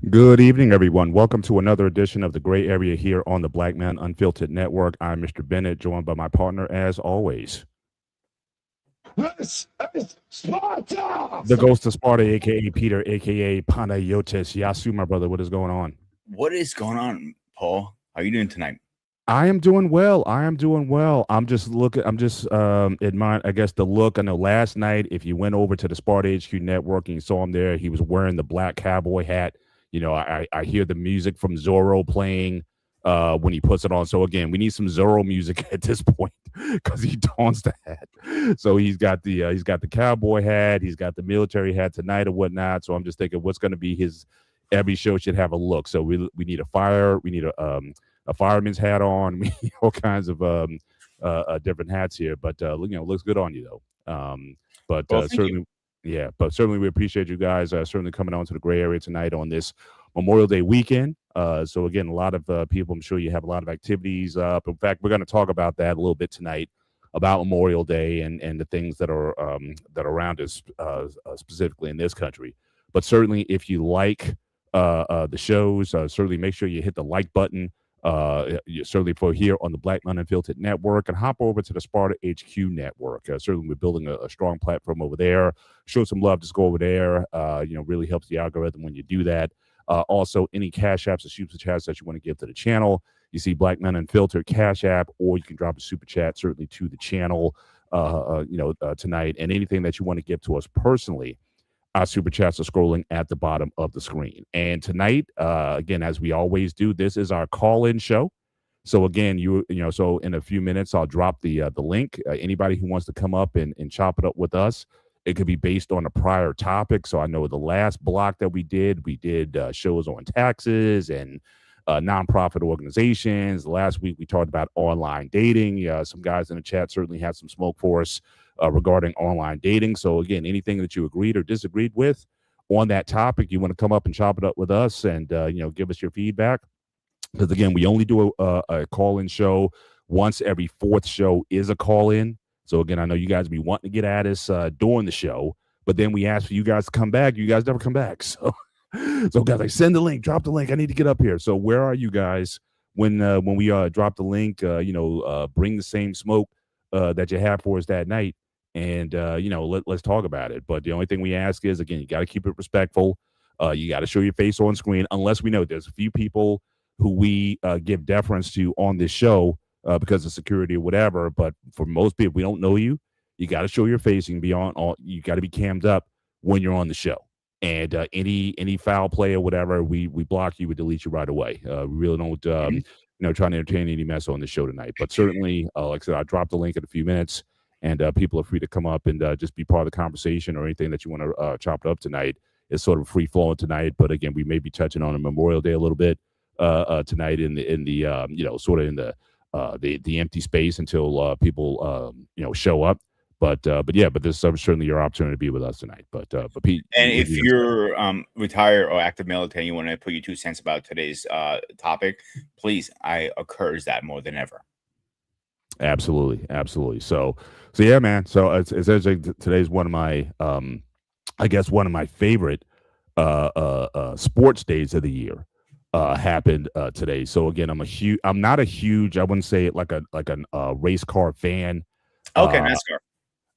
Good evening, everyone. Welcome to another edition of the Gray Area here on the Black Man Unfiltered Network. I'm Mr. Bennett, joined by my partner, as always, This is Sparta! the Ghost of Sparta, aka Peter, aka Panayotis. Yasu, my brother, what is going on? What is going on, Paul? How are you doing tonight? I am doing well. I'm just admiring, I guess, the look. I know last night, if you went over to the Sparta HQ Network and you saw him there, he was wearing the black cowboy hat. You know, I hear the music from Zorro playing when he puts it on. So again, we need some Zorro music at this point because he dons the hat. So he's got the cowboy hat, he's got the military hat tonight or whatnot. So I'm just thinking, what's going to be his? Every show should have a look. So we need we need a fireman's hat on. We need all kinds of different hats here. But looks good on you though. Certainly. Yeah, but certainly we appreciate you guys certainly coming on to the Gray Area tonight on this Memorial Day weekend. So again, a lot of people, I'm sure you have a lot of activities up. In fact, we're going to talk about that a little bit tonight, about Memorial Day and the things that are around us specifically in this country. But certainly, if you like the shows, certainly make sure you hit the like button. Certainly for here on the Black Man Unfiltered Network, and hop over to the Sparta HQ Network. Certainly we're building a strong platform over there. Show some love, just go over there. Really helps the algorithm when you do that. Also, any cash apps or super chats that you want to give to the channel, you see Black Man Unfiltered Cash App, or you can drop a super chat certainly to the channel tonight. And anything that you want to give to us personally, our super chats are scrolling at the bottom of the screen. And tonight, again, as we always do, this is our call-in show. So again, so in a few minutes, I'll drop the link. Anybody who wants to come up and chop it up with us, it could be based on a prior topic. So I know the last block that we did shows on taxes and nonprofit organizations. Last week, we talked about online dating. Some guys in the chat certainly had some smoke for us regarding online dating. So again, anything that you agreed or disagreed with on that topic, you want to come up and chop it up with us and give us your feedback. Because again, we only do a call-in show once every fourth show is a call-in. So again, I know you guys be wanting to get at us during the show, but then we ask for you guys to come back. You guys never come back. So guys, send the link, drop the link. I need to get up here. So where are you guys when we drop the link? Bring the same smoke that you have for us that night. And, let's talk about it. But the only thing we ask is, again, you got to keep it respectful. You got to show your face on screen, unless we know there's a few people who we give deference to on this show because of security or whatever. But for most people, we don't know you. You got to show your face. You can be you got to be cammed up when you're on the show. And any foul play or whatever, we block you, we delete you right away. We really don't, try to entertain any mess on the show tonight. But certainly, like I said, I'll drop the link in a few minutes. And people are free to come up and just be part of the conversation, or anything that you want to chop up tonight. It's sort of free flowing tonight, but again, we may be touching on a Memorial Day a little bit tonight in the empty space until people show up. But this is certainly your opportunity to be with us tonight. But Pete, and if you're retired or active military, you want to put your 2 cents about today's topic, please, I encourage that more than ever. Absolutely. So yeah, man. So it's actually today's one of my one of my favorite sports days of the year happened today. So again, I'm not a huge, I wouldn't say like a race car fan. Okay, NASCAR.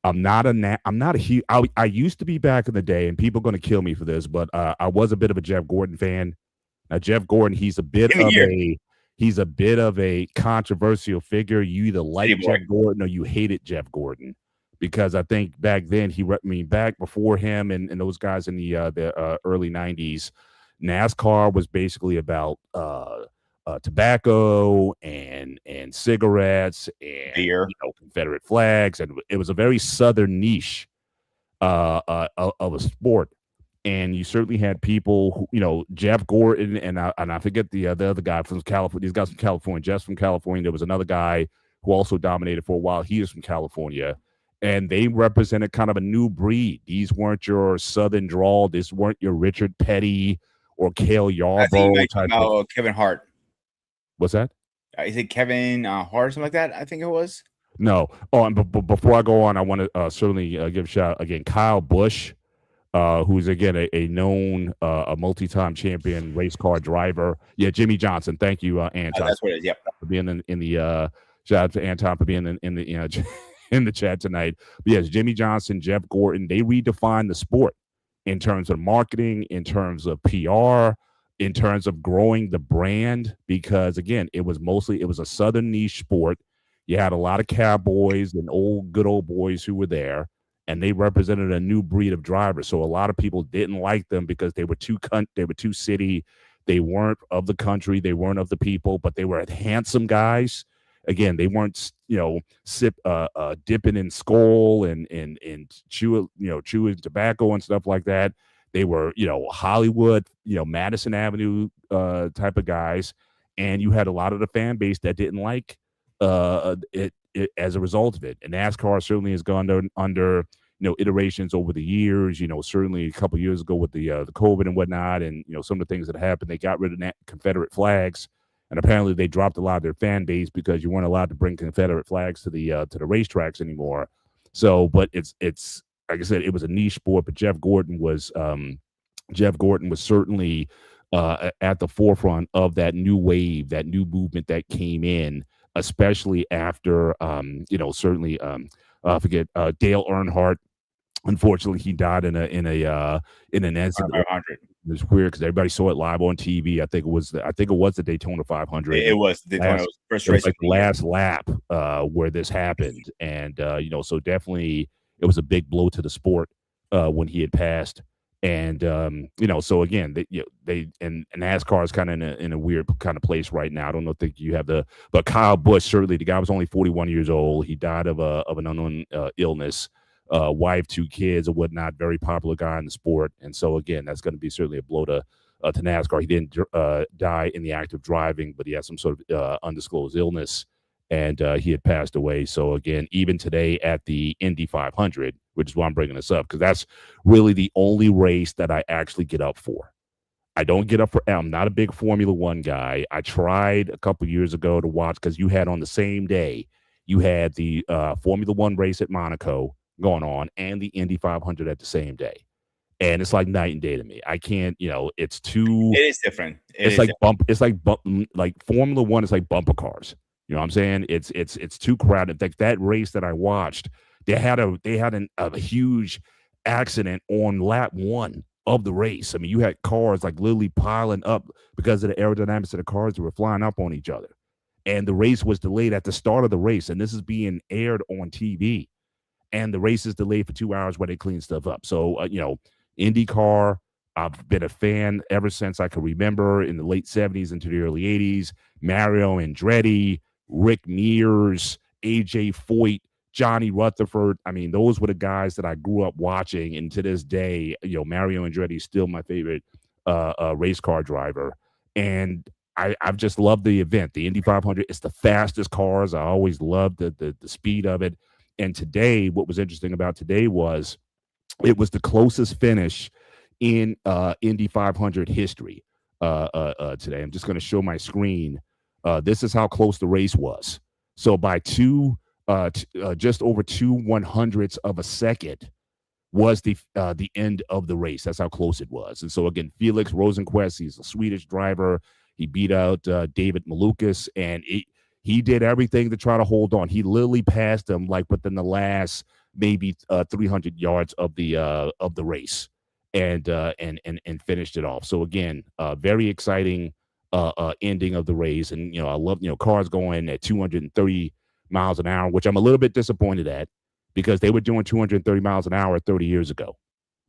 I'm not a huge. I used to be back in the day, and people are going to kill me for this, but I was a bit of a Jeff Gordon fan. Now, Jeff Gordon, In the year, he's a bit of a controversial figure. You either City like boy. Jeff Gordon or you hated Jeff Gordon, because I think back then back before him and those guys in the early '90s, NASCAR was basically about tobacco and cigarettes and Beer. Confederate flags, and it was a very southern niche of a sport. And you certainly had people who, Jeff Gordon and I forget the other guy from California. These guys from California, Jeff's from California. There was another guy who also dominated for a while. He is from California, and they represented kind of a new breed. These weren't your Southern drawl. These weren't your Richard Petty or Cale I think you Yarborough might type talk of. about Kevin Hart. What's that? Is it Kevin Hart or something like that? I think it was. No. Oh, and before I go on, I want to certainly give a shout out again, Kyle Busch, who's again a known a multi-time champion race car driver. Yeah, Jimmy Johnson. Thank you, Anton, That's what it is. Yep. for being in the shout out to Anton for being in the in the chat tonight. But yes, Jimmy Johnson, Jeff Gordon, they redefined the sport in terms of marketing, in terms of PR, in terms of growing the brand, because again, it was a southern niche sport. You had a lot of cowboys and good old boys who were there, and they represented a new breed of drivers. So a lot of people didn't like them because they were too city, they weren't of the country, they weren't of the people, but they were handsome guys. Again, they weren't dipping in skull and chewing tobacco and stuff like that. They were Hollywood, Madison Avenue type of guys, and you had a lot of the fan base that didn't like it as a result of it. And NASCAR certainly has gone under iterations over the years. Certainly a couple years ago with the COVID and whatnot, and some of the things that happened, they got rid of Confederate flags, and apparently they dropped a lot of their fan base because you weren't allowed to bring Confederate flags to the racetracks anymore. So, but it's like I said, it was a niche sport. But Jeff Gordon was certainly at the forefront of that new wave, that new movement that came in, especially after certainly I forget Dale Earnhardt. Unfortunately, he died in an incident. 500. It was weird because everybody saw it live on TV. I think it was the Daytona 500. It was the Daytona. First It race was like the last lap where this happened, and so definitely it was a big blow to the sport when he had passed. And so again, they and NASCAR is kind of in a weird kind of place right now. I don't know if you have but Kyle Busch, certainly the guy was only 41 years old. He died of an unknown illness. Wife, 2 kids, or whatnot. Very popular guy in the sport, and so again, that's going to be certainly a blow to NASCAR. He didn't die in the act of driving, but he had some sort of undisclosed illness, and he had passed away. So again, even today at the Indy 500, which is why I'm bringing this up, because that's really the only race that I actually get up for. I don't get up for. I'm not a big Formula One guy. I tried a couple years ago to watch because you had on the same day, you had the Formula One race at Monaco going on and the Indy 500 at the same day, and it's like night and day to me. I can't, it's too. It is different. It's like Formula One is like bumper cars. You know what I'm saying? It's too crowded. Like that race that I watched, they had a huge accident on lap 1 of the race. I mean, you had cars like literally piling up because of the aerodynamics of the cars that were flying up on each other, and the race was delayed at the start of the race, and this is being aired on TV. And the race is delayed for 2 hours while they clean stuff up. So, IndyCar, I've been a fan ever since I can remember in the late 70s into the early 80s. Mario Andretti, Rick Mears, AJ Foyt, Johnny Rutherford. I mean, those were the guys that I grew up watching. And to this day, Mario Andretti is still my favorite race car driver. And I've just loved the event. The Indy 500, it's the fastest cars. I always loved the speed of it. And today, what was interesting about today was it was the closest finish in Indy 500 history today. I'm just going to show my screen. This is how close the race was. So by just over 2/100ths of a second was the end of the race. That's how close it was. And so again, Felix Rosenqvist, he's a Swedish driver. He beat out David Malukas, and he did everything to try to hold on. He literally passed him like within the last maybe 300 yards of the race, and finished it off. So again, very exciting ending of the race. And I love cars going at 230 miles an hour, which I'm a little bit disappointed at, because they were doing 230 miles an hour 30 years ago.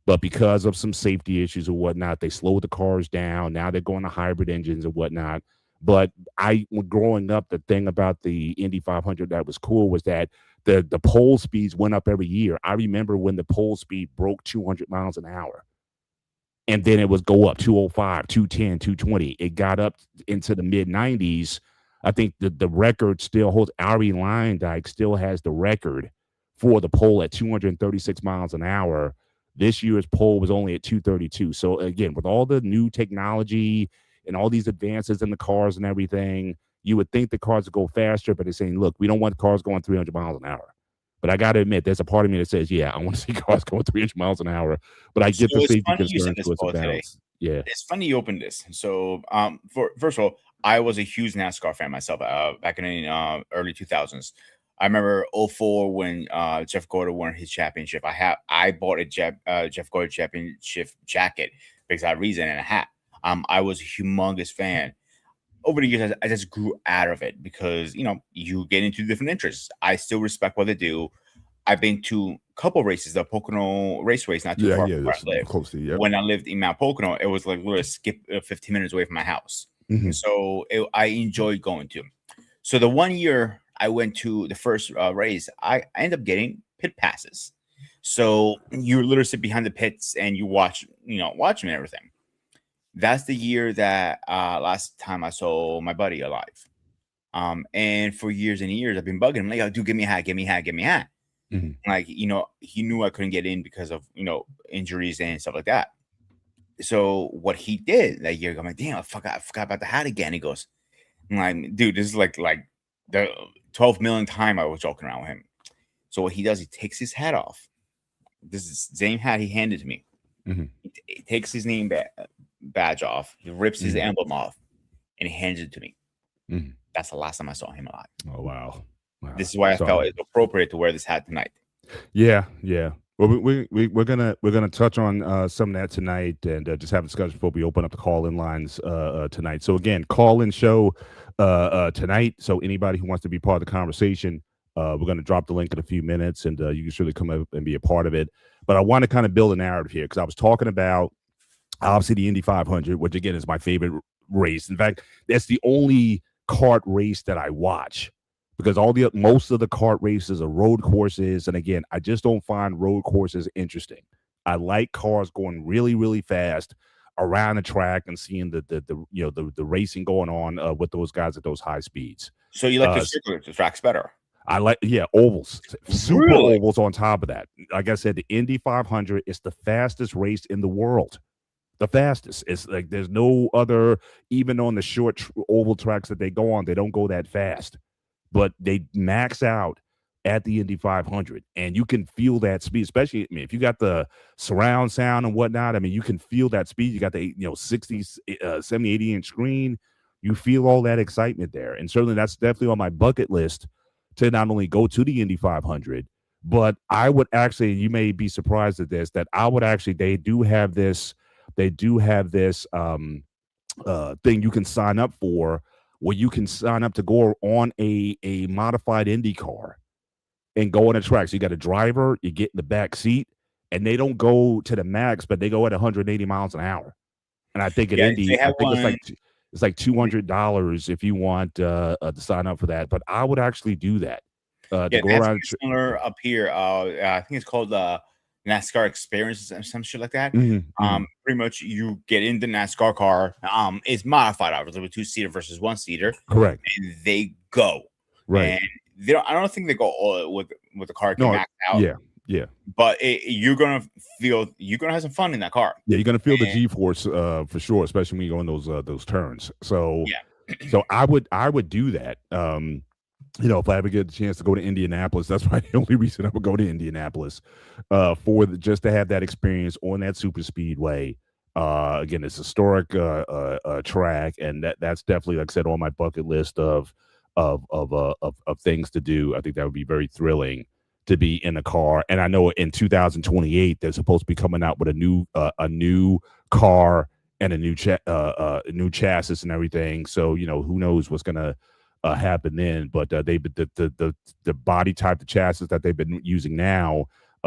But because of some safety issues or whatnot, they slowed the cars down. Now they're going to hybrid engines and whatnot. But growing up, the thing about the Indy 500 that was cool was that the pole speeds went up every year. I remember when the pole speed broke 200 miles an hour. And then it would go up 205, 210, 220. It got up into the mid 90s. I think the record still holds. Ari Lyndike still has the record for the pole at 236 miles an hour. This year's pole was only at 232. So again, with all the new technology and all these advances in the cars and everything, you would think the cars would go faster, but they're saying, look, we don't want cars going 300 miles an hour. But I got to admit, there's a part of me that says, yeah, I want to see cars going 300 miles an hour. But I get the safety concerns, so it's a balance. Yeah. It's funny you opened this. So first of all, I was a huge NASCAR fan myself back in the early 2000s. I remember 2004 when Jeff Gordon won his championship. I bought a Jeff Gordon championship jacket because of that reason, and a hat. I was a humongous fan. Over the years, I just grew out of it because, you get into different interests. I still respect what they do. I've been to a couple races, the Pocono race, not too far from where I live. Close to, when I lived in Mount Pocono, it was like literally skip 15 minutes away from my house. Mm-hmm. So I enjoyed going to. So the one year I went to the first race, I ended up getting pit passes. So you literally sit behind the pits and you watch them and everything. That's the year that last time I saw my buddy alive. And for years and years, I've been bugging him like, oh, dude, give me a hat. Mm-hmm. Like, he knew I couldn't get in because of, injuries and stuff like that. So what he did that year, I'm like, damn, I forgot about the hat again. He goes, I'm like, dude, this is like the 12 millionth time I was joking around with him. So what he does, he takes his hat off. This is the same hat he handed to me. Mm-hmm. He takes his name badge off, he rips his emblem off, and he hands it to me. That's the last time I saw him alive. Oh wow. This is why I felt it's appropriate to wear this hat tonight. Yeah. Well, we're gonna touch on some of that tonight, and just have a discussion before we open up the call-in lines tonight. So again, call-in show tonight. So anybody who wants to be part of the conversation, we're gonna drop the link in a few minutes, and you can surely come up and be a part of it. But I want to kind of build a narrative here, because I was talking about obviously the Indy 500, which again is my favorite race. In fact, that's the only kart race that I watch, because most of the kart races are road courses. And again, I just don't find road courses interesting. I like cars going really, really fast around the track and seeing the racing going on with those guys at those high speeds. So you like the circular tracks better? I like, ovals, super ovals on top of that. Like I said, the Indy 500 is the fastest race in the world. The fastest. It's like there's no other, even on the short oval tracks that they go on, they don't go that fast. But they max out at the Indy 500, and you can feel that speed, especially, if you got the surround sound and whatnot. You can feel that speed. You got the 60, 70, 80 inch screen. You feel all that excitement there. And certainly that's definitely on my bucket list to not only go to the Indy 500, but I would actually, you may be surprised at this, that I would actually, they do have this thing you can sign up for, where you can sign up to go on a modified Indy car and go on a track. So you got a driver, you get in the back seat, and they don't go to the max, but they go at 180 miles an hour. And I think at Indy, it's like $200 if you want to sign up for that. But I would actually do that. To go around similar up here. I think it's called NASCAR Experience or some shit like that. Pretty much you get in the NASCAR car. It's modified, obviously, with 2-seater versus 1-seater. Correct. And they go. Right. And I don't think they go all with the car maxed out. Yeah. But you're gonna have some fun in that car. Yeah, you're gonna feel the G-force for sure, especially when you go in those turns. So so I would do that. If I ever get the chance to go to Indianapolis, that's probably the only reason I would go to Indianapolis, just to have that experience on that super speedway. Again, it's a historic track, and that's definitely, like I said, on my bucket list of things to do. I think that would be very thrilling to be in a car. And I know in 2028 they're supposed to be coming out with a new car and a new chassis and everything. So who knows what's gonna happen then? But the body type, the chassis that they've been using now,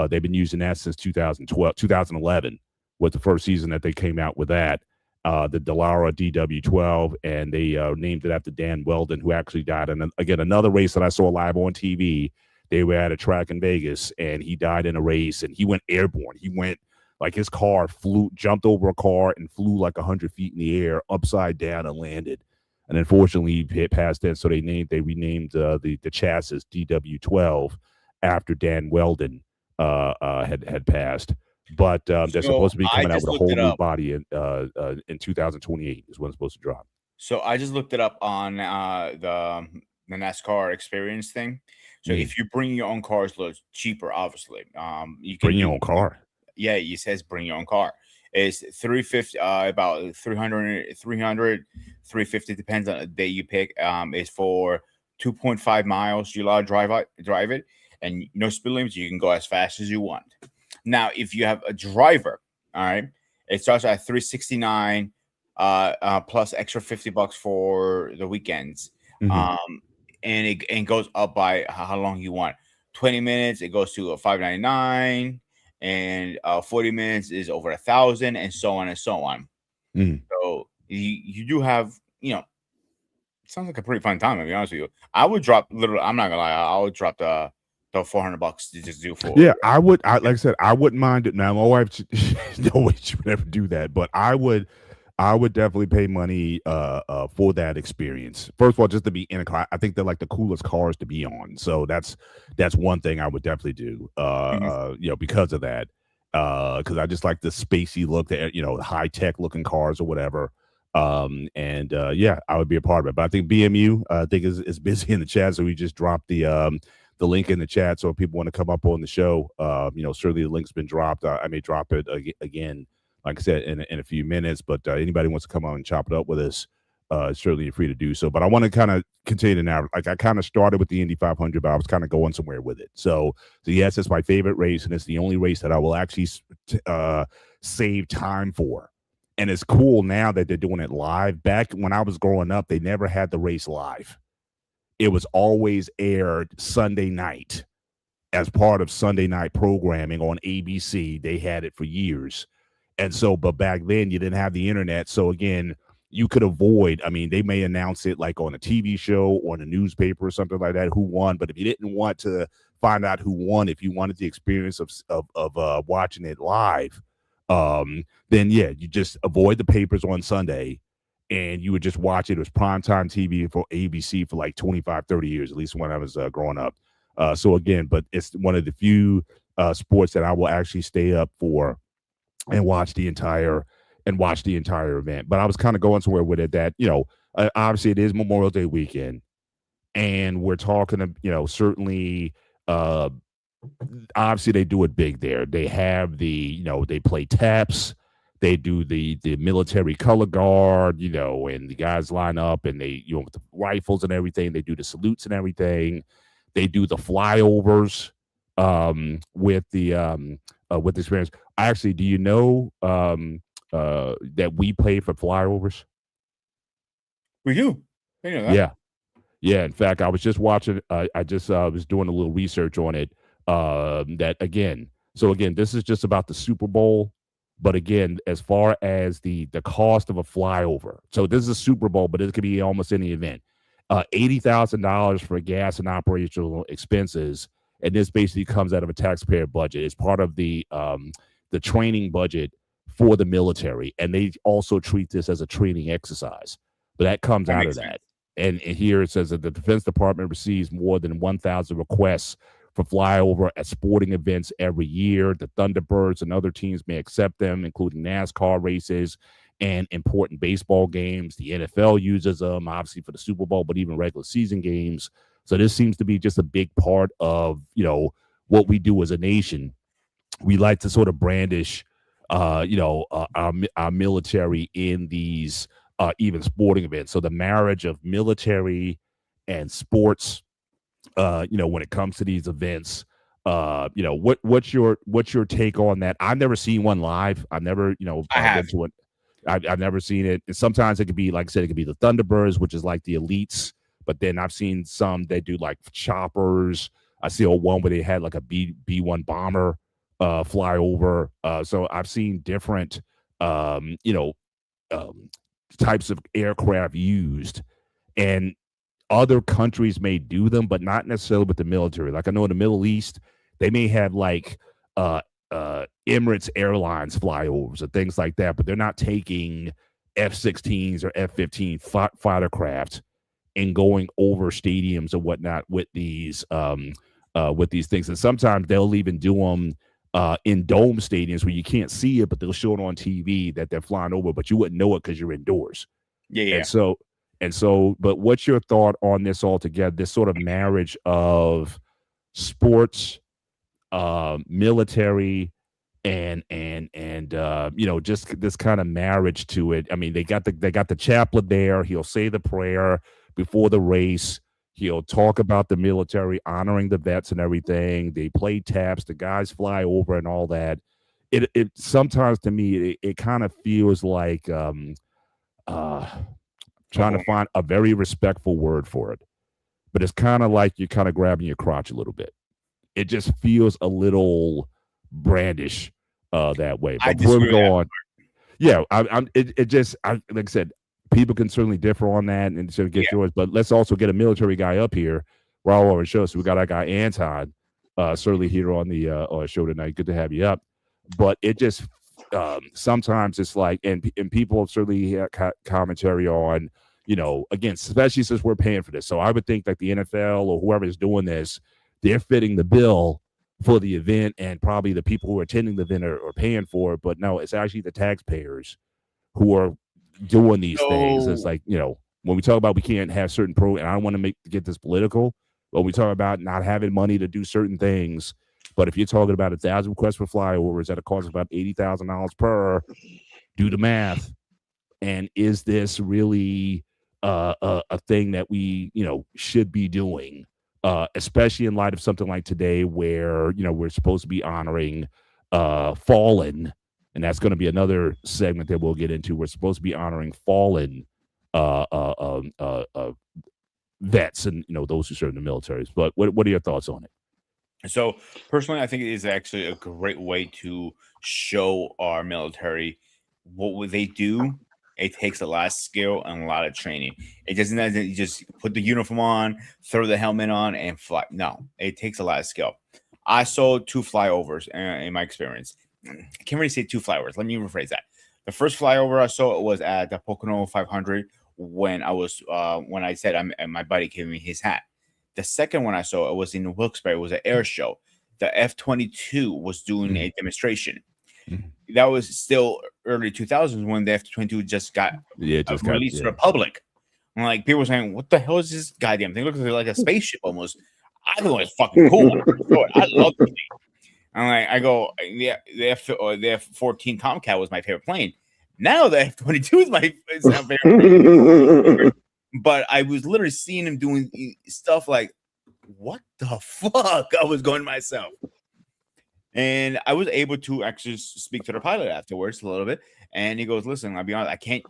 they've been using that since 2011 was the first season that they came out with that. The Dallara DW12, and they named it after Dan Weldon, who actually died. And again, another race that I saw live on TV. They were at a track in Vegas, and he died in a race, and he went airborne. He went like his car jumped over a car and flew like 100 feet in the air, upside down, and landed. And unfortunately, he passed in. So they renamed the chassis DW12 after Dan Weldon had passed. But they're supposed to be coming out with a whole new body in 2028 is when it's supposed to drop. So I just looked it up on the NASCAR experience thing. So if you bring your own car, it's a little cheaper, obviously. You can bring your own car. Yeah, it says bring your own car. It's 350, about 300, 350, depends on the day you pick. It's for 2.5 miles. You allowed to drive it, and no speed limits. You can go as fast as you want. Now, if you have a driver, all right, it starts at 369 plus extra $50 for the weekends. And it goes up by how long you want. 20 minutes, it goes to $599, and 40 minutes is over 1,000, and so on and so on. So you do have, it sounds like a pretty fun time, to be honest with you. I would drop literally, I'm not gonna lie, I would drop the $400 to just do for. Yeah, I would. Like I said, I wouldn't mind it. Now, my wife, no way she would ever do that, but I would definitely pay money for that experience. First of all, just to be in a car. I think they're like the coolest cars to be on. So that's one thing I would definitely do. Because of that. Because I just like the spacey look, the high tech looking cars or whatever. I would be a part of it. But I think BMU, I think is busy in the chat, so we just dropped the link in the chat. So if people want to come up on the show, certainly the link's been dropped. I may drop it again, like I said, in a few minutes. But anybody wants to come on and chop it up with us, certainly you're free to do so. But I want to kind of continue now. Like I kind of started with the Indy 500, but I was kind of going somewhere with it. So yes, it's my favorite race, and it's the only race that I will actually save time for. And it's cool now that they're doing it live. Back when I was growing up, they never had the race live. It was always aired Sunday night as part of Sunday night programming on ABC. They had it for years. And so, but back then you didn't have the internet. So again, you could avoid, they may announce it like on a TV show or in a newspaper or something like that, who won. But if you didn't want to find out who won, if you wanted the experience of watching it live, then yeah, you just avoid the papers on Sunday and you would just watch it. It was primetime TV for ABC for like 25, 30 years, at least when I was growing up. So again, but it's one of the few sports that I will actually stay up for and watch the entire event. But I was kind of going somewhere with it that, obviously it is Memorial Day weekend, and we're talking, certainly, obviously they do it big there. They have they play taps, they do the military color guard, and the guys line up and they, with the rifles and everything, they do the salutes and everything. They do the flyovers with the experience. Actually, do you know that we pay for flyovers? We do. I know that. Yeah. In fact, I was just watching. I just was doing a little research on it. That again. So again, this is just about the Super Bowl. But again, as far as the cost of a flyover, so this is a Super Bowl, but it could be almost any event. $80,000 for gas and operational expenses, and this basically comes out of a taxpayer budget. It's part of the training budget for the military, and they also treat this as a training exercise. But that comes out of that. And here it says that the Defense Department receives more than 1,000 requests for flyover at sporting events every year. The Thunderbirds and other teams may accept them, including NASCAR races and important baseball games. The NFL uses them, obviously, for the Super Bowl, but even regular season games. So this seems to be just a big part of, what we do as a nation. We like to sort of brandish, our military in these even sporting events. So the marriage of military and sports, when it comes to these events, what's your take on that? I've never seen one live. I've never, I have. been to it. I've never seen it. And sometimes it could be, like I said, it could be the Thunderbirds, which is like the elites. But then I've seen some that do like choppers. I see one where they had like a B-1 bomber fly over. So I've seen different, um, you know, types of aircraft used, and other countries may do them, but not necessarily with the military. Like I know in the Middle East, they may have like Emirates Airlines flyovers or things like that, but they're not taking F-16s or F-15 fighter craft and going over stadiums or whatnot with these things. And sometimes they'll even do them in dome stadiums where you can't see it, but they'll show it on TV that they're flying over, but you wouldn't know it because you're indoors. Yeah. And so, but what's your thought on this altogether? This sort of marriage of sports, military, and just this kind of marriage to it. I mean, they got the chaplain there. He'll say the prayer before the race. He'll talk about the military, honoring the vets and everything. They play taps. The guys fly over and all that. It sometimes to me it kind of feels like trying to find a very respectful word for it, but it's kind of like you're kind of grabbing your crotch a little bit. It just feels a little brandish that way. But before we go on, yeah, like I said, people can certainly differ on that and sort of get yours, but let's also get a military guy up here. We're all over the show, so we got our guy Anton certainly here on the show tonight. Good to have you up. But it just sometimes it's like, and people certainly have commentary on, again, especially since we're paying for this. So I would think that the NFL or whoever is doing this, they're fitting the bill for the event, and probably the people who are attending the event are paying for it. But no, it's actually the taxpayers who are doing these things. It's like, when we talk about we can't have certain and I don't want to get this political, but we talk about not having money to do certain things. But if you're talking about 1,000 requests for flyovers at a cost of about $80,000 per, do the math. And is this really a thing that we, should be doing, especially in light of something like today where, we're supposed to be honoring fallen, and that's going to be another segment that we'll get into. We're supposed to be honoring fallen vets and, those who serve in the militaries. But what are your thoughts on it? So personally, I think it is actually a great way to show our military what they do. It takes a lot of skill and a lot of training. It doesn't you just put the uniform on, throw the helmet on, and fly. No, it takes a lot of skill. I saw 2 flyovers in my experience. I can't really say 2 flyovers. Let me rephrase that. The first flyover I saw was at the Pocono 500 when I said my buddy gave me his hat. The second one I saw, it was in Wilkes-Barre. It was an air show. The F-22 was doing a demonstration. That was still early 2000s when the F-22 just got released to the public. And like people were saying, "What the hell is this goddamn thing? It looks like a spaceship almost." I thought it was fucking cool. I love the thing. And I go, the F-14 Tomcat was my favorite plane. Now the F-22 is my favorite plane. But I was literally seeing him doing stuff like, what the fuck? I was going to myself. And I was able to actually speak to the pilot afterwards a little bit. And he goes, listen, I'll be honest, I can't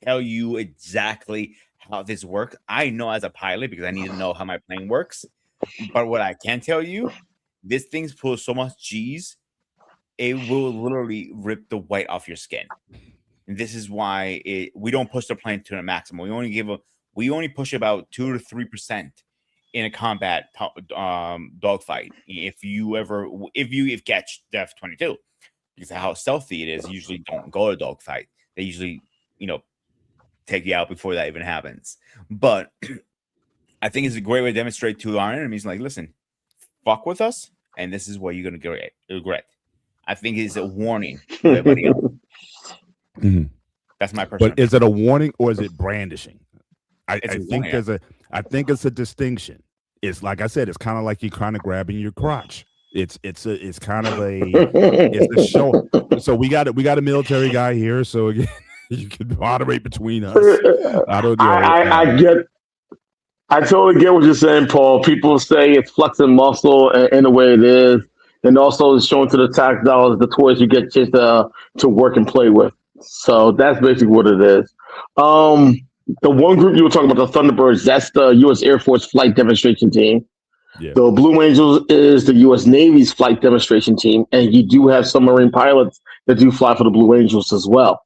tell you exactly how this works. I know as a pilot because I need to know how my plane works. But what I can tell you, this thing's full of so much G's, it will literally rip the white off your skin. And this is why we don't push the plane to the maximum. We only push about 2 to 3% in a combat dogfight. If you catch the F-22, because of how stealthy it is, you usually don't go to dogfight. They usually, take you out before that even happens. But I think it's a great way to demonstrate to our enemies, like, listen, fuck with us, and this is what you're gonna regret. I think it's a warning to everybody else. That's my personal. But is it a warning or is it brandishing? I think it's a distinction. It's like I said, it's kind of like you're kind of grabbing your crotch. It's kind of it's a show. So we got a military guy here, so again, you can moderate between us. I don't know. I totally get what you're saying, Paul. People say it's flexing muscle in the way it is, and also it's showing to the tax dollars the toys you get just to work and play with. So that's basically what it is. Um, the one group you were talking about, the Thunderbirds, that's the U.S. Air Force flight demonstration team. Yeah. The Blue Angels is the U.S. Navy's flight demonstration team, and you do have submarine pilots that do fly for the Blue Angels as well.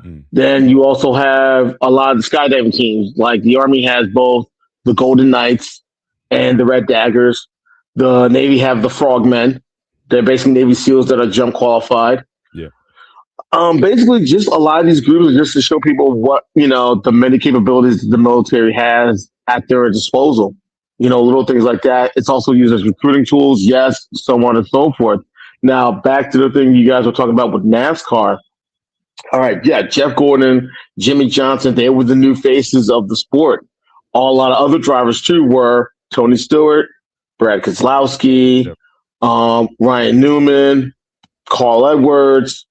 Mm. Then you also have a lot of the skydiving teams, like the Army has both the Golden Knights and the Red Daggers. The Navy have the Frogmen. They're basically Navy SEALs that are jump qualified. Yeah. Basically, just a lot of these groups are just to show people what the many capabilities the military has at their disposal. Little things like that. It's also used as recruiting tools, yes, so on and so forth. Now, back to the thing you guys were talking about with NASCAR. All right, yeah, Jeff Gordon, Jimmy Johnson, they were the new faces of the sport. A lot of other drivers, too, were Tony Stewart, Brad Keselowski, Yep. Ryan Newman, Carl Edwards,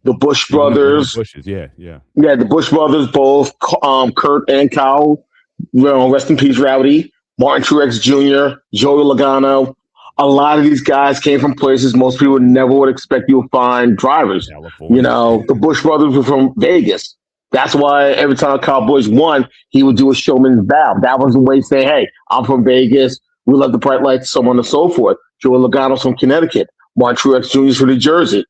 the Bush brothers. Bushes, yeah, yeah. Yeah, the Bush brothers, both Kurt and Kyle. Rest in peace, Rowdy. Martin Truex Jr., Joey Logano. A lot of these guys came from places most people never would expect you to find drivers. California. The Bush brothers were from Vegas. That's why every time Kyle Busch won, he would do a showman's bow. That was the way to say, hey, I'm from Vegas. We love the bright lights, so on and so forth. Joey Logano's from Connecticut. Martin Truex Jr. is from New Jersey.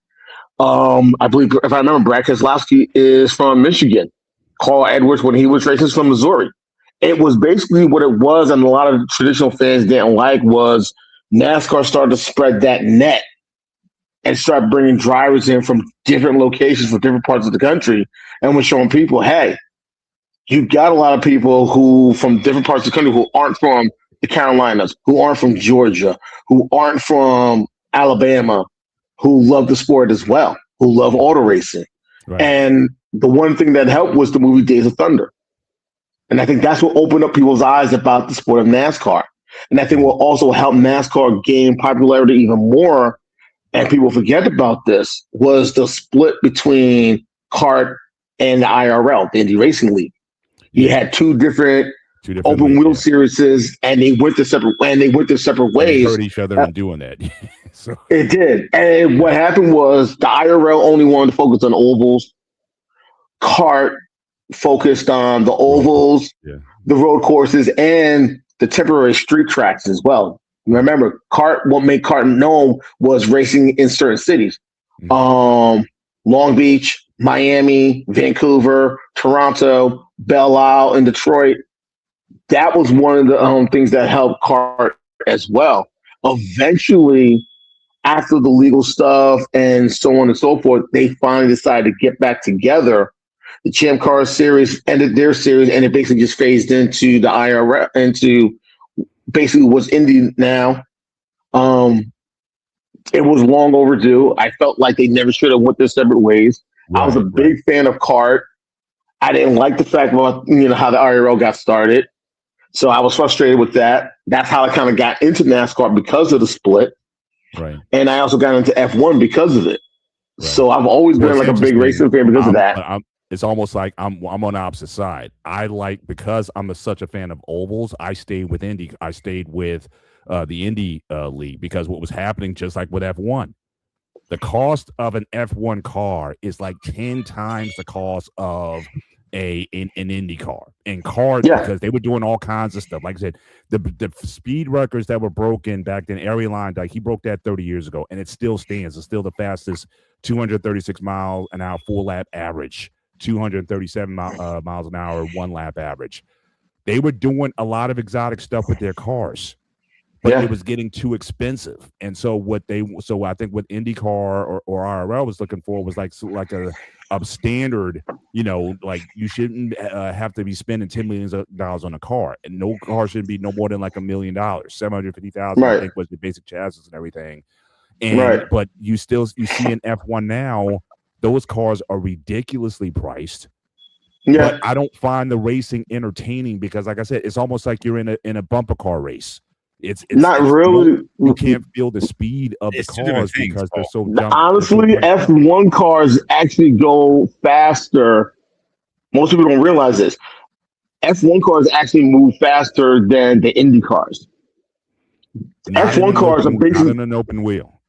I believe, if I remember, Brad Keselowski is from Michigan. Carl Edwards, when he was racing, is from Missouri. It was basically what it was, and a lot of the traditional fans didn't like was NASCAR started to spread that net and start bringing drivers in from different locations from different parts of the country, and was showing people, hey, you got a lot of people who from different parts of the country who aren't from the Carolinas, who aren't from Georgia, who aren't from Alabama, who love the sport as well, who love auto racing. Right. And the one thing that helped was the movie Days of Thunder. And I think that's what opened up people's eyes about the sport of NASCAR. And I think will also help NASCAR gain popularity even more. And people forget about this was the split between CART and the IRL, the Indy Racing League. You had two different open wheel series, and they went their separate ways. They hurt each other in doing that. So it did. And what happened was the IRL only wanted to focus on ovals. CART focused on the ovals, the road courses, and the temporary street tracks as well. Remember, what made CART known was racing in certain cities. Long Beach, Miami, Vancouver, Toronto, Belle Isle, and Detroit. That was one of the things that helped CART as well. Eventually, after the legal stuff and so on and so forth, they finally decided to get back together. The Champ Car Series ended their series, and it basically just phased into the IRL, into basically what's Indy now. It was long overdue. I felt like they never should have went their separate ways. I was a big fan of CART. I didn't like the fact about how the IRL got started, so I was frustrated with that. That's how I kind of got into NASCAR because of the split. Right. And I also got into F1 because of it. Right. So I've always been like a big racing fan because of that. It's almost like I'm on the opposite side. Because I'm such a fan of ovals, I stayed with Indy. I stayed with the Indy League because what was happening, just like with F1, the cost of an F1 car is like 10 times the cost of an Indy car. And cars, because they were doing all kinds of stuff. Like I said, the speed records that were broken back then, Ariel he broke that 30 years ago, and it still stands. It's still the fastest 236 miles an hour full lap average. 237 miles an hour, one lap average. They were doing a lot of exotic stuff with their cars, but it was getting too expensive. And so I think what IndyCar or IRL was looking for was like a standard, like you shouldn't have to be spending $10 million on a car, and no car should be no more than like $1 million, $750,000. I think was the basic chassis and everything. And but you see in F1 now, those cars are ridiculously priced. Yeah, but I don't find the racing entertaining because, like I said, it's almost like you're in a bumper car race. It's not really. You can't feel the speed of the cars because they're so dumb. Honestly, F1 cars actually go faster. Most people don't realize this. F1 cars actually move faster than the Indy cars. F1 cars are not basically in an open wheel.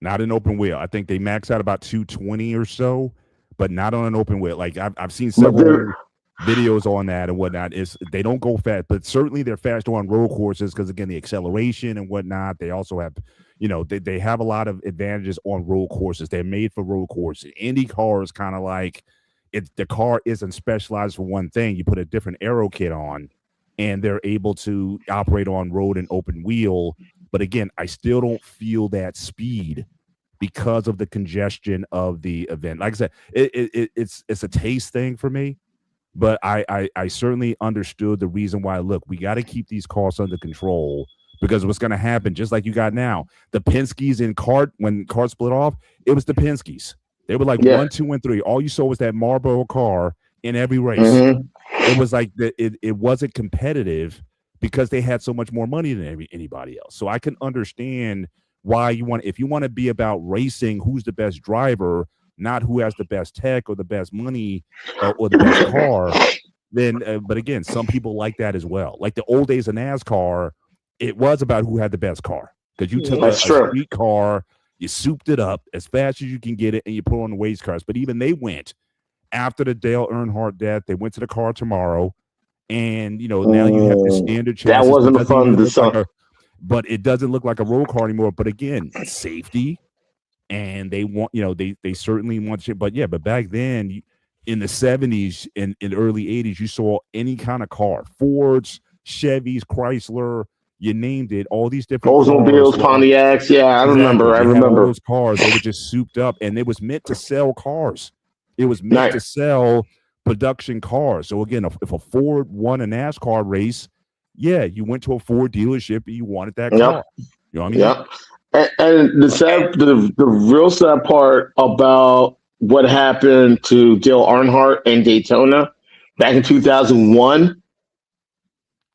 Not an open wheel. I think they max out about 220 or so, but not on an open wheel. Like I've seen several videos on that and whatnot. They don't go fast, but certainly they're faster on road courses because again, the acceleration and whatnot. They also have, they have a lot of advantages on road courses. They're made for road courses. Indy car is kind of like the car isn't specialized for one thing. You put a different aero kit on, and they're able to operate on road and open wheel. But again, I still don't feel that speed because of the congestion of the event. Like I said, it's a taste thing for me. But I certainly understood the reason why. Look, we got to keep these costs under control because what's going to happen, just like you got now, the Penske's in kart, when kart split off, it was the Penske's. They were like 1, 2, and 3. All you saw was that Marlboro car in every race. Mm-hmm. It was like it wasn't competitive because they had so much more money than anybody else. So I can understand why if you want to be about racing, who's the best driver, not who has the best tech or the best money or the best car. Then, but again, some people like that as well. Like the old days of NASCAR, it was about who had the best car because you took a street car. You souped it up as fast as you can get it, and you put on the race cars. But even they went after the Dale Earnhardt death. They went to the car tomorrow, and now you have the standard chassis. That wasn't a fun design, but it doesn't look like a road car anymore. But again, safety, and they want they certainly want you. But back then in the 70s and in early 80s, you saw any kind of car, Fords, Chevys, Chrysler. You named it, all these different Oldsmobiles, Pontiacs. Yeah, I remember. All those cars, they were just souped up, and it was meant to sell cars. It was meant to sell production cars. So again, if a Ford won a NASCAR race, you went to a Ford dealership and you wanted that car. You know what I mean? Yeah. And the real sad part about what happened to Dale Earnhardt in Daytona back in 2001,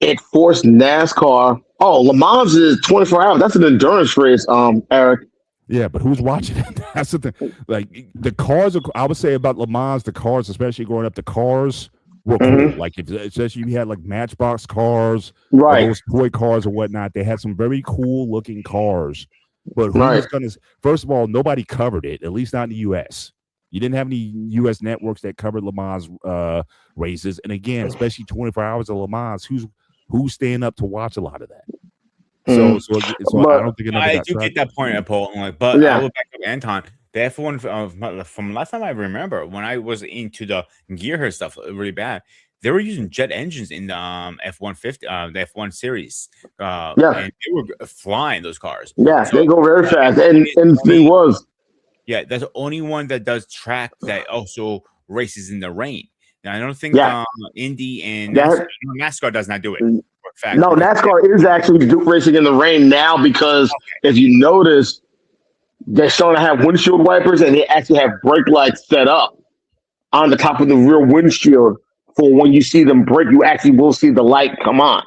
it forced NASCAR. Oh, Le Mans is 24 hours. That's an endurance race, Eric. Yeah, but who's watching it? That's the thing. Like the cars, I would say about Le Mans, the cars, especially growing up, the cars were cool. Like especially you had like Matchbox cars, right? Those toy cars or whatnot. They had some very cool looking cars. But who was going to? First of all, nobody covered it. At least not in the U.S. You didn't have any U.S. networks that covered Le Mans races. And again, especially 24 hours of Le Mans, who's staying up to watch a lot of that? So I don't think I do get that point, Paul. But I will back up Anton. The F1 from last time I remember, when I was into the gearhead stuff really bad, they were using jet engines in the F-150, the F1 series. And they were flying those cars. Yeah, so, they go very fast. And the thing was, that's the only one that does track that also races in the rain. Now, I don't think Indy and NASCAR does not do it. No, NASCAR is actually racing in the rain now because if you notice, they're starting to have windshield wipers and they actually have brake lights set up on the top of the rear windshield for when you see them brake, you actually will see the light come on.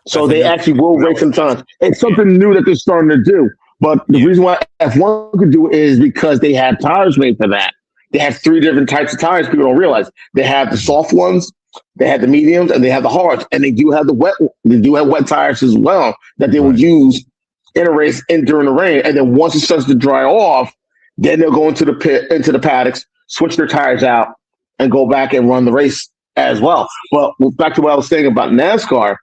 So they actually will race sometimes. It's something new that they're starting to do. But the reason why F1 could do it is because they have tires made for that. They have 3 different types of tires people don't realize. They have the soft ones, they have the mediums, and they have the hards. And they do have wet tires as well that they will use in a race and during the rain. And then once it starts to dry off, then they'll go into the pit, into the paddocks, switch their tires out, and go back and run the race as well. But back to what I was saying about NASCAR,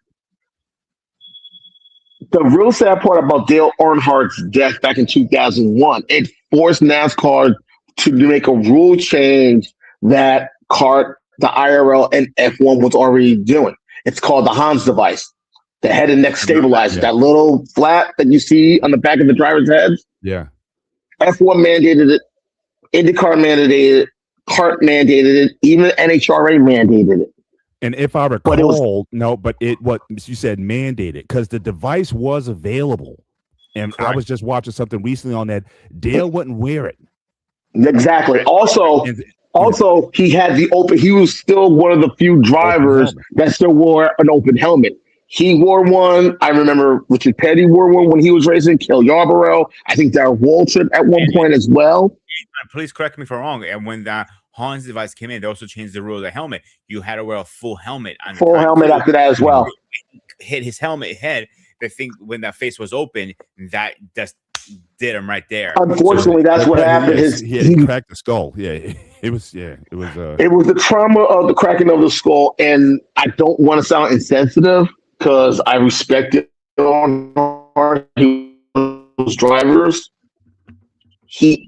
the real sad part about Dale Earnhardt's death back in 2001, it forced NASCAR to make a rule change that the IRL and F1 was already doing. It's called the Hans device, the head and neck stabilizer, that little flap that you see on the back of the driver's heads. Yeah. F1 mandated it. IndyCar mandated it. Kart mandated it. Even NHRA mandated it. And if I recall, what you said mandated, because the device was available. And I was just watching something recently on that. Dale wouldn't wear it. Exactly. Also, he had the open. He was still one of the few drivers that still wore an open helmet. He wore one. I remember Richard Petty wore one when he was racing. Kel Yarborough. I think Darrell Waltrip at one point as well. Please correct me if I'm wrong. And when Hans device came in, they also changed the rule of the helmet. You had to wear a full helmet. On Full helmet after that as well. Hit his helmet head. The thing when that face was open, that just did him right there. Unfortunately, that's what happened. He cracked the skull. Yeah, it was. It was the trauma of the cracking of the skull, and I don't want to sound insensitive because I respected Earnhardt. He was drivers. He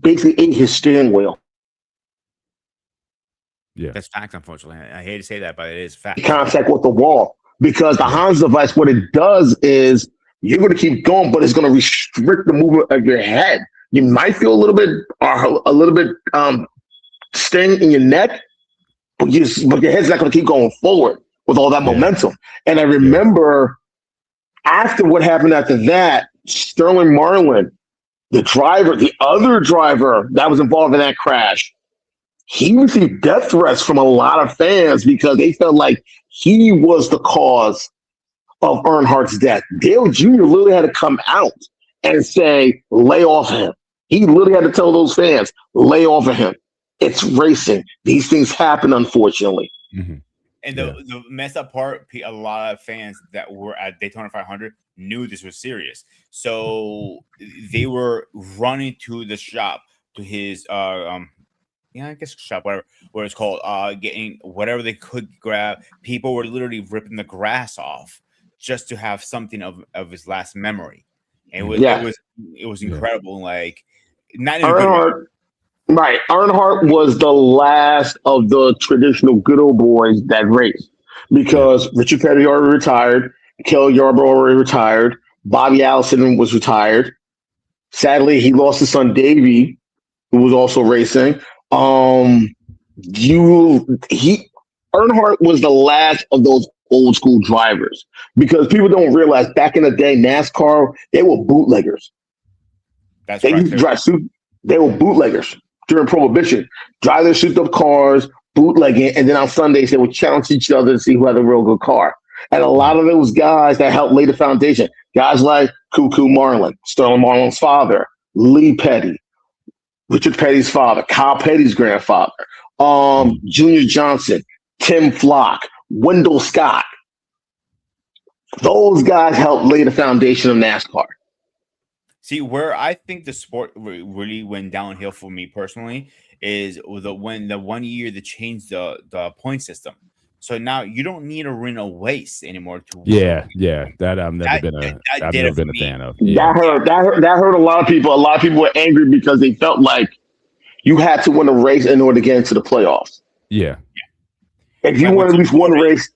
basically ate his steering wheel. Yeah, that's fact. Unfortunately, I hate to say that, but it is fact. Contact with the wall, because the Hans device, what it does is you're going to keep going, but it's going to restrict the movement of your head. You might feel a little bit sting in your neck, but your head's not going to keep going forward with all that momentum. And I remember after what happened after that, Sterling Marlin, the other driver that was involved in that crash, he received death threats from a lot of fans because they felt like he was the cause of Earnhardt's death. Dale Jr. literally had to come out and say, lay off of him. He literally had to tell those fans, lay off of him. It's racing. These things happen, unfortunately. Mm-hmm. And the messed up part, a lot of fans that were at Daytona 500 knew this was serious. So they were running to the shop, to his I guess shop, whatever it's called, getting whatever they could grab. People were literally ripping the grass off just to have something of his last memory. And it was incredible. Like, not in Earnhardt, right. Earnhardt was the last of the traditional good old boys that raced, because Richard Petty already retired, Kelly Yarborough already retired, Bobby Allison was retired. Sadly, he lost his son Davey, who was also racing. Earnhardt was the last of those old school drivers, because people don't realize back in the day, NASCAR, they were bootleggers. That's they right. Used to drive they were bootleggers during Prohibition. Drive their souped up cars, bootlegging, and then on Sundays they would challenge each other to see who had a real good car. And a lot of those guys that helped lay the foundation, guys like Cuckoo Marlin, Sterling Marlin's father, Lee Petty, Richard Petty's father, Kyle Petty's grandfather, Junior Johnson, Tim Flock, Wendell Scott. Those guys helped lay the foundation of NASCAR. See, where I think the sport really went downhill for me personally is when the 1 year they changed the point system. So now you don't need to win a race anymore to win. That I've never been a fan of. That hurt a lot of people. A lot of people were angry because they felt like you had to win a race in order to get into the playoffs. Yeah. If you won at least one race,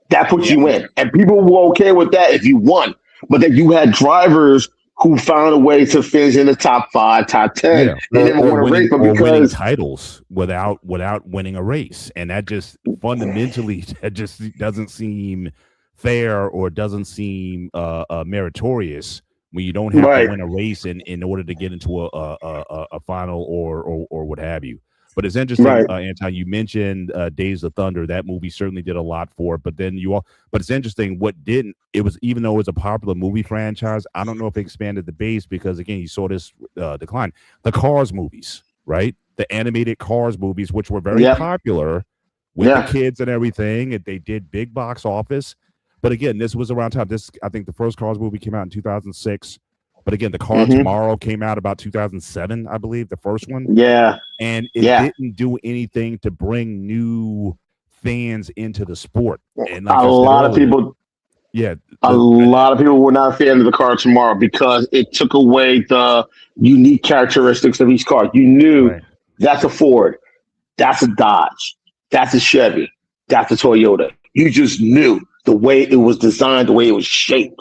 that puts you in. And people were okay with that if you won. But then you had drivers who found a way to finish in the top 5, top 10. They never won a race, but because winning titles without winning a race. And that just fundamentally doesn't seem fair, or doesn't seem meritorious when you don't have to win a race in order to get into a final or what have you. But it's interesting, Anton, you mentioned Days of Thunder. That movie certainly did a lot for it. But then but it's interesting what didn't. It was, even though it was a popular movie franchise, I don't know if it expanded the base, because again, you saw this decline. The Cars movies, right? The animated Cars movies, which were very popular with the kids and everything, and they did big box office. But again, this was around time. I think the first Cars movie came out in 2006. But again, the Car Tomorrow came out about 2007, I believe, the first one. Yeah. And it didn't do anything to bring new fans into the sport. And like a lot of people were not a fan of the Car Tomorrow because it took away the unique characteristics of each car. You knew that's a Ford, that's a Dodge, that's a Chevy, that's a Toyota. You just knew the way it was designed, the way it was shaped.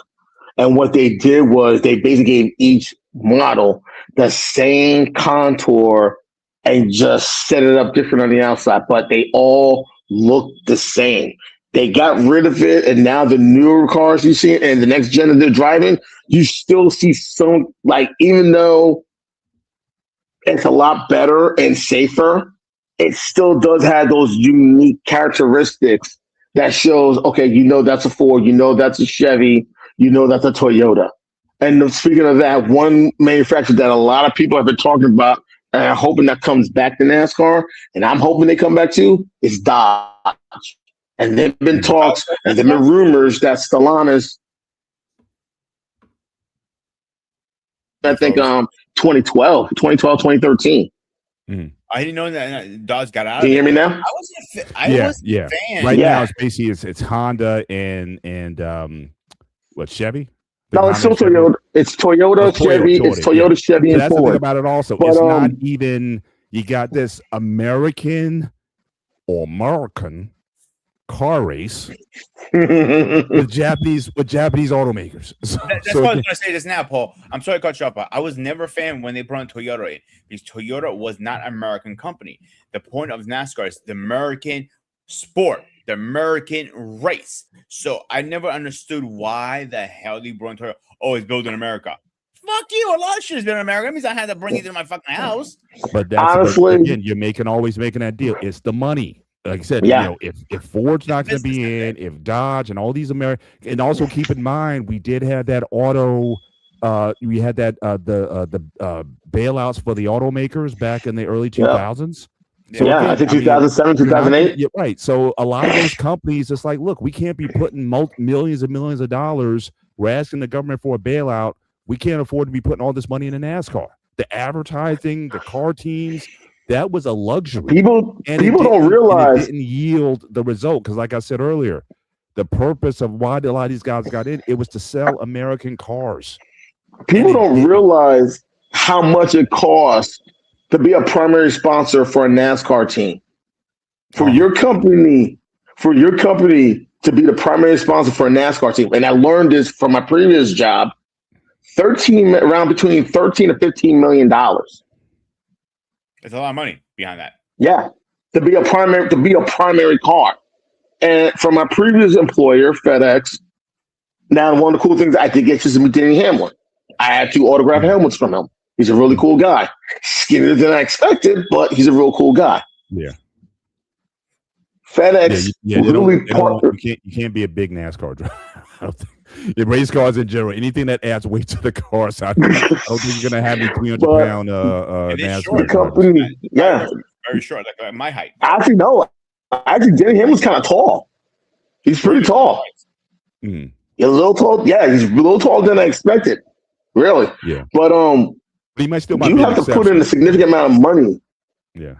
And what they did was they basically gave each model the same contour and just set it up different on the outside, but they all look the same. They got rid of it, and now the newer cars you see and the next gen that they're driving, you still see some, like, even though it's a lot better and safer, it still does have those unique characteristics that shows, okay, you know that's a Ford, you know that's a Chevy, you know that's a Toyota. And speaking of that, one manufacturer that a lot of people have been talking about and I'm hoping that comes back to NASCAR, and I'm hoping they come back too, is Dodge. And there've been talks and there've been rumors that Stellantis, I think 2013. I didn't know that Dodge got out. Can you hear me now? I wasn't a fan. Right now, it's basically it's Honda and what, Chevy? No, it's still Toyota. It's Toyota, Chevy. It's Toyota, Chevy, and that's Ford. The thing about it also. But, it's not even, you got this American car race with Japanese automakers. That's what I was going to say just now, Paul. I'm sorry to cut you off, but I was never a fan when they brought Toyota in, because Toyota was not an American company. The point of NASCAR is the American sport, the American race. So I never understood why the hell they brought Toyota. Oh, it's built in America. Fuck you. A lot of shit is built in America. That means I had to bring it to my fucking house. But that's honestly, again, you're always making that deal. It's the money. Like I said, if Ford's not going to be in, if Dodge and all these American, and also keep in mind, we did have that we had that the bailouts for the automakers back in the early 2000s. So again, I think 2007, 2008. You're right. So a lot of those companies, it's like, look, we can't be putting millions and millions of dollars. We're asking the government for a bailout. We can't afford to be putting all this money in a NASCAR. The advertising, the car teams. That was a luxury. People don't realize it didn't yield the result, because, like I said earlier, the purpose of why a lot of these guys got in, it was to sell American cars. People don't realize how much it costs to be a primary sponsor for a NASCAR team. For your company to be the primary sponsor for a NASCAR team, and I learned this from my previous job, around between $13 to $15 million. There's a lot of money behind that. Yeah, to be a primary car. And from my previous employer, FedEx, now one of the cool things I did get to meet Denny Hamlin. I had 2 autographed helmets from him. He's a really cool guy. Skinnier than I expected, but he's a real cool guy. Yeah. FedEx you can't be a big NASCAR driver. In race cars in general, anything that adds weight to the cars, I don't think you're gonna have any 300-pound NASCAR company. Very short, like my height. Actually, no. Denny Hamlin's kind of tall. He's pretty tall. He's a little tall. Yeah, he's a little taller than I expected. Really. Yeah. But he might still you have to put in a significant amount of money. Yeah.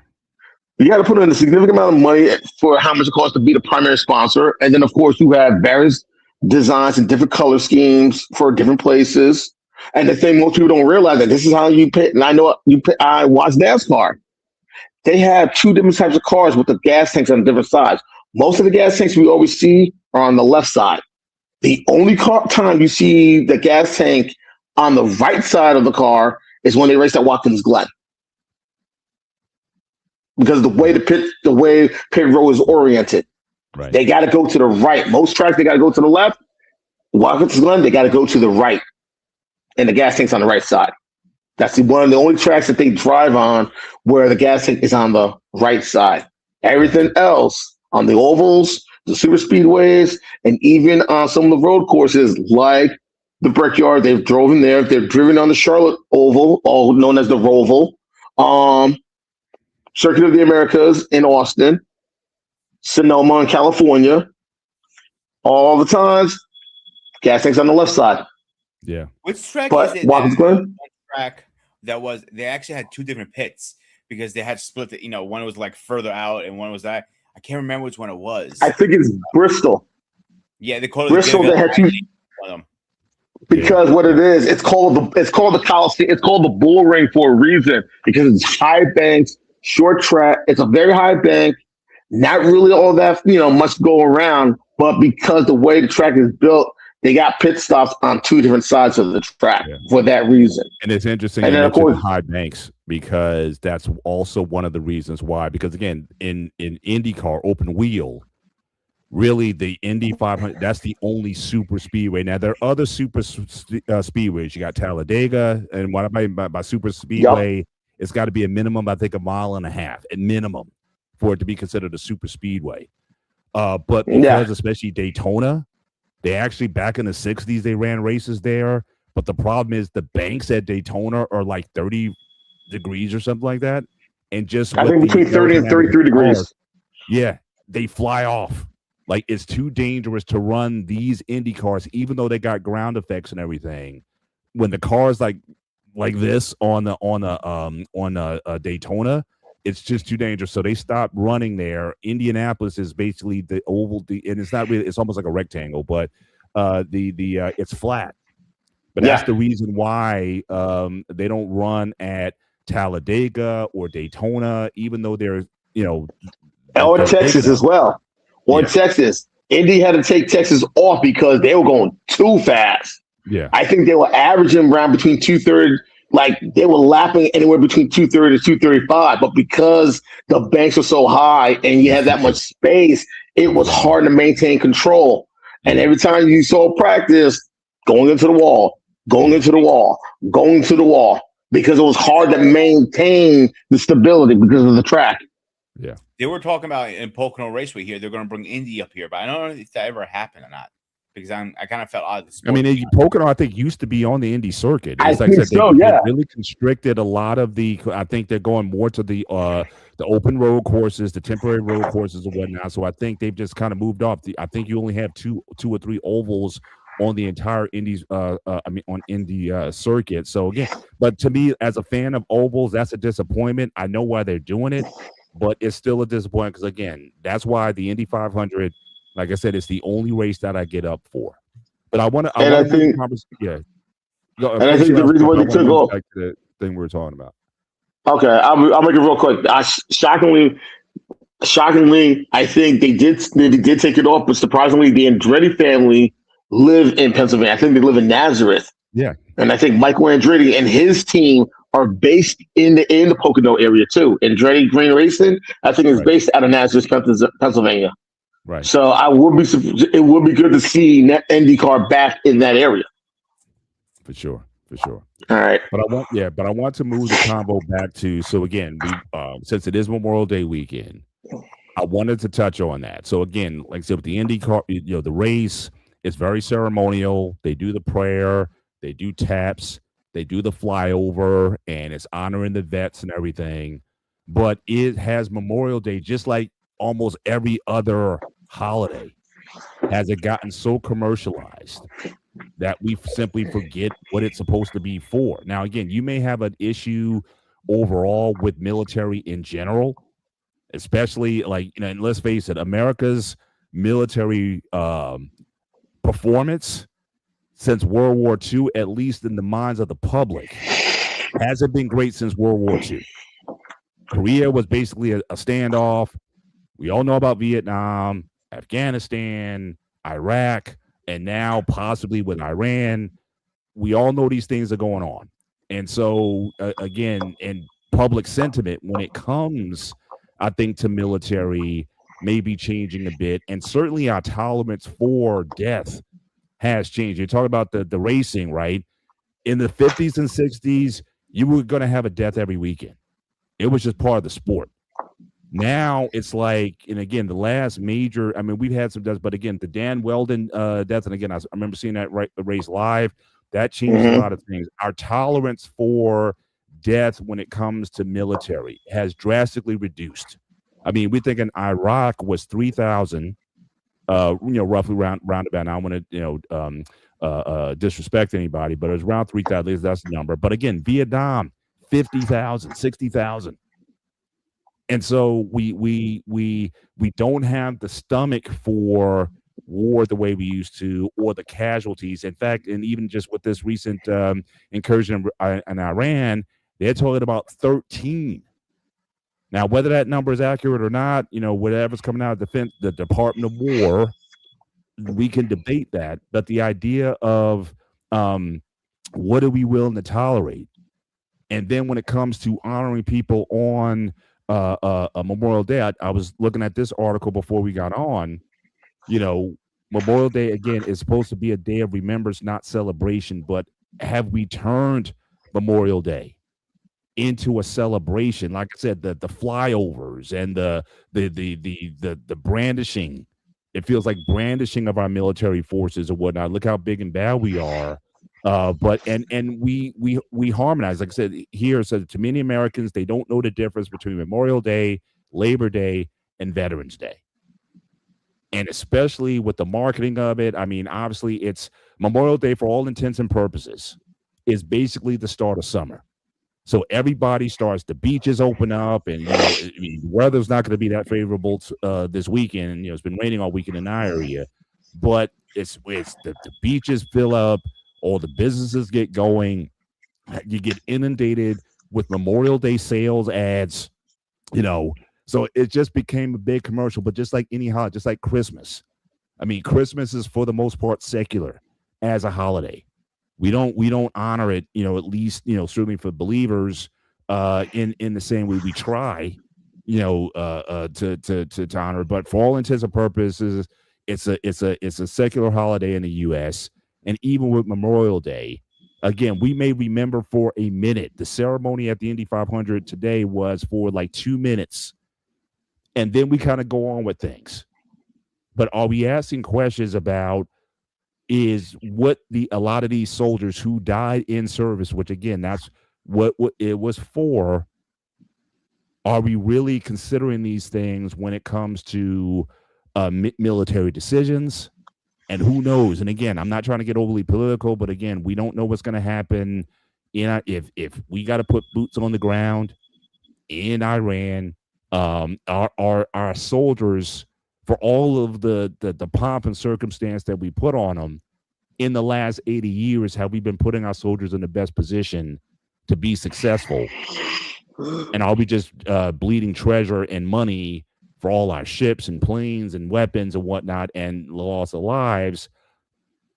You got to put in a significant amount of money for how much it costs to be the primary sponsor, and then of course you have various designs and different color schemes for different places. And the thing most people don't realize that this is how you pay. And I know I watch NASCAR. They have 2 different types of cars with the gas tanks on different sides. Most of the gas tanks we always see are on the left side. The only time you see the gas tank on the right side of the car is when they race at Watkins Glen. Because the way pit road is oriented. Right. They got to go to the right. Most tracks, they got to go to the left. Watkins Glen, they got to go to the right. And the gas tank's on the right side. That's one of the only tracks that they drive on where the gas tank is on the right side. Everything else on the ovals, the super speedways, and even on some of the road courses like the Brickyard, they've driven there. They've driven on the Charlotte Oval, all known as the Roval. Circuit of the Americas in Austin. Sonoma in California, all the times, gas tanks on the left side. Yeah. Which track is it? Watkins Glen? Track that was, they actually had 2 different pits because they had split it. One was like further out and one was that. I can't remember which one it was. I think it's Bristol. Yeah, they called it Bristol. They had 2. Because what it is, it's called the Coliseum. It's called the Bull Ring for a reason, because it's high banks, short track. It's a very high bank. Not really all that, much to go around, but because the way the track is built, they got pit stops on 2 different sides of the track for that reason. And it's interesting you mentioned high banks, because that's also one of the reasons why. Because again, in IndyCar open wheel, really the Indy 500, that's the only super speedway. Now there are other super speedways. You got Talladega, and what I mean by super speedway, it's got to be a minimum, I think, 1.5 miles at minimum for it to be considered a super speedway. But because especially Daytona, they actually back in the 60s they ran races there. But the problem is the banks at Daytona are like 30 degrees or something like that. And just I with think the between 30 and aerodynamic 33 of the cars, degrees. yeah, they fly off. Like it's too dangerous to run these Indy cars, even though they got ground effects and everything. When the cars like this on a Daytona, it's just too dangerous. So they stopped running there. Indianapolis is basically the oval, and it's not really. It's almost like a rectangle, but it's flat. But that's Yeah. the reason why they don't run at Talladega or Daytona, even though they're Or they're big Texas enough. as well. Or Yeah, Texas. Indy had to take Texas off because they were going too fast. yeah, I think they were averaging around between 230, like they were lapping anywhere between 230 to 235. But because the banks were so high and you had that much space, it was hard to maintain control. And yeah, every time you saw practice, going into the wall, going yeah, into the wall, going to the wall, because it was hard to maintain the stability because of the track. yeah. They were talking about in Pocono Raceway here, they're going to bring Indy up here, but I don't know if that ever happened or not because I kind of felt out of the I sport. mean, Pocono, I think, used to be on the Indy circuit. I It's like I think said, so, they yeah. really constricted a lot of the. I think they're going more to the open road courses, the temporary road courses, and whatnot. So I think they've just kind of moved off. I think you only have two or three ovals on the entire Indy's. On Indy circuit. So again, but to me, as a fan of ovals, that's a disappointment. I know why they're doing it, but it's still a disappointment because again, that's why the Indy 500. Like I said, it's the only race that I get up for. But I want to. And I think, yeah. and I think the reason why they took off. Back to the thing we were talking about. Okay, I'll make it real quick. Shockingly, I think they did take it off, but surprisingly, the Andretti family live in Pennsylvania. I think they live in Nazareth. Yeah, and I think Michael Andretti and his team are based in the Pocono area too. Andretti Green Racing, I think, is based out of Nazareth, Pennsylvania. right. So it would be good to see IndyCar back in that area. For sure. All right. But I want to move the combo back to, so again, we since it is Memorial Day weekend, I wanted to touch on that. So again, like I said, with the IndyCar, the race is very ceremonial. They do the prayer, they do taps, they do the flyover, and it's honoring the vets and everything. But it has Memorial Day, just like almost every other holiday. Has it gotten so commercialized that we simply forget what it's supposed to be for? Now, again, you may have an issue overall with military in general, especially and let's face it, America's military performance since World War II, at least in the minds of the public, hasn't been great since World War II. Korea was basically a standoff. We all know about Vietnam, Afghanistan, Iraq, and now possibly with Iran. We all know these things are going on. And so, again, in public sentiment, when it comes, I think, to military, may be changing a bit. And certainly our tolerance for death has changed. You're talking about the racing, right? In the 50s and 60s, you were going to have a death every weekend. It was just part of the sport. Now it's like, and again, the last major, I mean, we've had some deaths, but again, the Dan Weldon death, and again, I remember seeing that race live. That changed a lot of things. Our tolerance for death when it comes to military has drastically reduced. I mean, we think in Iraq was 3,000, roughly round about. I don't want to, disrespect anybody, but it was around 3,000. That's the number. But again, Vietnam, 50,000, 60,000. And so we don't have the stomach for war the way we used to, or the casualties. In fact, and even just with this recent incursion in Iran, they're talking about 13. Now, whether that number is accurate or not, whatever's coming out of the Department of War, we can debate that. But the idea of what are we willing to tolerate? And then when it comes to honoring people on a Memorial Day, I was looking at this article before we got on. Memorial Day, again, is supposed to be a day of remembrance, not celebration. But have we turned Memorial Day into a celebration? Like I said, the flyovers and the brandishing. It feels like brandishing of our military forces or whatnot. Look how big and bad we are. But we harmonize. Like I said here, so to many Americans, they don't know the difference between Memorial Day, Labor Day, and Veterans Day. And especially with the marketing of it, I mean, obviously, it's Memorial Day for all intents and purposes is basically the start of summer. So everybody starts. The beaches open up, and I mean, the weather's not going to be that favorable this weekend. It's been raining all weekend in our area, but it's the beaches fill up, all the businesses get going. You get inundated with Memorial Day sales ads. So it just became a big commercial. But just like any holiday, just like Christmas, I mean, Christmas is for the most part secular as a holiday. We don't honor it, at least, certainly for believers, in the same way we try, to honor it. But for all intents and purposes, it's a secular holiday in the US. And even with Memorial Day, again, we may remember for a minute. The ceremony at the Indy 500 today was for like 2 minutes. And then we kind of go on with things. But are we asking questions about is what a lot of these soldiers who died in service, which again, that's what it was for. Are we really considering these things when it comes to military decisions? And who knows? And again, I'm not trying to get overly political, but again, we don't know what's going to happen. If we got to put boots on the ground in Iran, our soldiers, for all of the pomp and circumstance that we put on them in the last 80 years, have we been putting our soldiers in the best position to be successful? And are we just bleeding treasure and money for all our ships and planes and weapons and whatnot and loss of lives?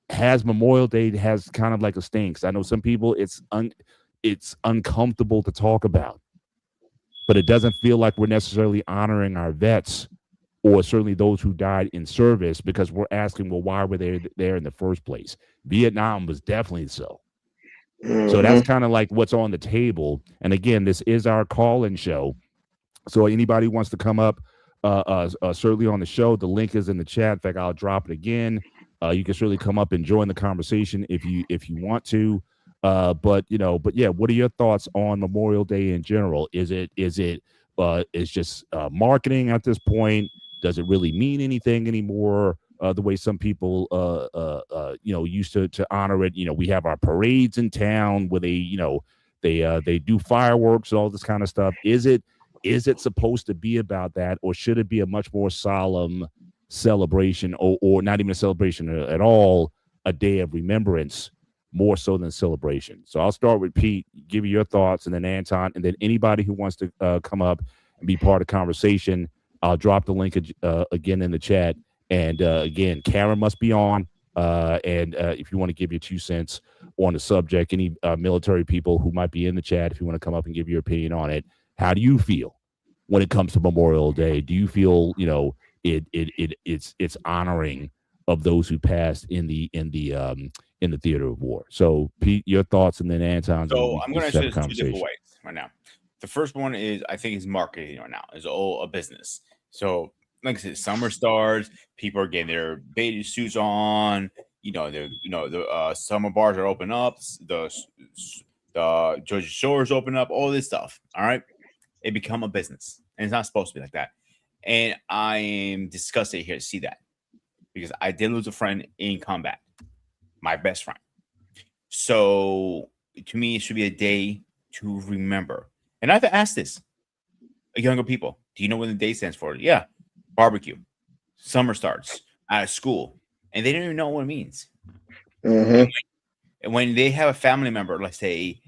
Has Memorial Day has kind of like a stinks. I know some people it's uncomfortable to talk about, but it doesn't feel like we're necessarily honoring our vets or certainly those who died in service, because we're asking, well, why were they there in the first place? Vietnam was definitely so. So that's kind of like what's on the table. And again, this is our call-in show. So anybody who wants to come up, certainly on the show, the link is in the chat. In fact, I'll drop it again. You can certainly come up and join the conversation if you want to. But yeah, what are your thoughts on Memorial Day in general? Is it it's just marketing at this point? Does it really mean anything anymore? The way some people used to honor it. We have our parades in town where they do fireworks and all this kind of stuff. Is it supposed to be about that, or should it be a much more solemn celebration, or not even a celebration at all, a day of remembrance, more so than celebration? So I'll start with Pete, give you your thoughts, and then Anton, and then anybody who wants to come up and be part of the conversation. I'll drop the link again in the chat. And again, Karen must be on. And if you want to give your 2 cents on the subject, any military people who might be in the chat, if you want to come up and give your opinion on it, how do you feel when it comes to Memorial Day? Do you feel it's honoring of those who passed in the theater of war? So Pete, your thoughts, and then Anton. So I'm going to answer this 2 different ways right now. The first one is, I think, it's marketing right now. It's all a business. So like I said, summer starts, people are getting their bathing suits on. The summer bars are open up. The Georgia Shores open up. All this stuff. All right, it become a business, and it's not supposed to be like that. And I am disgusted here to see that, because I did lose a friend in combat, my best friend. So to me, it should be a day to remember. And I've asked this younger people. Do you know what the day stands for? Yeah. Barbecue. Summer starts out of school. And they don't even know what it means. And when they have a family member, let's say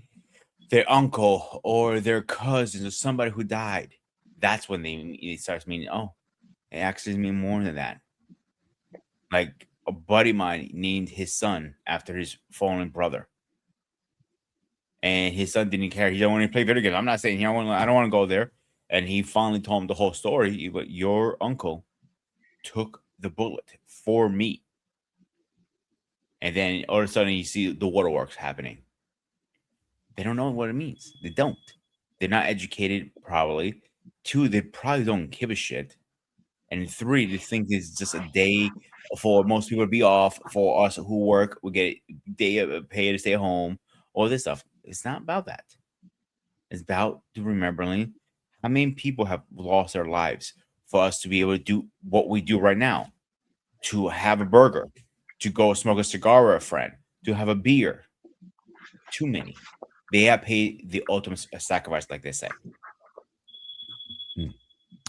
their uncle or their cousins or somebody who died, that's when it starts meaning, oh, it actually means more than that. Like a buddy of mine named his son after his fallen brother. And his son didn't care. He don't want to play video games. I'm not saying I don't want to go there. And he finally told him the whole story. But your uncle took the bullet for me. And then all of a sudden you see the waterworks happening. They don't know what it means. They don't. They're not educated probably. 2, they probably don't give a shit. And 3, they think it's just a day for most people to be off. For us who work, we get day pay to stay home. All this stuff. It's not about that. It's about remembering how many people have lost their lives for us to be able to do what we do right now. To have a burger, to go smoke a cigar with a friend, to have a beer. Too many. They have paid the ultimate sacrifice, like they say.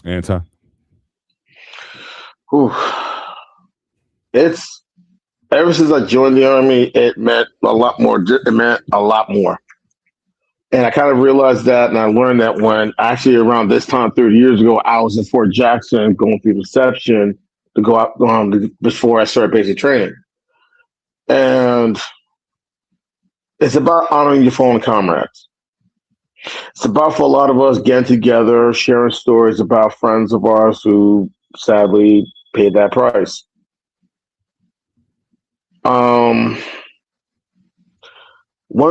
Anton? Whew. It's ever since I joined the army, it meant a lot more. It meant a lot more. And I kind of realized that, and I learned that when actually around this time, 30 years ago, I was in Fort Jackson going through reception to go out before I started basic training. And it's about honoring your fallen comrades. It's about, for a lot of us, getting together, sharing stories about friends of ours who sadly paid that price. One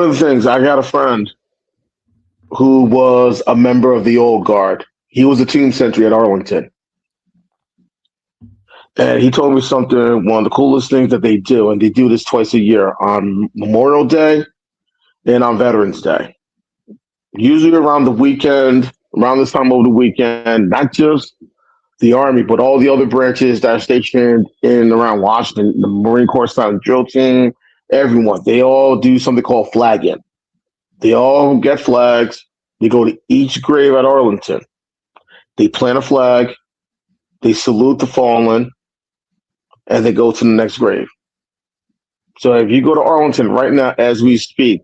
of the things, I got a friend who was a member of the old guard. He was a team sentry at Arlington. And he told me something, one of the coolest things that they do, and they do this twice a year on Memorial Day and on Veterans Day. Usually around the weekend, around this time over the weekend, not just the Army, but all the other branches that are stationed in around Washington, the Marine Corps Silent Drill Team, everyone, they all do something called flagging. They all get flags. They go to each grave at Arlington. They plant a flag. They salute the fallen, and they go to the next grave. So if you go to Arlington right now, as we speak,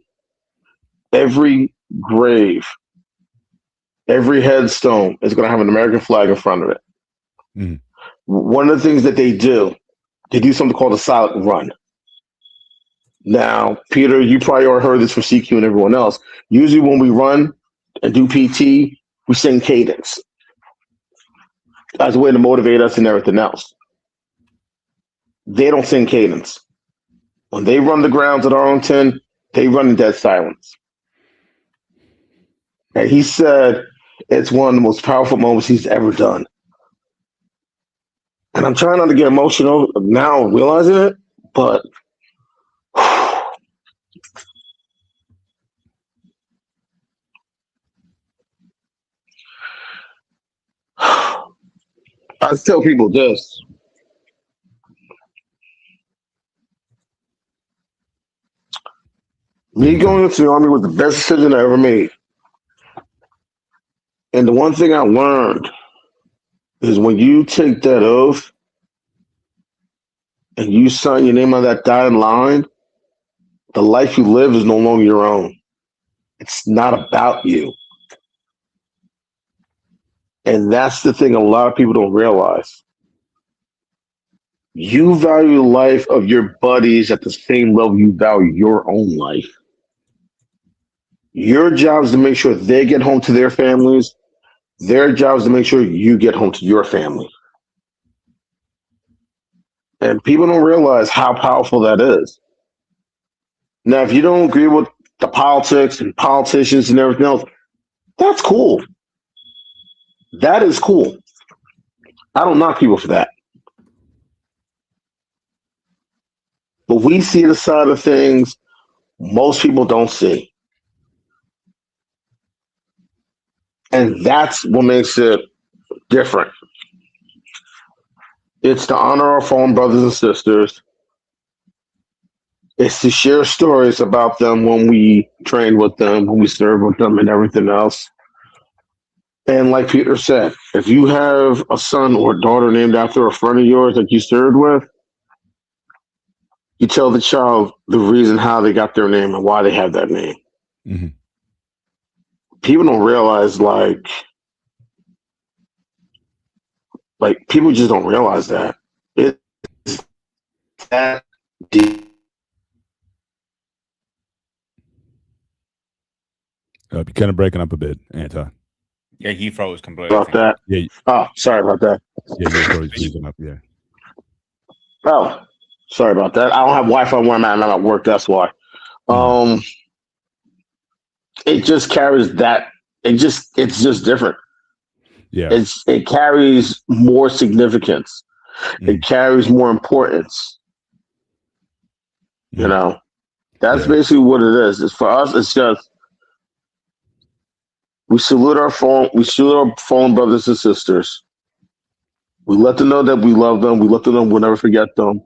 every grave, every headstone is going to have an American flag in front of it. Mm. One of the things that they do something called a silent run. Now, Peter, you probably already heard this from CQ and everyone else. Usually when we run and do PT, we sing cadence as a way to motivate us and everything else. They don't sing cadence. When they run the grounds at Arlington, they run in dead silence. And he said it's one of the most powerful moments he's ever done. And I'm trying not to get emotional now realizing it, but I tell people this. Me going into the Army was the best decision I ever made. And the one thing I learned is when you take that oath and you sign your name on that dotted line, the life you live is no longer your own. It's not about you. And that's the thing a lot of people don't realize. You value the life of your buddies at the same level you value your own life. Your job is to make sure they get home to their families. Their job is to make sure you get home to your family. And people don't realize how powerful that is. Now, if you don't agree with the politics and politicians and everything else, that's cool. That is cool. I don't knock people for that. But we see the side of things most people don't see. And that's what makes it different. It's to honor our fallen brothers and sisters. It's to share stories about them when we train with them, when we serve with them, and everything else. And like Peter said, if you have a son or a daughter named after a friend of yours that you served with, you tell the child the reason how they got their name and why they have that name. Mm-hmm. People don't realize, like people just don't realize that. It's that deep. You're kind of breaking up a bit, Anton. Yeah, he froze completely. About that. Yeah. Oh, sorry about that. Yeah, you're freezing up. Yeah. Oh, sorry about that. I don't have Wi-Fi where I'm at. I'm at work. That's why. It just carries that. It's just different. Yeah. It carries more significance. It carries more importance. You know, that's Yeah. basically what it is. It's for us. It's just we salute our fallen brothers and sisters. We let them know that we love them. We let them know we'll never forget them.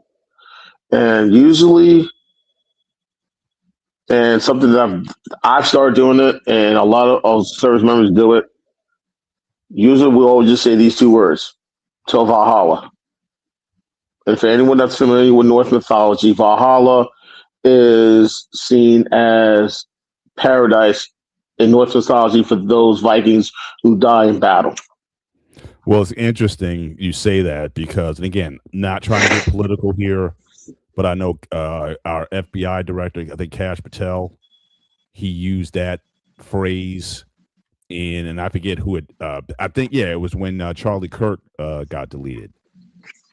And usually, and something that I've started doing it, and a lot of service members do it. Usually, we always just say these two words: "Till Valhalla." And for anyone that's familiar with Norse mythology, Valhalla is seen as paradise in Norse mythology for those Vikings who die in battle. Well, it's interesting you say that because, and again, not trying to get political here, but I know our FBI director, I think Kash Patel, he used that phrase and I forget who it. I think it was when Charlie Kirk got deleted,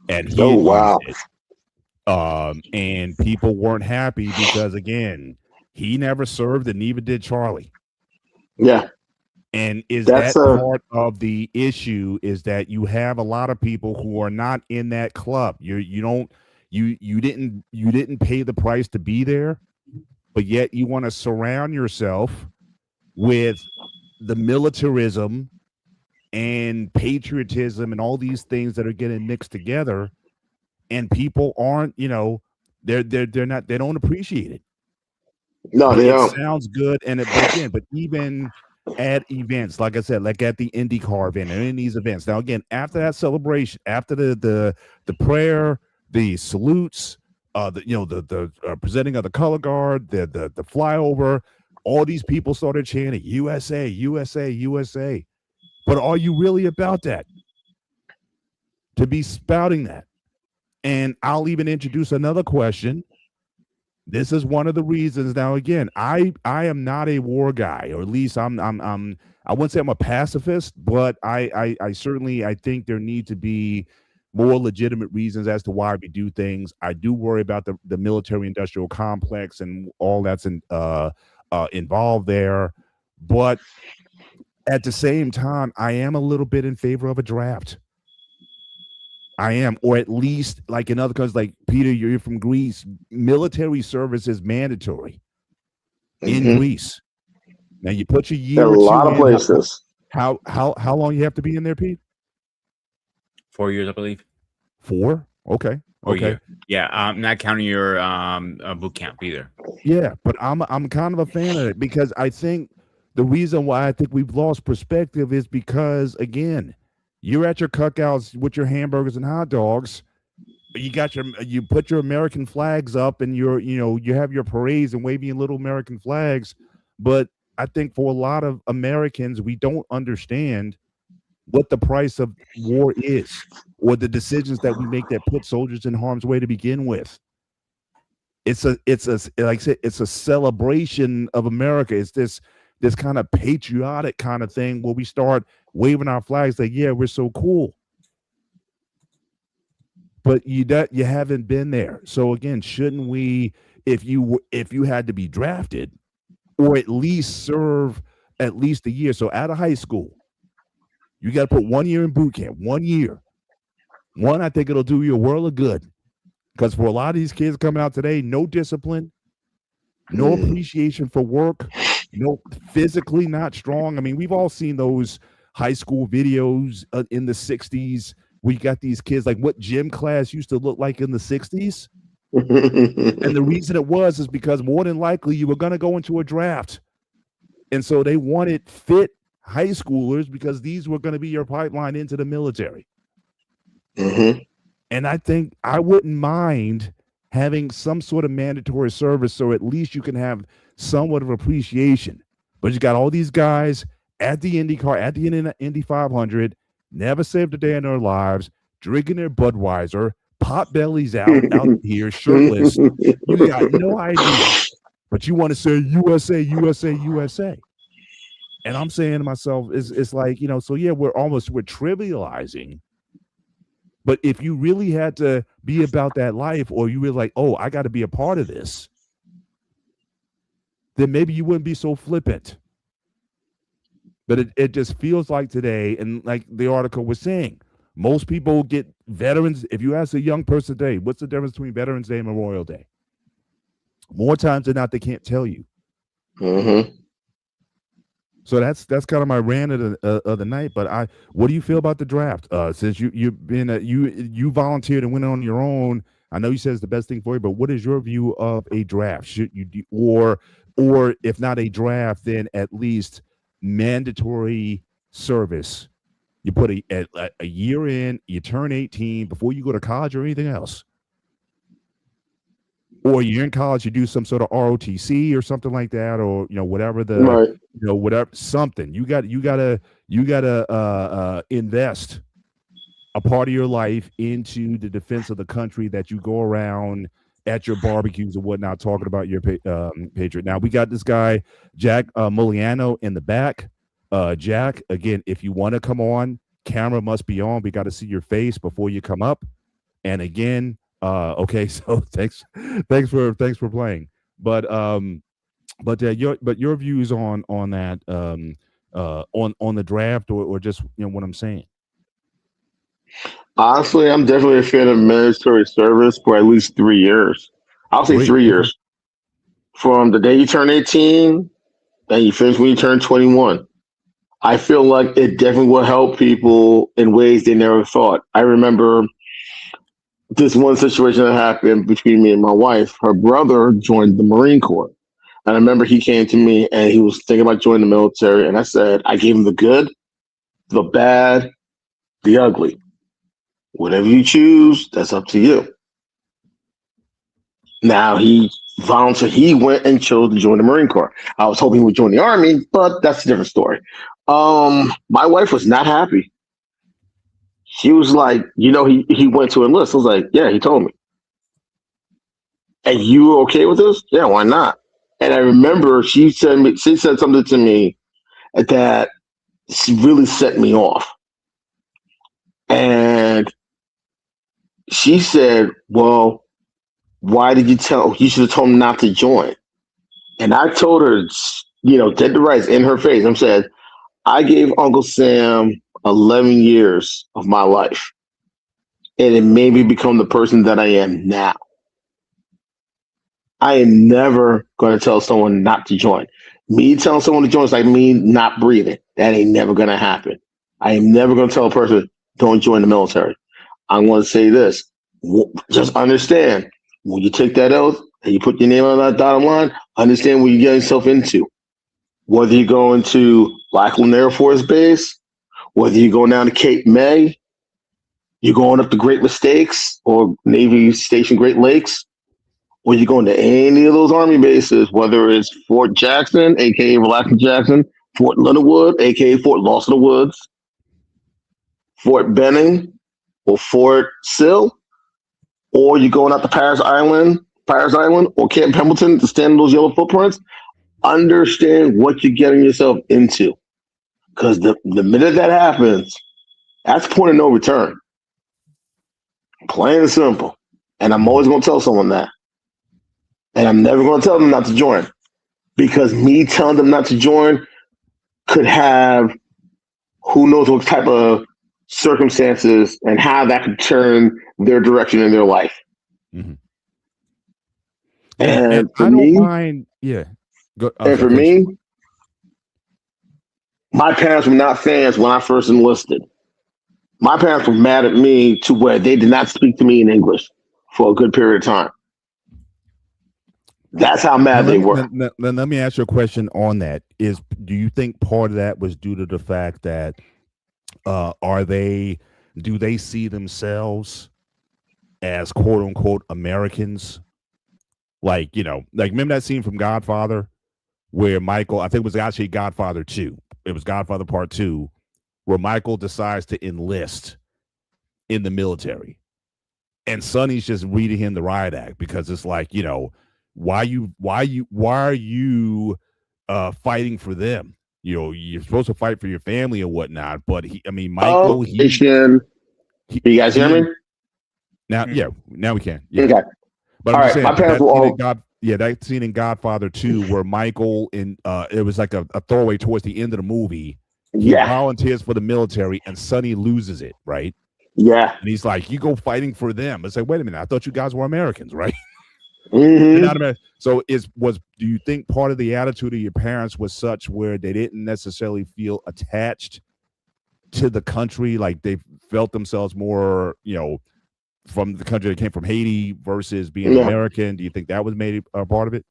and he Oh wow! used it. And people weren't happy because again, he never served, and neither did Charlie. Yeah. And that part of the issue is that you have a lot of people who are not in that club. You didn't pay the price to be there, but yet you want to surround yourself with the militarism and patriotism and all these things that are getting mixed together, and people aren't, they're not, they don't appreciate it. No, but they it don't. sounds good, and but even at events, like I said, like at the IndyCar event and in these events. Now, again, after that celebration, after the prayer, the salutes, the presenting of the color guard, the flyover, all these people started chanting USA, USA, USA. But are you really about that? To be spouting that? And I'll even introduce another question. This is one of the reasons. Now, again, I am not a war guy, or at least I wouldn't say I'm a pacifist, but I certainly I think there need to be more legitimate reasons as to why we do things. I do worry about the military industrial complex and all that's involved there, but at the same time, I am a little bit in favor of a draft. I am, or at least like in other countries, like Peter, you're from Greece. Military service is mandatory in Greece. Now you put your year a or two lot of in. places. How long you have to be in there, Pete? 4 years, I believe. 4? Okay. Okay. Yeah, I'm not counting your boot camp either. Yeah, but I'm kind of a fan of it because I think the reason why I think we've lost perspective is because again, you're at your cookouts with your hamburgers and hot dogs. You put your American flags up and you have your parades and waving little American flags. But I think for a lot of Americans, we don't understand what the price of war is or the decisions that we make that put soldiers in harm's way to begin with. It's a like I said, it's a celebration of America. It's this kind of patriotic kind of thing where we start waving our flags like, yeah, we're so cool. But you haven't been there. So again, shouldn't we, if you had to be drafted or at least serve at least a year? So out of high school, you got to put 1 year in boot camp, 1 year. I think it'll do you a world of good. Because for a lot of these kids coming out today, no discipline, no appreciation for work, no physically not strong. I mean, we've all seen those high school videos in the 60s. We got these kids like what gym class used to look like in the 60s. And the reason it was is because more than likely you were going to go into a draft. And so they wanted fit high schoolers because these were going to be your pipeline into the military. And I think I wouldn't mind having some sort of mandatory service so at least you can have somewhat of appreciation. But you got all these guys at the IndyCar, at the Indy 500, never saved a day in their lives, drinking their Budweiser, pot bellies out here, shirtless. You got no idea. But you want to say USA, USA, USA. And I'm saying to myself, it's like, so yeah, we're trivializing. But if you really had to be about that life, or you were like, oh, I got to be a part of this, then maybe you wouldn't be so flippant. But it just feels like today, and like the article was saying, most people get veterans. If you ask a young person today, what's the difference between Veterans Day and Memorial Day? More times than not, they can't tell you. Mm-hmm. So that's kind of my rant of the night. But what do you feel about the draft? Since you've been you volunteered and went on your own, I know you said it's the best thing for you. But what is your view of a draft? Should you do, or if not a draft, then at least mandatory service? You put a year in, you turn 18 before you go to college or anything else. Or you're in college, you do some sort of ROTC or something like that, or whatever Right. whatever something. You gotta invest a part of your life into the defense of the country that you go around at your barbecues and whatnot talking about your patriot. Now we got this guy Jack Muliano in the back. Jack, again, if you want to come on, camera must be on. We got to see your face before you come up. And again, okay, so thanks for playing. But your views on that on the draft or just what I'm saying. Honestly, I'm definitely a fan of military service for at least 3 years. I'll say 3 years. From the day you turn 18 and you finish when you turn 21. I feel like it definitely will help people in ways they never thought. I remember this one situation that happened between me and my wife. Her brother joined the Marine Corps. And I remember he came to me and he was thinking about joining the military. And I said, I gave him the good, the bad, the ugly. Whatever you choose, that's up to you. Now he volunteered. He went and chose to join the Marine Corps. I was hoping he would join the Army, but that's a different story. My wife was not happy. She was like, he went to enlist. I was like, yeah, he told me. And you were okay with this? Yeah, why not? And I remember she said something to me that really set me off. And she said, well, why did you should have told him not to join? And I told her, dead to rights in her face. I said, I gave Uncle Sam 11 years of my life, and it made me become the person that I am now. I am never going to tell someone not to join. Me telling someone to join is like me not breathing. That ain't never going to happen. I am never going to tell a person, don't join the military. I'm going to say this. Just understand, when you take that oath and you put your name on that dotted line, understand what you're getting yourself into. Whether you're going to Lackland Air Force Base, whether you're going down to Cape May, you're going up to Great Mistakes or Navy Station Great Lakes, or you're going to any of those Army bases, whether it's Fort Jackson, a.k.a. Relaxing Jackson, Fort Leonard Wood, a.k.a. Fort Lost in the Woods, Fort Benning, or Fort Sill, or you're going out to Paris Island, or Camp Pendleton to stand in those yellow footprints, understand what you're getting yourself into. Because the minute that happens, that's point of no return. Plain and simple. And I'm always going to tell someone that. And I'm never going to tell them not to join. Because me telling them not to join could have who knows what type of circumstances and how that could turn their direction in their life. Mm-hmm. And I don't mind. Yeah. And for me, my parents were not fans when I first enlisted. My parents were mad at me to where they did not speak to me in English for a good period of time. That's how mad they were. Then let me ask you a question on that. Do you think part of that was due to the fact that do they see themselves as quote unquote Americans? Like, remember that scene from Godfather where Michael, I think it was actually Godfather 2. It was Godfather Part 2, where Michael decides to enlist in the military. And Sonny's just reading him the riot act because it's like, why are you fighting for them? You're supposed to fight for your family and whatnot. But Michael, you guys hear me? Now, now we can. Yeah. Okay. But all I'm right, saying, my parents were all... that scene in Godfather 2 where Michael it was like a throwaway towards the end of the movie He Yeah. volunteers for the military, and Sonny loses it, right? Yeah. And he's like, "You go fighting for them." It's like, wait a minute, I thought you guys were Americans, right? Mm-hmm. You're not American. So do you think part of the attitude of your parents was such where they didn't necessarily feel attached to the country, like they felt themselves more, from the country that came from Haiti versus being American? Do you think that was made a part of it?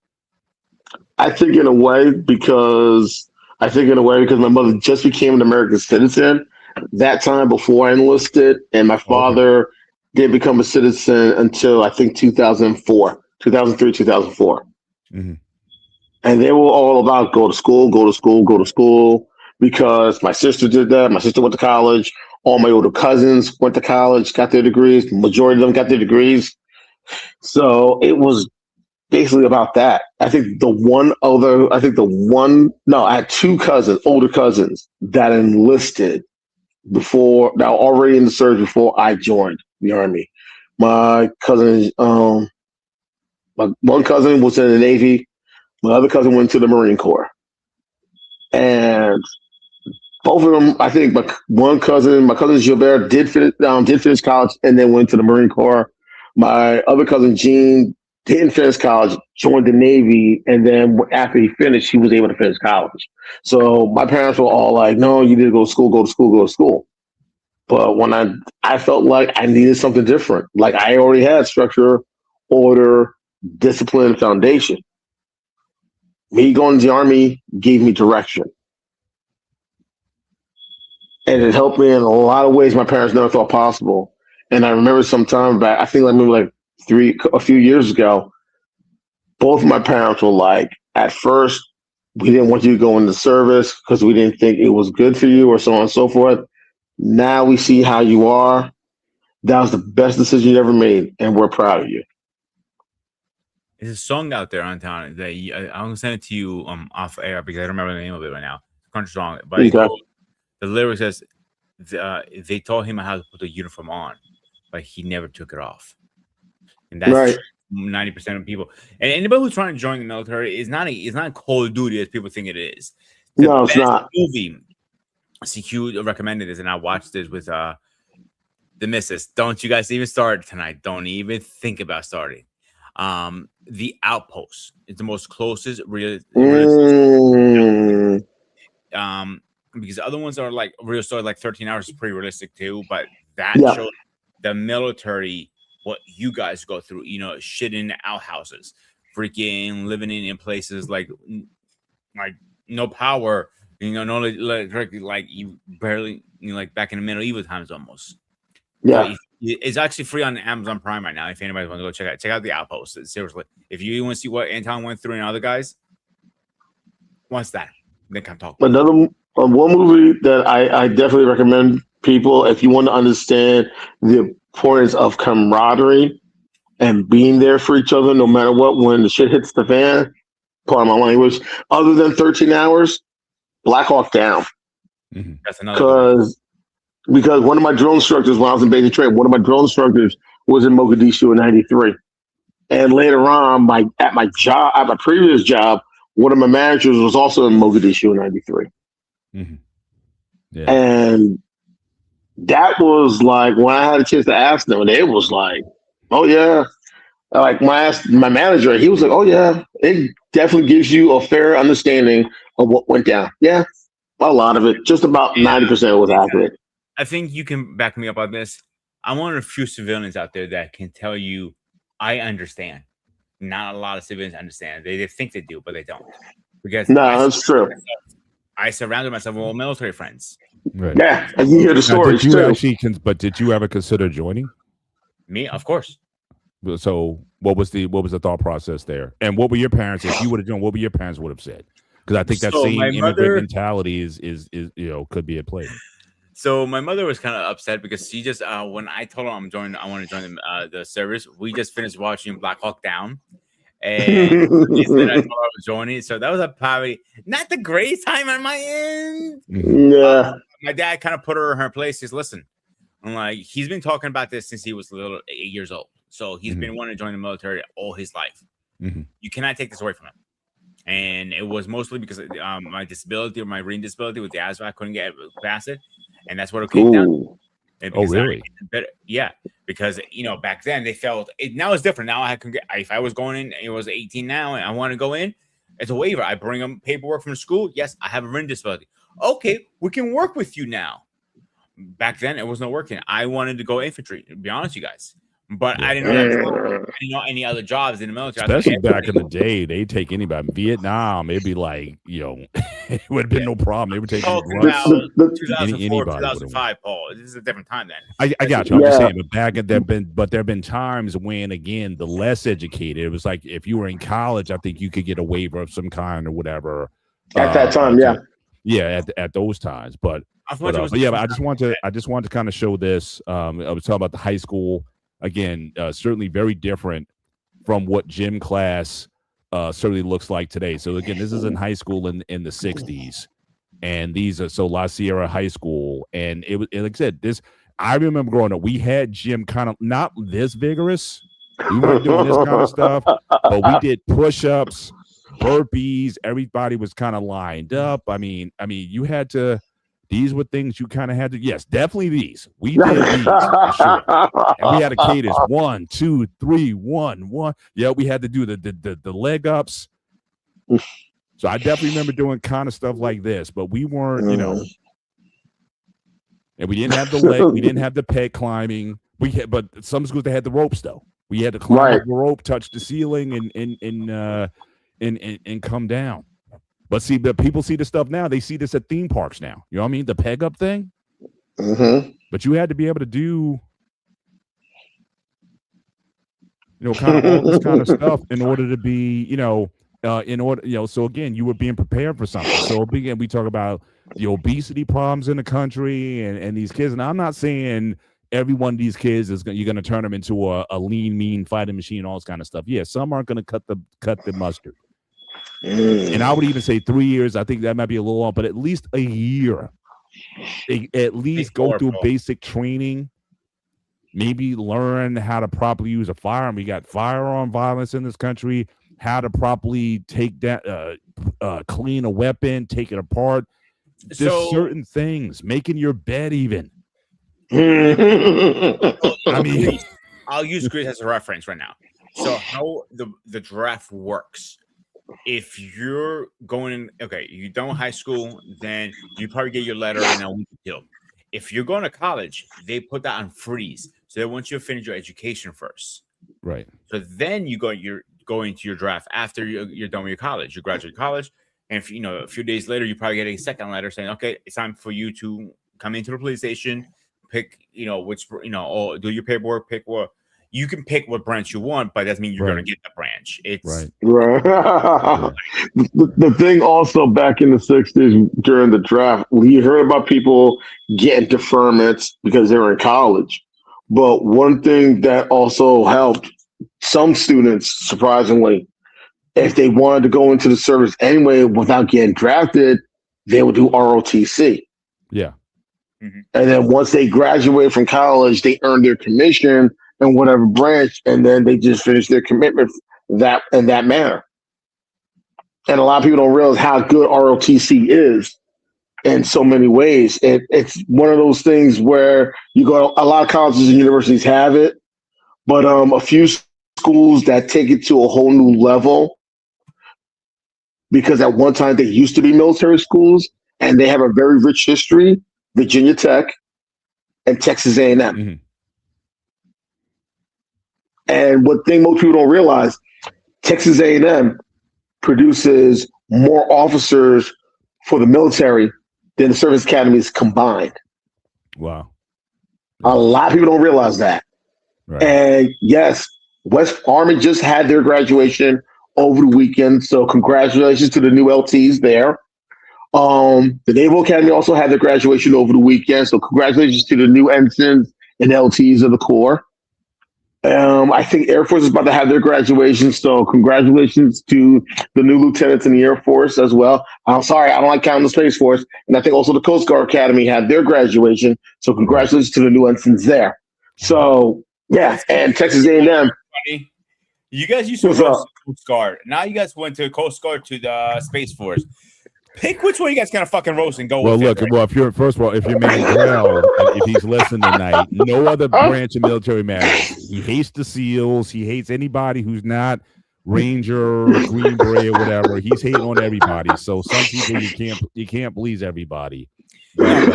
I think in a way because my mother just became an American citizen that time before I enlisted, and my father didn't become a citizen until I think 2004, 2003, 2004. Mm-hmm. And they were all about go to school, go to school, go to school, because my sister did that. My sister went to college. All my older cousins went to college, got their degrees. The majority of them got their degrees. So it was basically about that. I had two cousins, older cousins that enlisted before, now already in the service before I joined the Army. My cousin, my one cousin was in the Navy. My other cousin went to the Marine Corps. And both of them, I think my cousin Gilbert did finish college and then went to the Marine Corps. My other cousin Gene didn't finish college, joined the Navy, and then after he finished, he was able to finish college. So my parents were all like, "No, you need to go to school, go to school, go to school." But when I felt like I needed something different, like I already had structure, order, discipline, foundation. Me going to the Army gave me direction. And it helped me in a lot of ways my parents never thought possible. And I remember some time back, I think a few years ago, both of my parents were like, at first, we didn't want you to go into service because we didn't think it was good for you or so on and so forth. Now we see how you are. That was the best decision you ever made, and we're proud of you. There's a song out there on town that I'm gonna send it to you off air because I don't remember the name of it right now. It's a country song, but the lyric says they told him how to put the uniform on, but he never took it off, and that's right. 90% of people. And anybody who's trying to join the military is not Call of Duty as people think it is. No, it's not. Movie CQ recommended this, and I watched this with the missus. Don't you guys even start tonight? Don't even think about starting. The Outpost is the most closest because the other ones are like real story, like 13 hours is pretty realistic too, but that shows the military what you guys go through, shit in outhouses, freaking living in places like no power, no electric, like you barely, like back in the medieval times almost. Yeah. So it's actually free on Amazon Prime right now. If anybody wants to go check out the Outpost, seriously, if you want to see what Anton went through and other guys, what's that? Then come talk. One movie that I definitely recommend people if you want to understand the importance of camaraderie and being there for each other no matter what when the shit hits the fan. Pardon my language. Other than 13 hours, Black Hawk Down. Mm-hmm. That's another. Because one of my drill instructors, when I was in basic training, one of my drill instructors was in Mogadishu in '93. And later on, at my previous job, one of my managers was also in Mogadishu in '93. Mm-hmm. Yeah. And that was like when I had a chance to ask them, and they was like, "Oh yeah." Like when I asked my manager, he was like, "Oh yeah, it definitely gives you a fair understanding of what went down." Yeah, a lot of it, just about 90% was accurate. I think you can back me up on this. I'm one of the few civilians out there that can tell you I understand. Not a lot of civilians understand. They think they do, but they don't. Because that's true. I surrounded myself with all military friends. Right. Yeah, and you hear the stories too. But did you ever consider joining? Me, of course. So what was the thought process there? And what were your parents, if you would have joined, what would your parents would have said? Because I think that same immigrant mentality is could be at play. So my mother was kind of upset because she just when I told her I want to join the service, we just finished watching Black Hawk Down, and I told her I was joining. So that was probably not the greatest time on my end. Yeah, my dad kind of put her in her place. Says, "Listen, I'm like he's been talking about this since he was 8 years old. So he's been wanting to join the military all his life. Mm-hmm. You cannot take this away from him." and it was mostly because my disability or my reading disability with the asthma. I couldn't get past it, and that's what it came down to. Ooh. And Oh, because really? yeah, because back then they felt it. Now it's different. Now I can get if I was going in, it was 18 now, and I want to go in. It's a waiver. I bring them paperwork from school. Yes, I have a reading disability. Okay, we can work with you now. Back then, it was not working. I wanted to go infantry. To be honest, with you guys, but I didn't know that. I didn't know any other jobs in the military. Especially back in the day, they take anybody. Vietnam, it'd be like, it would have been no problem. They would take talking you. about 2004, anybody 2005, Paul. This is a different time then. I got you. I'm just Yeah. saying, but there have been times when, again, the less educated, it was like if you were in college, I think you could get a waiver of some kind or whatever. At that time, yeah. Yeah, at those times. But I just want to kind of show this. I was talking about the high school again. Certainly very different from what gym class certainly looks like today. So again, this is in high school in the 60s, and these are La Sierra High School, and it was like I said, this. I remember growing up, we had gym kind of not this vigorous. We weren't doing this kind of stuff, but we did push-ups, burpees. Everybody was kind of lined up. I mean, you had to. These were things you kind of had to. Yes, definitely these. We did these for sure, and we had a cadence 1, 2, 3, 1, 1. Yeah, we had to do the leg ups. So I definitely remember doing kind of stuff like this, but we weren't, and we didn't have the leg. We didn't have the peg climbing. But some schools they had the ropes though. We had to climb up the rope, touch the ceiling, and come down. But see, the people see the stuff now. They see this at theme parks now. You know what I mean? The peg up thing. Mm-hmm. But you had to be able to do, kind of all this kind of stuff in order to be, so again, you were being prepared for something. So again, we talk about the obesity problems in the country and these kids. And I'm not saying every one of these kids you're going to turn them into a lean, mean fighting machine, all this kind of stuff. Yeah, some aren't going to cut the mustard. And I would even say 3 years. I think that might be a little long, but at least a year. At least go through basic training. Maybe learn how to properly use a firearm. We got firearm violence in this country. How to properly take that, clean a weapon, take it apart. Just certain things. Making your bed even. I mean, I'll use Greece as a reference right now. So how the draft works. If you're going in, you done high school, then you probably get your letter in a week or two. If you're going to college, they put that on freeze. So they want you to finish your education first. Right. So then you're going to your draft after you're done with your college. You graduate college, and if a few days later, you probably get a second letter saying, okay, it's time for you to come into the police station, pick, which, or do your paperwork, pick what. You can pick what branch you want, but that doesn't mean you're going to get the branch. It's right. The thing also back in the 60s during the draft, we heard about people getting deferments because they were in college. But one thing that also helped some students, surprisingly, if they wanted to go into the service anyway without getting drafted, they would do ROTC. Yeah. Mm-hmm. And then once they graduate from college, they earn their commission in whatever branch, and then they just finish their commitment in that manner. And a lot of people don't realize how good ROTC is in so many ways. It's one of those things where you go. A lot of colleges and universities have it, but a few schools that take it to a whole new level, because at one time they used to be military schools, and they have a very rich history. Virginia Tech and Texas A&M. Mm-hmm. And one thing most people don't realize, Texas A&M produces more officers for the military than the service academies combined. Wow. A lot of people don't realize that. Right. And yes, West Army just had their graduation over the weekend. So congratulations to the new LTs there. The Naval Academy also had their graduation over the weekend. So congratulations to the new ensigns and LTs of the Corps. I think Air Force is about to have their graduation, so congratulations to the new lieutenants in the Air Force as well. I'm sorry, I don't like counting the Space Force. And I think also the Coast Guard Academy had their graduation, so congratulations to the new ensigns there. So, yeah, and Texas A&M. You guys used to What's roast up? the Coast Guard. Now you guys went to the Coast Guard to the Space Force. Pick which one you guys gonna fucking roast and go Well, with look. it. Right? Well, if you're first of all, if you're Mandrell, if he's listening tonight, no other branch of military matters. He hates the SEALs. He hates anybody who's not Ranger, Green Beret, or whatever. He's hating on everybody. So some people you can't please everybody. But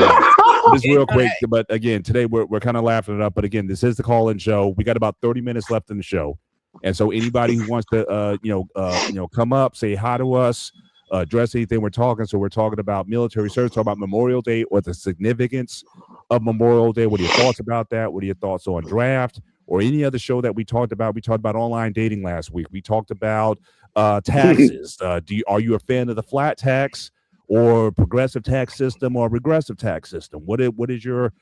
just real quick. But again, today we're kind of laughing it up. But again, this is the call-in show. We got about 30 minutes left in the show, and so anybody who wants to come up, say hi to us. Address anything we're talking. So we're talking about military service, talking about Memorial Day, what the significance of Memorial Day. What are your thoughts about that? What are your thoughts on draft or any other show that we talked about? We talked about online dating last week. We talked about taxes. Are you a fan of the flat tax or progressive tax system or regressive tax system? What is your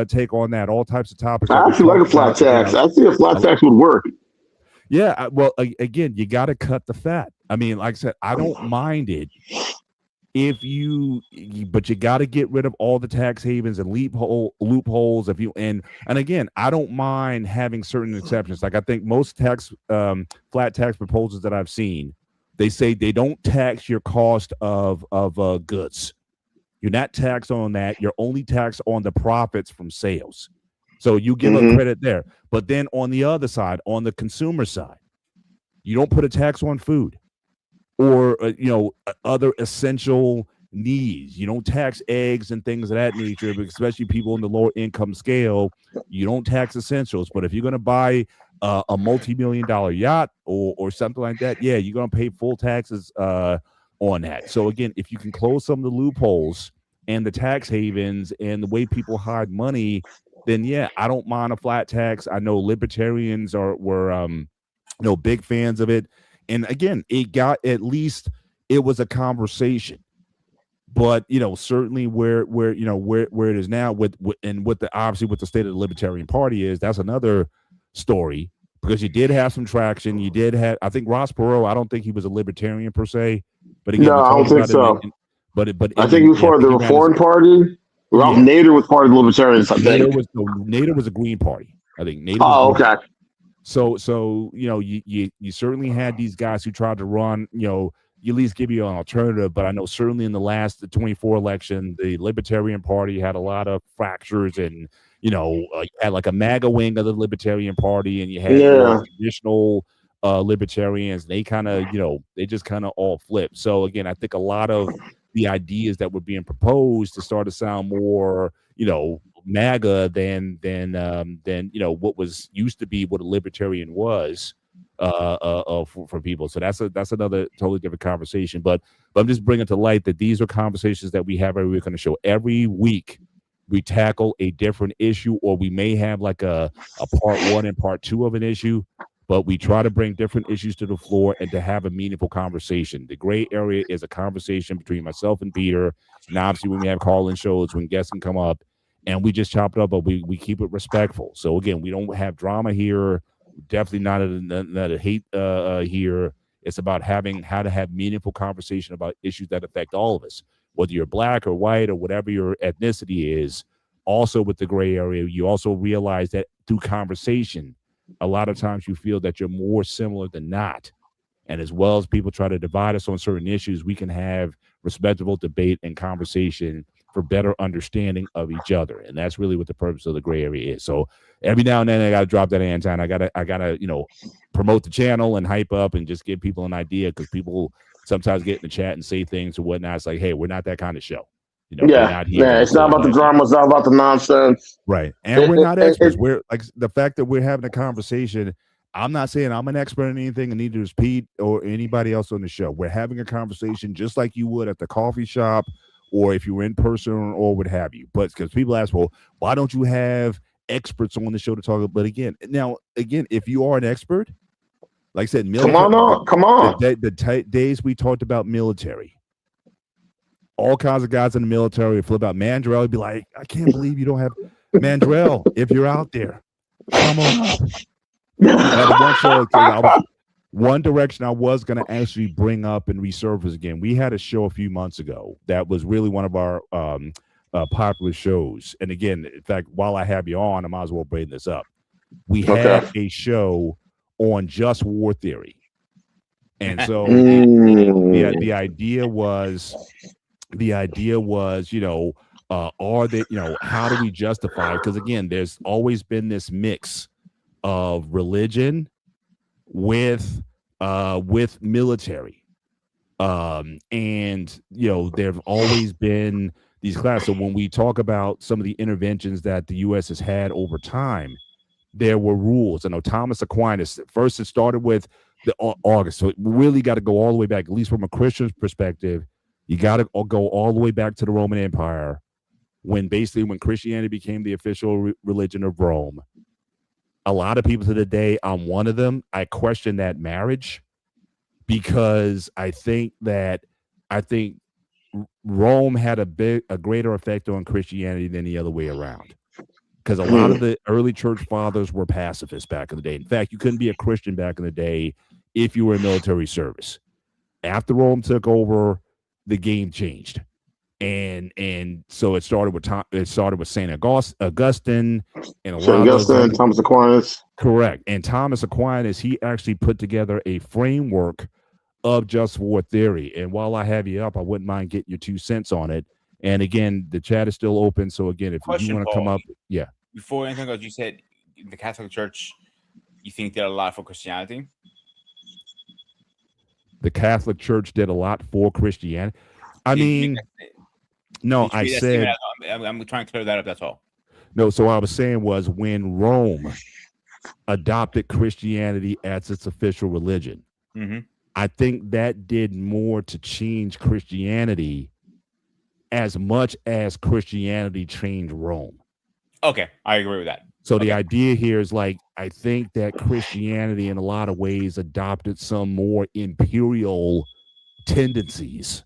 take on that? All types of topics. I actually like a flat tax. I think a flat tax would work. Yeah, well, again, you got to cut the fat. I mean, like I said, I don't mind it but you got to get rid of all the tax havens and loopholes. And again, I don't mind having certain exceptions. Like I think most flat tax proposals that I've seen, they say they don't tax your cost of goods. You're not taxed on that. You're only taxed on the profits from sales. So you give up credit there. But then on the other side, on the consumer side, you don't put a tax on food or, other essential needs. You don't tax eggs and things of that nature, especially people in the lower income scale. You don't tax essentials. But if you're going to buy a multi-million-dollar yacht or something like that, yeah, you're going to pay full taxes on that. So again, if you can close some of the loopholes and the tax havens and the way people hide money, then yeah, I don't mind a flat tax. I know libertarians were big fans of it. And again, it was a conversation. But certainly where it is now with the state of the Libertarian Party is, that's another story, because you did have some traction. You did have, I think Ross Perot, I don't think he was a libertarian per se, but again, no, I don't think so. But I think he was part of the Reform Party. Ralph Nader was part of the Libertarians, I think. Nader was a Green Party. I think Nader. Oh, okay. So you certainly had these guys who tried to run, you at least give you an alternative. But I know certainly in the last 24 election, the Libertarian Party had a lot of fractures, and had like a MAGA wing of the Libertarian Party, and you had traditional libertarians. They kind of they just kind of all flipped. So again, I think a lot of the ideas that were being proposed to start to sound more MAGA than what was used to be what a libertarian was for people. So that's another totally different conversation. But I'm just bringing to light that these are conversations that we have every week on the show. Every week we tackle a different issue, or we may have like a part one and part two of an issue. But we try to bring different issues to the floor and to have a meaningful conversation. The gray area is a conversation between myself and Peter. And obviously, when we have call-in shows, when guests can come up, and we just chop it up, but we keep it respectful. So again, we don't have drama here. Definitely not a hate here. It's about how to have meaningful conversation about issues that affect all of us, whether you're black or white or whatever your ethnicity is. Also, with the gray area, you also realize that through conversation, a lot of times you feel that you're more similar than not. And as well as people try to divide us on certain issues, we can have respectable debate and conversation for better understanding of each other. And that's really what the purpose of the gray area is. So every now and then I got to drop that antenna. I gotta promote the channel and hype up and just give people an idea, because people sometimes get in the chat and say things or whatnot. It's like, hey, we're not that kind of show. It's not about the drama. It's not about the nonsense. Right. And we're not experts. We're like, the fact that we're having a conversation, I'm not saying I'm an expert in anything, and neither is Pete or anybody else on the show. We're having a conversation just like you would at the coffee shop, or if you were in person or what have you. But because people ask, well, why don't you have experts on the show to talk about? But again, if you are an expert, like I said, military, come on. The days we talked about military, all kinds of guys in the military would flip out. Mandrell would be like, I can't believe you don't have Mandrell. If you're out there, come on. One direction I was going to actually bring up and resurface again. We had a show a few months ago that was really one of our popular shows. And again, in fact, while I have you on, I might as well bring this up. We had a show on just war theory. And so the idea was, are they, how do we justify? Because again, there's always been this mix of religion with military. And there have always been these classes. So when we talk about some of the interventions that the U.S. has had over time, there were rules. I know Thomas Aquinas, first it started with the August. So it really got to go all the way back, at least from a Christian's perspective. You got to go all the way back to the Roman Empire, when Christianity became the official religion of Rome. A lot of people to the day, I'm one of them, I question that marriage, because I think Rome had a greater effect on Christianity than the other way around. Because a lot of the early church fathers were pacifists back in the day. In fact, you couldn't be a Christian back in the day if you were in military service. After Rome took over, the game changed. And so it started with Saint Augustine and a lot of those Thomas Aquinas. Correct. And Thomas Aquinas, he actually put together a framework of just war theory. And while I have you up, I wouldn't mind getting your 2 cents on it. And again, the chat is still open. So again, if you want to come up, yeah. Before anything else, you said the Catholic Church, you think did a lot for Christianity? The Catholic Church did a lot for Christianity. I mean, no, I said, I'm trying to clear that up. That's all. No, so what I was saying was, when Rome adopted Christianity as its official religion, I think that did more to change Christianity as much as Christianity changed Rome. Okay, I agree with that. So the idea here is, like, I think that Christianity in a lot of ways adopted some more imperial tendencies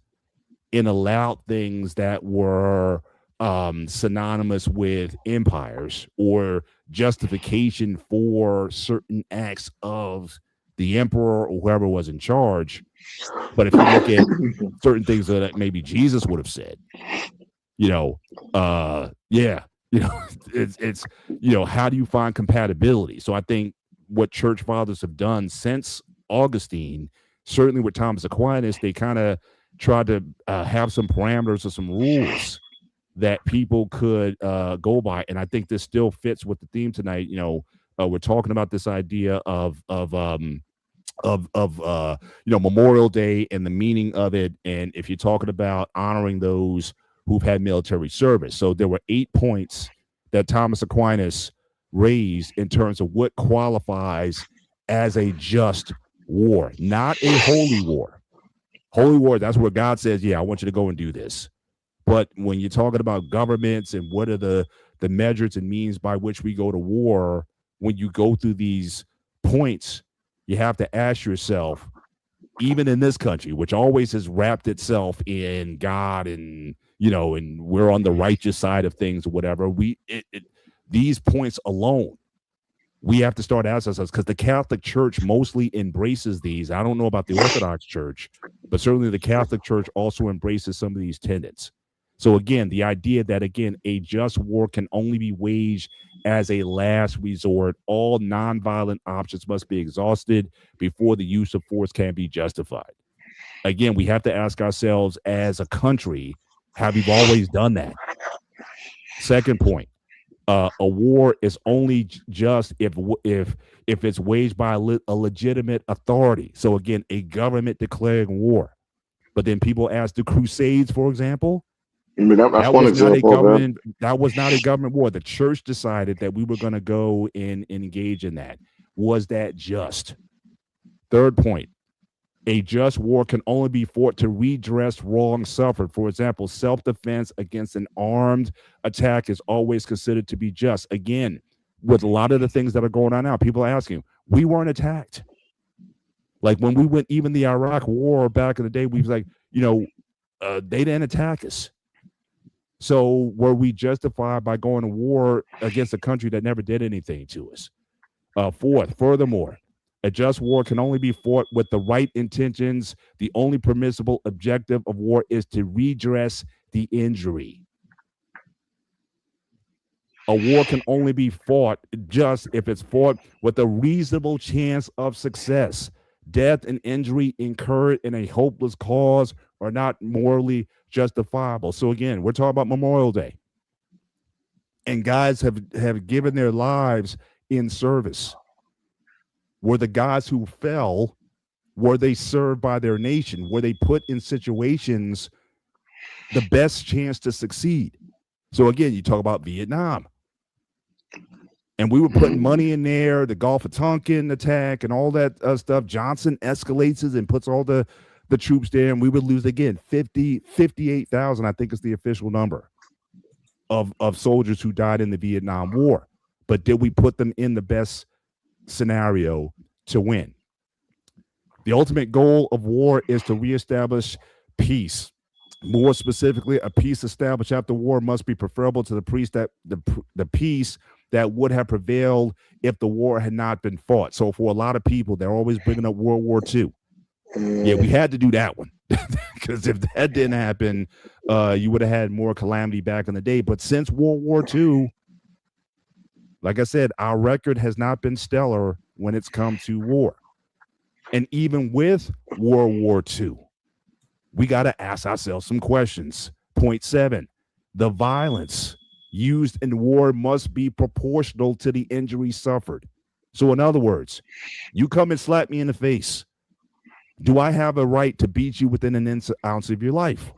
and allowed things that were synonymous with empires or justification for certain acts of the emperor or whoever was in charge. But if you look at certain things that maybe Jesus would have said, it's how do you find compatibility? So I think what church fathers have done since Augustine, certainly with Thomas Aquinas, they kind of tried to have some parameters or some rules that people could go by. And I think this still fits with the theme tonight. We're talking about this idea of Memorial Day and the meaning of it. And if you're talking about honoring those who've had military service. So there were 8 points that Thomas Aquinas raised in terms of what qualifies as a just war, not a holy war. Holy war, that's where God says, yeah, I want you to go and do this. But when you're talking about governments and what are the measures and means by which we go to war, when you go through these points, you have to ask yourself, even in this country, which always has wrapped itself in God and, and we're on the righteous side of things or whatever, these points alone, we have to start asking ourselves, because the Catholic Church mostly embraces these. I don't know about the Orthodox Church, but certainly the Catholic Church also embraces some of these tenets. So again, the idea that, again, a just war can only be waged as a last resort. All nonviolent options must be exhausted before the use of force can be justified. Again, we have to ask ourselves as a country, have we always done that? Second point, a war is only just if it's waged by a legitimate authority. So again, a government declaring war. But then people ask, the Crusades, for example, that was not a government war. The church decided that we were going to go and engage in that. Was that just? Third point, a just war can only be fought to redress wrong suffered. For example, self-defense against an armed attack is always considered to be just. Again, with a lot of the things that are going on now, people are asking, we weren't attacked. Like when we went, even the Iraq war back in the day, we was like, they didn't attack us. So were we justified by going to war against a country that never did anything to us? Fourth, furthermore, a just war can only be fought with the right intentions. The only permissible objective of war is to redress the injury. A war can only be fought just if it's fought with a reasonable chance of success. Death and injury incurred in a hopeless cause are not morally justifiable. So again, we're talking about Memorial Day. And guys have given their lives in service. Were the guys who fell, were they served by their nation? Were they put in situations the best chance to succeed? So again, you talk about Vietnam. And we were putting money in there, the Gulf of Tonkin attack and all that stuff. Johnson escalates it and puts all the troops there, and we would lose again 58,000, I think is the official number of soldiers who died in the Vietnam War. But did we put them in the best scenario to win? The ultimate goal of war is to reestablish peace. More specifically, a peace established after war must be preferable to the peace that would have prevailed if the war had not been fought. So for a lot of people, they're always bringing up World War II. Yeah, we had to do that one because if that didn't happen, you would have had more calamity back in the day. But since World War II, like I said, our record has not been stellar when it's come to war. And even with World War II, we got to ask ourselves some questions. Point 7, the violence used in war must be proportional to the injuries suffered. So in other words, you come and slap me in the face. Do I have a right to beat you within an ounce of your life?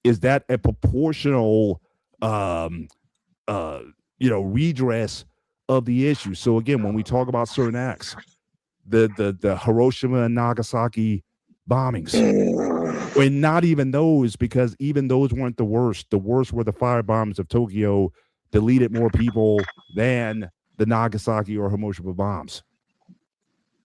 Is that a proportional, redress of the issue? So again, when we talk about certain acts, the Hiroshima and Nagasaki bombings, and not even those, because even those weren't the worst. The worst were the firebombs of Tokyo, deleted more people than the Nagasaki or Hiroshima bombs.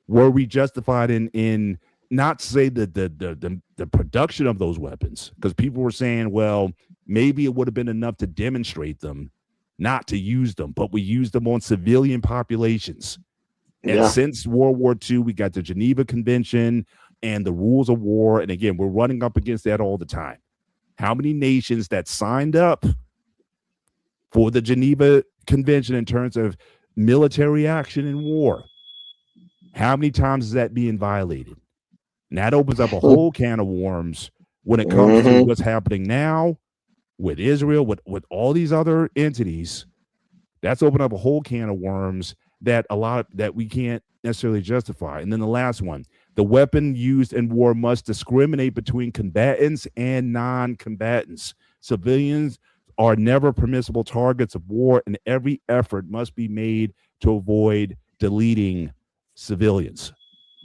Were we justified in not say that the production of those weapons? Because people were saying, well, maybe it would have been enough to demonstrate them, not to use them, but we used them on civilian populations. And since World War II, we got the Geneva Convention and the rules of war. And again, we're running up against that all the time. How many nations that signed up for the Geneva Convention in terms of military action in war? How many times is that being violated? And that opens up a whole can of worms when it comes to what's happening now with Israel, with all these other entities. That's opened up a whole can of worms that we can't necessarily justify. And then the last one, the weapon used in war must discriminate between combatants and non-combatants. Civilians are never permissible targets of war, and every effort must be made to avoid deleting civilians.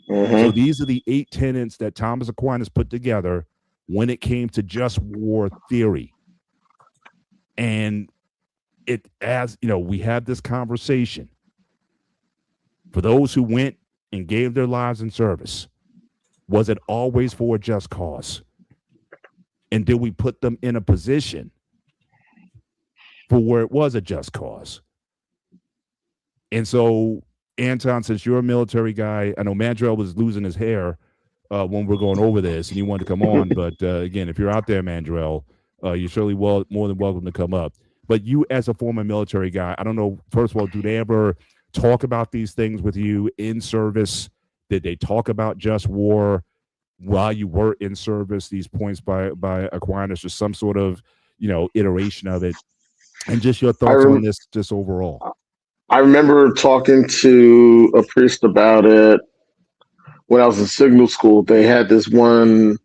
So these are the 8 tenets that Thomas Aquinas put together when it came to just war theory. And it, as you know, we had this conversation. For those who went and gave their lives in service, was it always for a just cause? And did we put them in a position for where it was a just cause? And so, Anton, since you're a military guy, I know Mandrell was losing his hair when we're going over this, and he wanted to come on. But again, if you're out there, Mandrell, you're certainly more than welcome to come up. But you, as a former military guy, I don't know, first of all, do they ever talk about these things with you in service? Did they talk about just war while you were in service? These points by Aquinas, or some sort of iteration of it, and just your thoughts on this, just overall. I remember talking to a priest about it when I was in signal school. They had this one.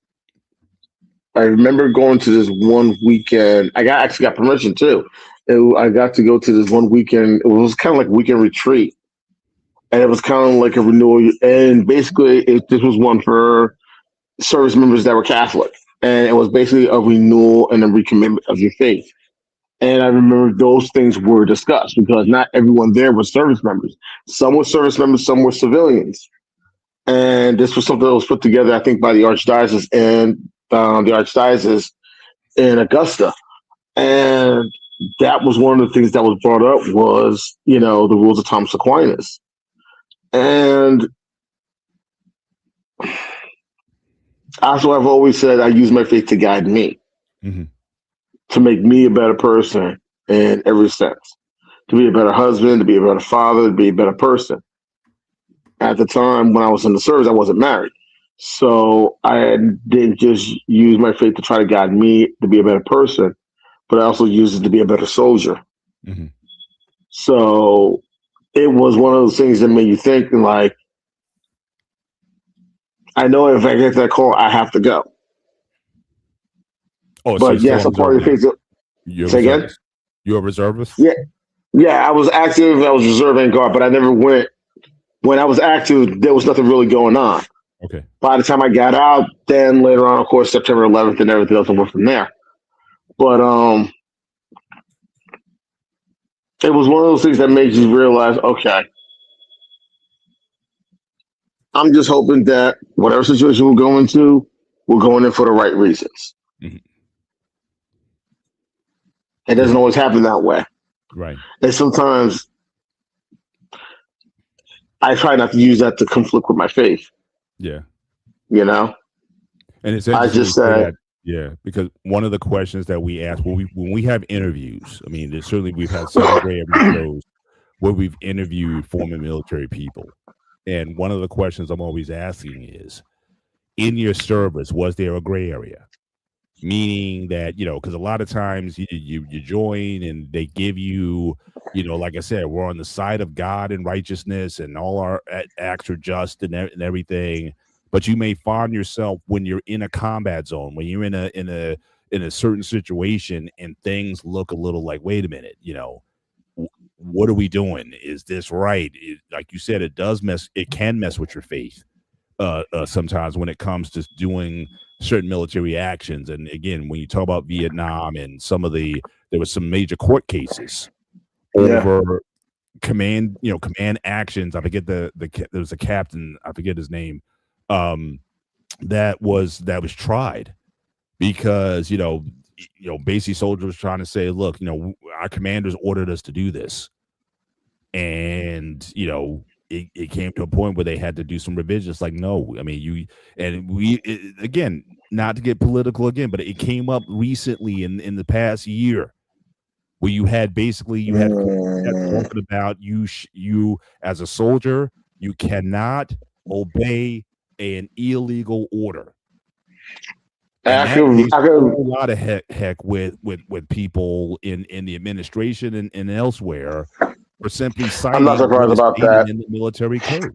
I remember going to this one weekend. I actually got permission too. I got to go to this one weekend. It was kind of like a weekend retreat. And it was kind of like a renewal. And basically, this was one for service members that were Catholic. And it was basically a renewal and a recommitment of your faith. And I remember those things were discussed because not everyone there was service members. Some were service members, some were civilians. And this was something that was put together, I think, by the Archdiocese and the Archdiocese in Augusta. And that was one of the things that was brought up was, the rules of Thomas Aquinas. And that's what I've always said. I use my faith to guide me, to make me a better person in every sense. to be a better husband, to be a better father, to be a better person. At the time when I was in the service, I wasn't married. So I didn't just use my faith to try to guide me to be a better person, but I also used it to be a better soldier. Mm-hmm. So it was one of those things that made you think, like, I know if I get that call, I have to go. Oh, so But yes, a part of the faith. Say again? You're a reservist? Yeah, I was active. I was reserve and guard, but I never went. When I was active, there was nothing really going on. Okay. By the time I got out, then later on, of course, September 11th and everything else went from there. But it was one of those things that made you realize, okay, I'm just hoping that whatever situation we're going into, we're going in for the right reasons. Mm-hmm. It doesn't always happen that way. Right. And sometimes I try not to use that to conflict with my faith. Yeah. You know? And it's I just said, yeah, because one of the questions that we ask when we have interviews, I mean, certainly we've had several gray area shows where we've interviewed former military people. And one of the questions I'm always asking is, in your service, was there a gray area? Meaning that, because a lot of times you join and they give you, like I said, we're on the side of God and righteousness and all our acts are just and everything. But you may find yourself when you're in a combat zone, when you're in a certain situation and things look a little like, wait a minute, what are we doing? Is this right? Like you said, it can mess with your faith sometimes when it comes to doing certain military actions. And again, when you talk about Vietnam and there was some major court cases over command actions. I forget there was a captain, I forget his name, that was tried because basically soldiers was trying to say, look, our commanders ordered us to do this, and it came to a point where they had to do some revisions. Like, no, I mean, again, not to get political again, but it came up recently in the past year where you had talking about you as a soldier, you cannot obey an illegal order. And that makes a lot of heck with people in the administration and elsewhere for simply citing. I'm not surprised about that in the military code.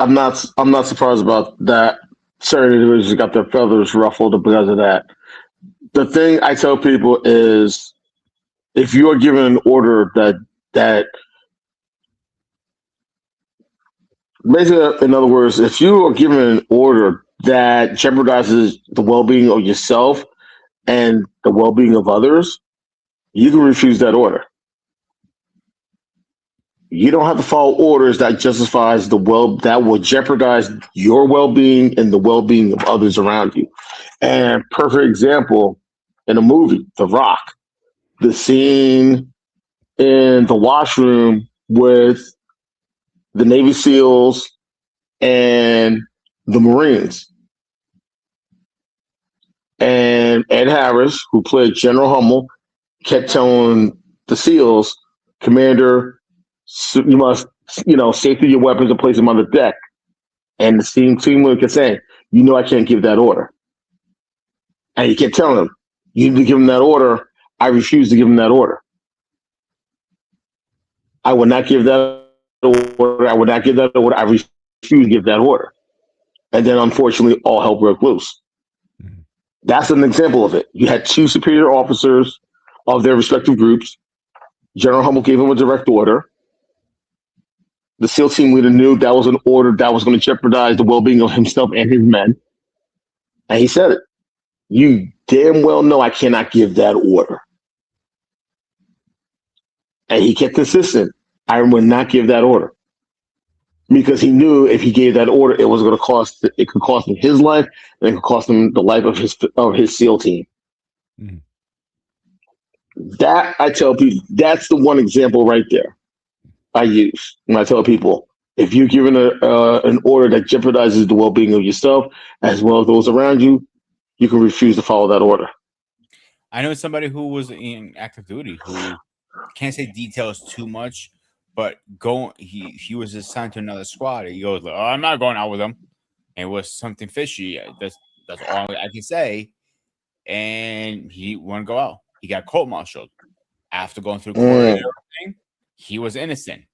I'm not surprised about that. Certain individuals got their feathers ruffled because of that. The thing I tell people is, if you are given an order that basically, in other words, if you are given an order that jeopardizes the well-being of yourself and the well-being of others, you can refuse that order. You don't have to follow orders that justifies that will jeopardize your well-being and the well-being of others around you. And perfect example in a movie, The Rock, the scene in the washroom with the Navy SEALs and the Marines. And Ed Harris, who played General Hummel, kept telling the SEALs, Commander, you must, safety your weapons and place them on the deck. And the team kept saying, I can't give that order. And he kept telling them, you need to give him that order. I refuse to give him that order. I will not give that order. I would not give that order. I refuse to give that order. And then, unfortunately, all hell broke loose. That's an example of it. You had two superior officers of their respective groups. General Hummel gave him a direct order. The SEAL team leader knew that was an order that was going to jeopardize the well-being of himself and his men. And he said it. You damn well know I cannot give that order. And he kept insistent, I will not give that order. Because he knew if he gave that order, it could cost him his life, and it could cost him the life of his SEAL team. Mm-hmm. That, I tell people, that's the one example right there I use when I tell people, if you're given an order that jeopardizes the well-being of yourself as well as those around you, you can refuse to follow that order. I know somebody who was in active duty who can't say details too much, but he was assigned to another squad. He goes, "Oh, I'm not going out with him." And it was something fishy. That's all I can say. And he wouldn't go out. He got court-martialed after going through court and everything. He was innocent,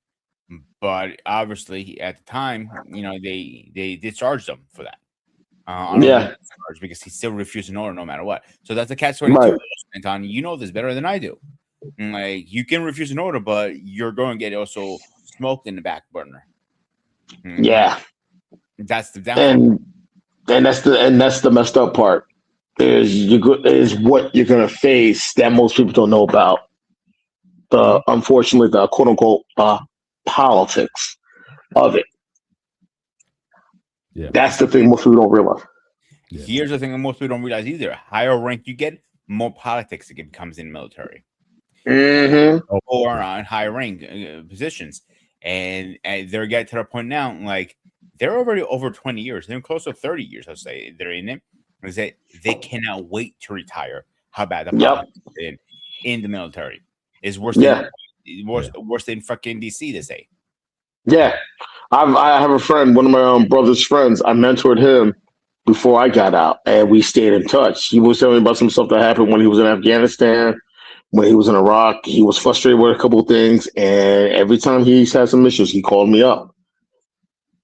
but obviously at the time, they discharged him for that. Because he still refused an order no matter what. So that's a catch-22. Right. Anton, you know this better than I do. Like, you can refuse an order, but you're going to get also smoked in the back burner. Yeah, that's the downfall. And that's the messed up part is what you're going to face that most people don't know about. Unfortunately, the quote unquote politics of it. Yeah, that's the thing most people don't realize. Yeah. Here's the thing that most people don't realize either: higher rank you get, more politics it becomes in the military, or on higher rank positions. And they're getting to the point now, like they're already over 20 years. They're close to 30 years. I'll say they're in it. They cannot wait to retire. How bad the politics in the military is worse than worse than fucking DC. They say. Yeah, I have a friend, one of my brother's friends. I mentored him before I got out, and we stayed in touch. He was telling me about some stuff that happened when he was in Afghanistan, when he was in Iraq. He was frustrated with a couple of things, and every time he's had some issues, he called me up.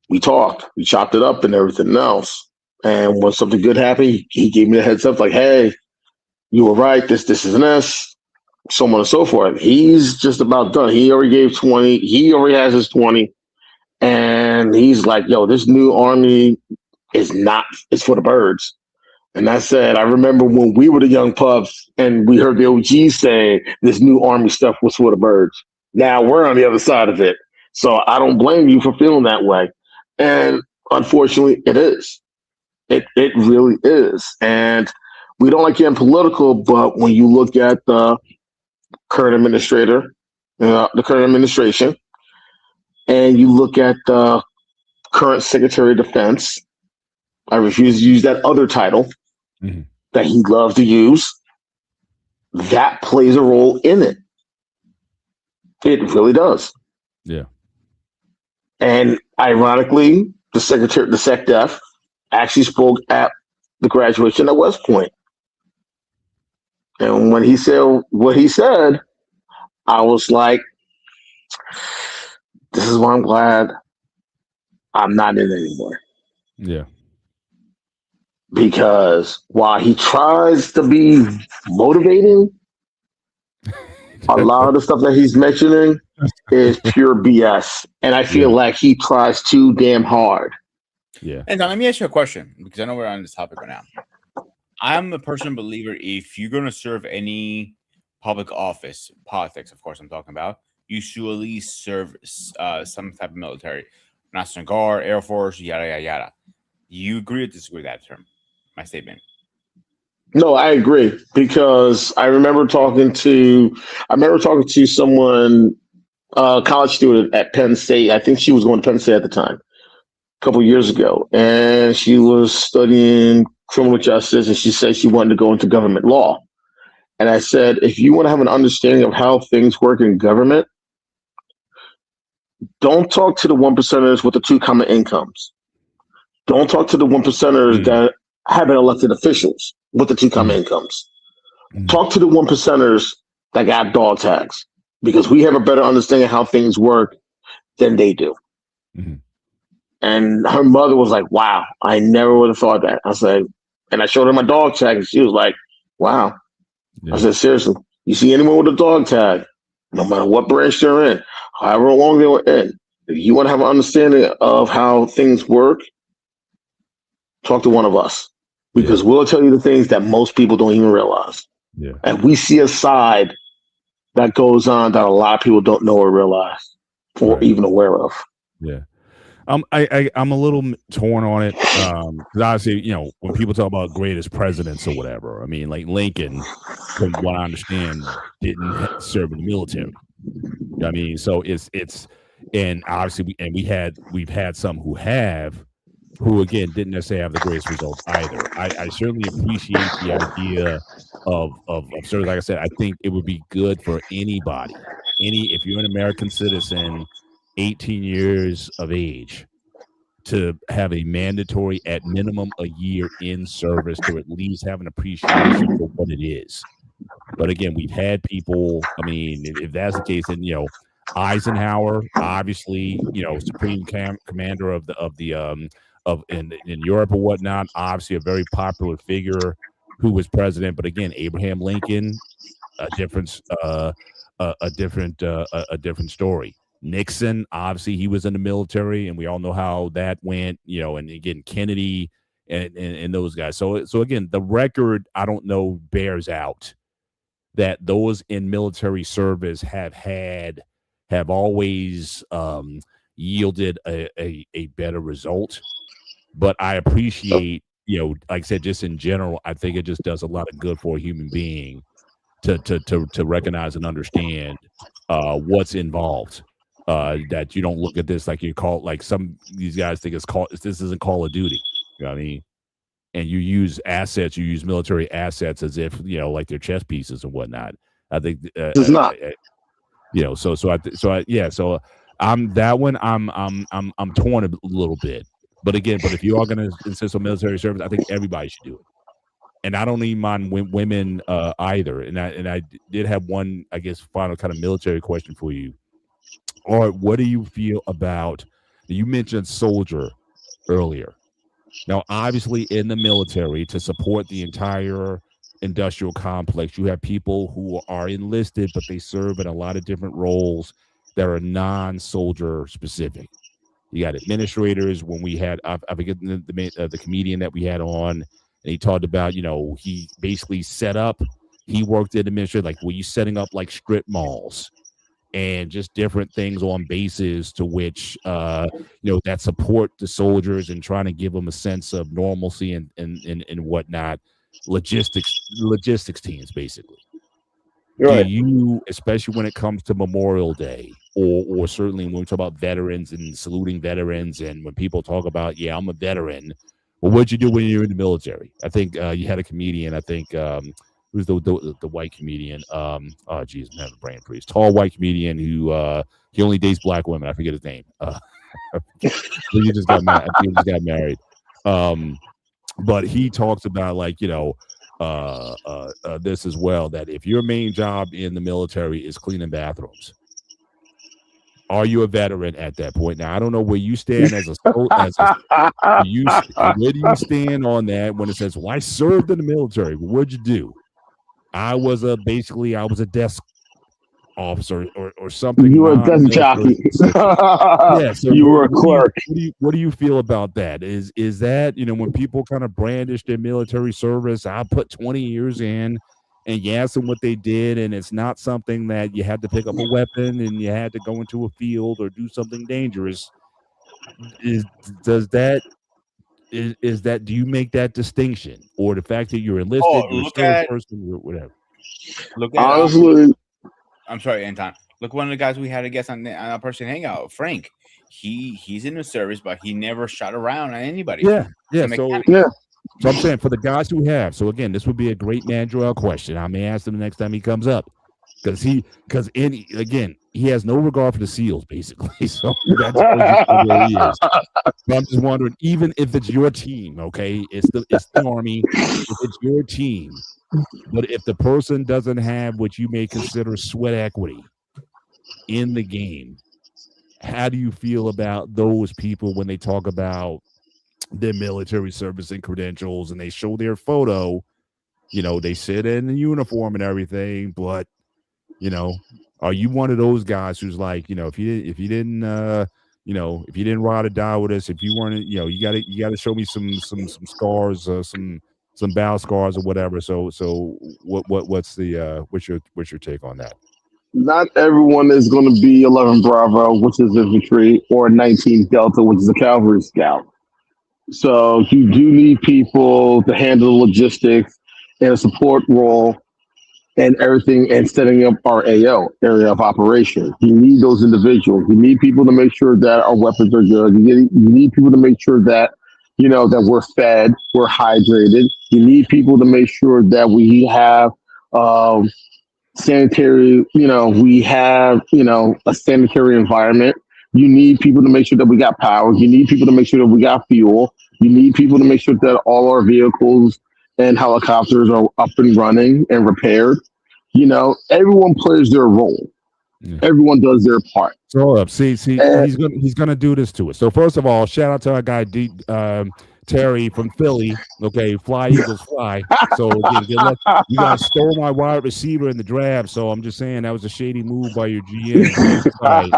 We talked, we chopped it up and everything else. And when something good happened, he gave me a heads up, like, hey, you were right, this, and this, so on and so forth. He's just about done. He already gave 20. He already has his 20. And he's like, yo, this new army it's for the birds. And I said, I remember when we were the young pups and we heard the OGs say this new army stuff was for the birds. Now we're on the other side of it. So I don't blame you for feeling that way. And unfortunately, it is. It really is. And we don't like getting political, but when you look at the current administration, and you look at the current Secretary of Defense, I refuse to use that other title that he loves to use. That plays a role in it. It really does. Yeah. And ironically, the SecDef actually spoke at the graduation at West Point. And when he said what he said, I was like, this is why I'm glad I'm not in it anymore. Yeah. Because while he tries to be motivating, a lot of the stuff that he's mentioning is pure BS. And I feel like he tries too damn hard. Yeah. And now let me ask you a question, because I know we're on this topic right now. I'm a personal believer, if you're going to serve any public office, politics, of course I'm talking about, you should at least serve some type of military. National Guard, Air Force, yada, yada, yada. You agree or disagree with that term? My statement. No, I agree, because I remember talking to someone, a college student at Penn State. I think she was going to Penn State at the time, a couple of years ago, and she was studying criminal justice, and she said she wanted to go into government law. And I said, if you want to have an understanding of how things work in government, don't talk to the 1%ers with the two common incomes. Don't talk to the 1%ers that have been elected officials with the two common incomes. Talk to the 1%ers that got dog tags, because we have a better understanding of how things work than they do. And her mother was like, wow, I never would have thought that. I said, and I showed her my dog tag, and she was like, wow. I said, seriously, you see anyone with a dog tag, no matter what branch they're in, however long they were in, if you want to have an understanding of how things work, talk to one of us, because we'll tell you the things that most people don't even realize. Yeah. And we see a side that goes on that a lot of people don't know or realize or even aware of. Yeah. I'm a little torn on it, because obviously, when people talk about greatest presidents or whatever, I mean, like Lincoln, from what I understand, didn't serve in the military. I mean, so it's and obviously we've had some who again didn't necessarily have the greatest results either. I certainly appreciate the idea service. Like I said, I think it would be good for anybody. If you're an American citizen, 18 years of age, to have a mandatory at minimum a year in service to at least have an appreciation for what it is. But again, we've had people. I mean, if that's the case, then Eisenhower, obviously, supreme commander of in Europe or whatnot, obviously a very popular figure who was president. But again, Abraham Lincoln, a different story. Nixon, obviously, he was in the military, and we all know how that went. And again, Kennedy and those guys. So again, the record, I don't know, bears out that those in military service have always yielded a better result. But I appreciate, like I said, just in general, I think it just does a lot of good for a human being to recognize and understand what's involved. That you don't look at this like you call, like some these guys think this isn't Call of Duty. You know what I mean? And you use military assets as if like they're chess pieces and whatnot. I think it's not. So I'm that one. I'm torn a little bit. But if you are going to insist on military service, I think everybody should do it. And I don't even mind women either. And I did have one, I guess, final kind of military question for you. Or what do you feel about? You mentioned soldier earlier. Now, obviously, in the military, to support the entire industrial complex, you have people who are enlisted, but they serve in a lot of different roles that are non-soldier specific. You got administrators. When we had, I forget the comedian that we had on, and he talked about, he basically he worked in administration, like, were you setting up like strip malls and just different things on bases to which, that support the soldiers and trying to give them a sense of normalcy and whatnot. Logistics teams, basically. Right. Do you, especially when it comes to Memorial Day, or certainly when we talk about veterans and saluting veterans, and when people talk about, I'm a veteran, well, what'd you do when you were in the military? I think you had a comedian, I think, who's the white comedian? Oh, geez, I'm having a brain freeze. Tall white comedian who he only dates black women. I forget his name. He just got married. He just got married. But he talks about, like, this as well, that if your main job in the military is cleaning bathrooms, are you a veteran at that point? Now, I don't know where you stand where do you stand on that when it says, well, I served in the military. What'd you do? I was a desk officer or something. You were a desk jockey. Yeah, so you were a clerk. What do you feel about that? Is that, when people kind of brandish their military service, I put 20 years in, and you ask them what they did, and it's not something that you had to pick up a weapon and you had to go into a field or do something dangerous. Do you make that distinction, or the fact that you're enlisted, you're a service person, or whatever? Honestly, I'm sorry, Anton. Look, one of the guys we had a guest on our person hangout, Frank. He's in the service, but he never shot around at anybody. Yeah. So I'm saying, for the guys who have. So again, this would be a great Mandrell question. I may ask him the next time he comes up, because he has no regard for the SEALs, basically. So that's what he is. But I'm just wondering, even if it's your team, okay, it's the Army, if it's your team, but if the person doesn't have what you may consider sweat equity in the game, how do you feel about those people when they talk about their military service and credentials, and they show their photo? They sit in the uniform and everything, but are you one of those guys who's like, if you didn't ride or die with us, if you weren't, you gotta show me some scars, some battle scars or whatever. So what's your take on that? Not everyone is going to be 11 Bravo, which is infantry, or 19 Delta, which is a cavalry scout. So you do need people to handle the logistics and a support role and everything, and setting up our AO, area of operation. You need those individuals. You need people to make sure that our weapons are good. You need people to make sure that, that we're fed, we're hydrated, You need people to make sure that we have sanitary, we have, a sanitary environment. You need people to make sure that we got power. You need people to make sure that we got fuel. You need people to make sure that all our vehicles and helicopters are up and running and repaired. Everyone plays their role. Yeah. Everyone does their part. So up, see, And he's gonna do this to us. So first of all, shout out to our guy Terry from Philly. Okay, fly Eagles fly. So again, good luck. You guys stole my wide receiver in the draft, so I'm just saying that was a shady move by your GM. Right.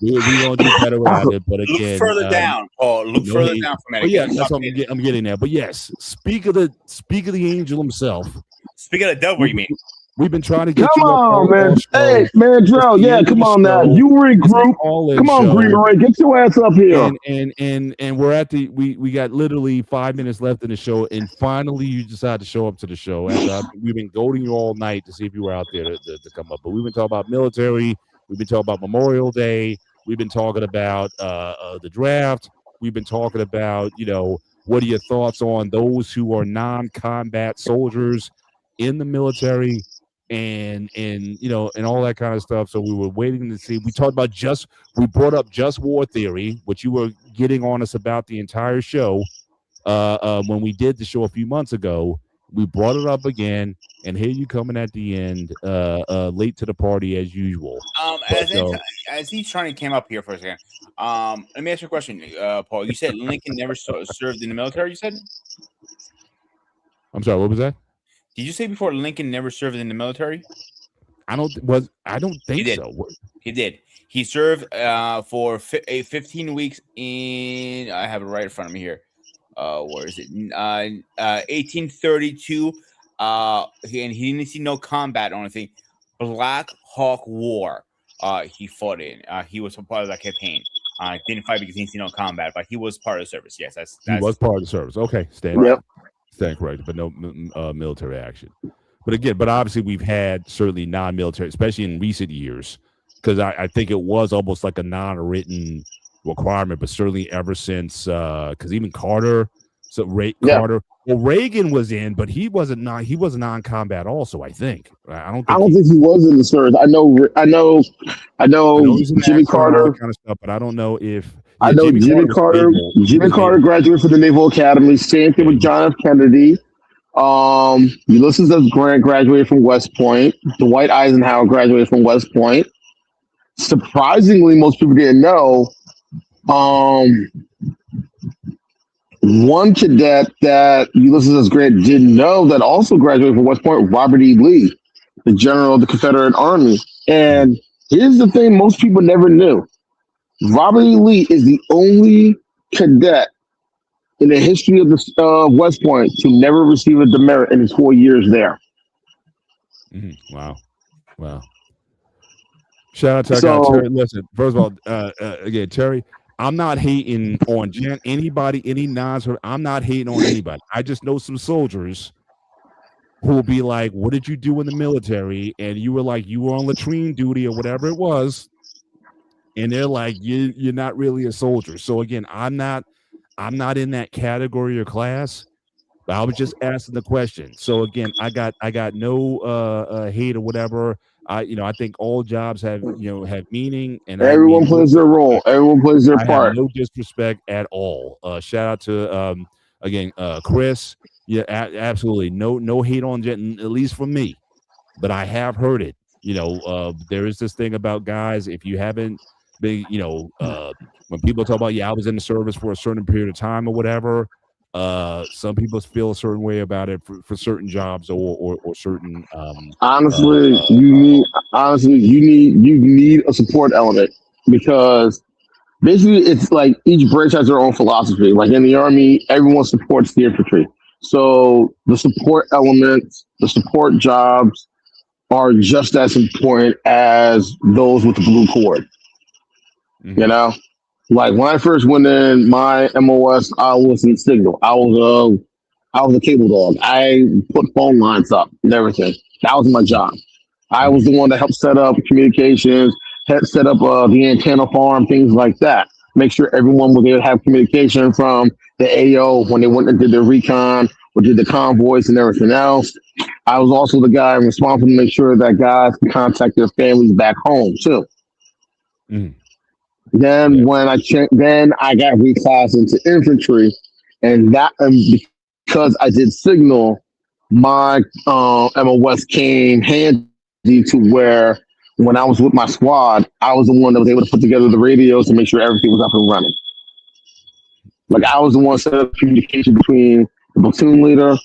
We gonna do better without it. But again, Look further down, Paul. Look further down from it. But yeah, that's what I'm getting there. But yes, speak of the angel himself. Speak of the devil, you mean? We've been trying to get come you on, man. show. Hey, man, Joe. Yeah, come on now. You regroup. Come on, Green Beret. Get your ass up here. And we're at we got literally 5 minutes left in the show, and finally you decide to show up to the show. After we've been goading you all night to see if you were out there to come up. But we've been talking about military. We've been talking about Memorial Day. We've been talking about the draft. We've been talking about, what are your thoughts on those who are non-combat soldiers in the military? And all that kind of stuff. So we were waiting to see. We brought up just war theory, which you were getting on us about the entire show. When we did the show a few months ago, we brought it up again, and here you coming at the end, late to the party as usual. As he's trying to came up here for a second, let me ask you a question, Paul. You said Lincoln never served in the military. You said. I'm sorry. What was that? Did you say before Lincoln never served in the military? I don't think so. He did. He served for 15 weeks in. I have it right in front of me here. Where is it? 1832. And he didn't see no combat or anything. Black Hawk War. He fought in. He was a part of that campaign. Didn't fight because he didn't see no combat, but he was part of the service. Yes, he was part of the service. Okay, stand correct, but no military action. But obviously we've had certainly non-military, especially in recent years, because I think it was almost like a non-written requirement, but certainly ever since because even Carter, Carter, well, Reagan was in, but he was non-combat also. I think I don't think he was in the service. I know Jimmy Carter kind of stuff, but I don't know if. I know Jimmy Carter. Jimmy Carter graduated from the Naval Academy. Same thing with John F. Kennedy. Ulysses S. Grant graduated from West Point. Dwight Eisenhower graduated from West Point. Surprisingly, most people didn't know. One cadet that Ulysses S. Grant didn't know that also graduated from West Point, Robert E. Lee, the general of the Confederate Army. And here's the thing most people never knew. Robert E. Lee is the only cadet in the history of the West Point to never receive a demerit in his 4 years there. Mm-hmm. Wow. Shout out to our guy, Terry. Listen, first of all, again, Terry, I'm not hating on anybody, any non-soldier. I'm not hating on anybody. I just know some soldiers who will be like, what did you do in the military? And you were like, you were on latrine duty or whatever it was. And they're like, you're not really a soldier. So again, I'm not in that category or class. But I was just asking the question. So again, I got no hate or whatever. I think all jobs have meaning, and everyone plays their role. Everyone plays their part. No disrespect at all. Shout out to Chris. Yeah, absolutely. No hate on Jet, at least from me. But I have heard it. There is this thing about guys. If you haven't been, when people talk about, I was in the service for a certain period of time or whatever. Some people feel a certain way about it for certain jobs or certain. Honestly, you need a support element, because basically it's like each branch has their own philosophy. Like in the Army, everyone supports the infantry, so the support elements, the support jobs, are just as important as those with the blue cord. Mm-hmm. Like when I first went in my MOS, I was in signal. I was a cable dog. I put phone lines up and everything. That was my job. I was the one that helped set up communications, set up the antenna farm, things like that. Make sure everyone was there to have communication from the AO when they went and did their recon, or did the convoys and everything else. I was also the guy responsible to make sure that guys can contact their families back home too. Mm. Then Yeah. when then I got reclassed into infantry, and because I did signal, my MOS came handy to where when I was with my squad, I was the one that was able to put together the radios to make sure everything was up and running. Like I was the one set up communication between the platoon leader.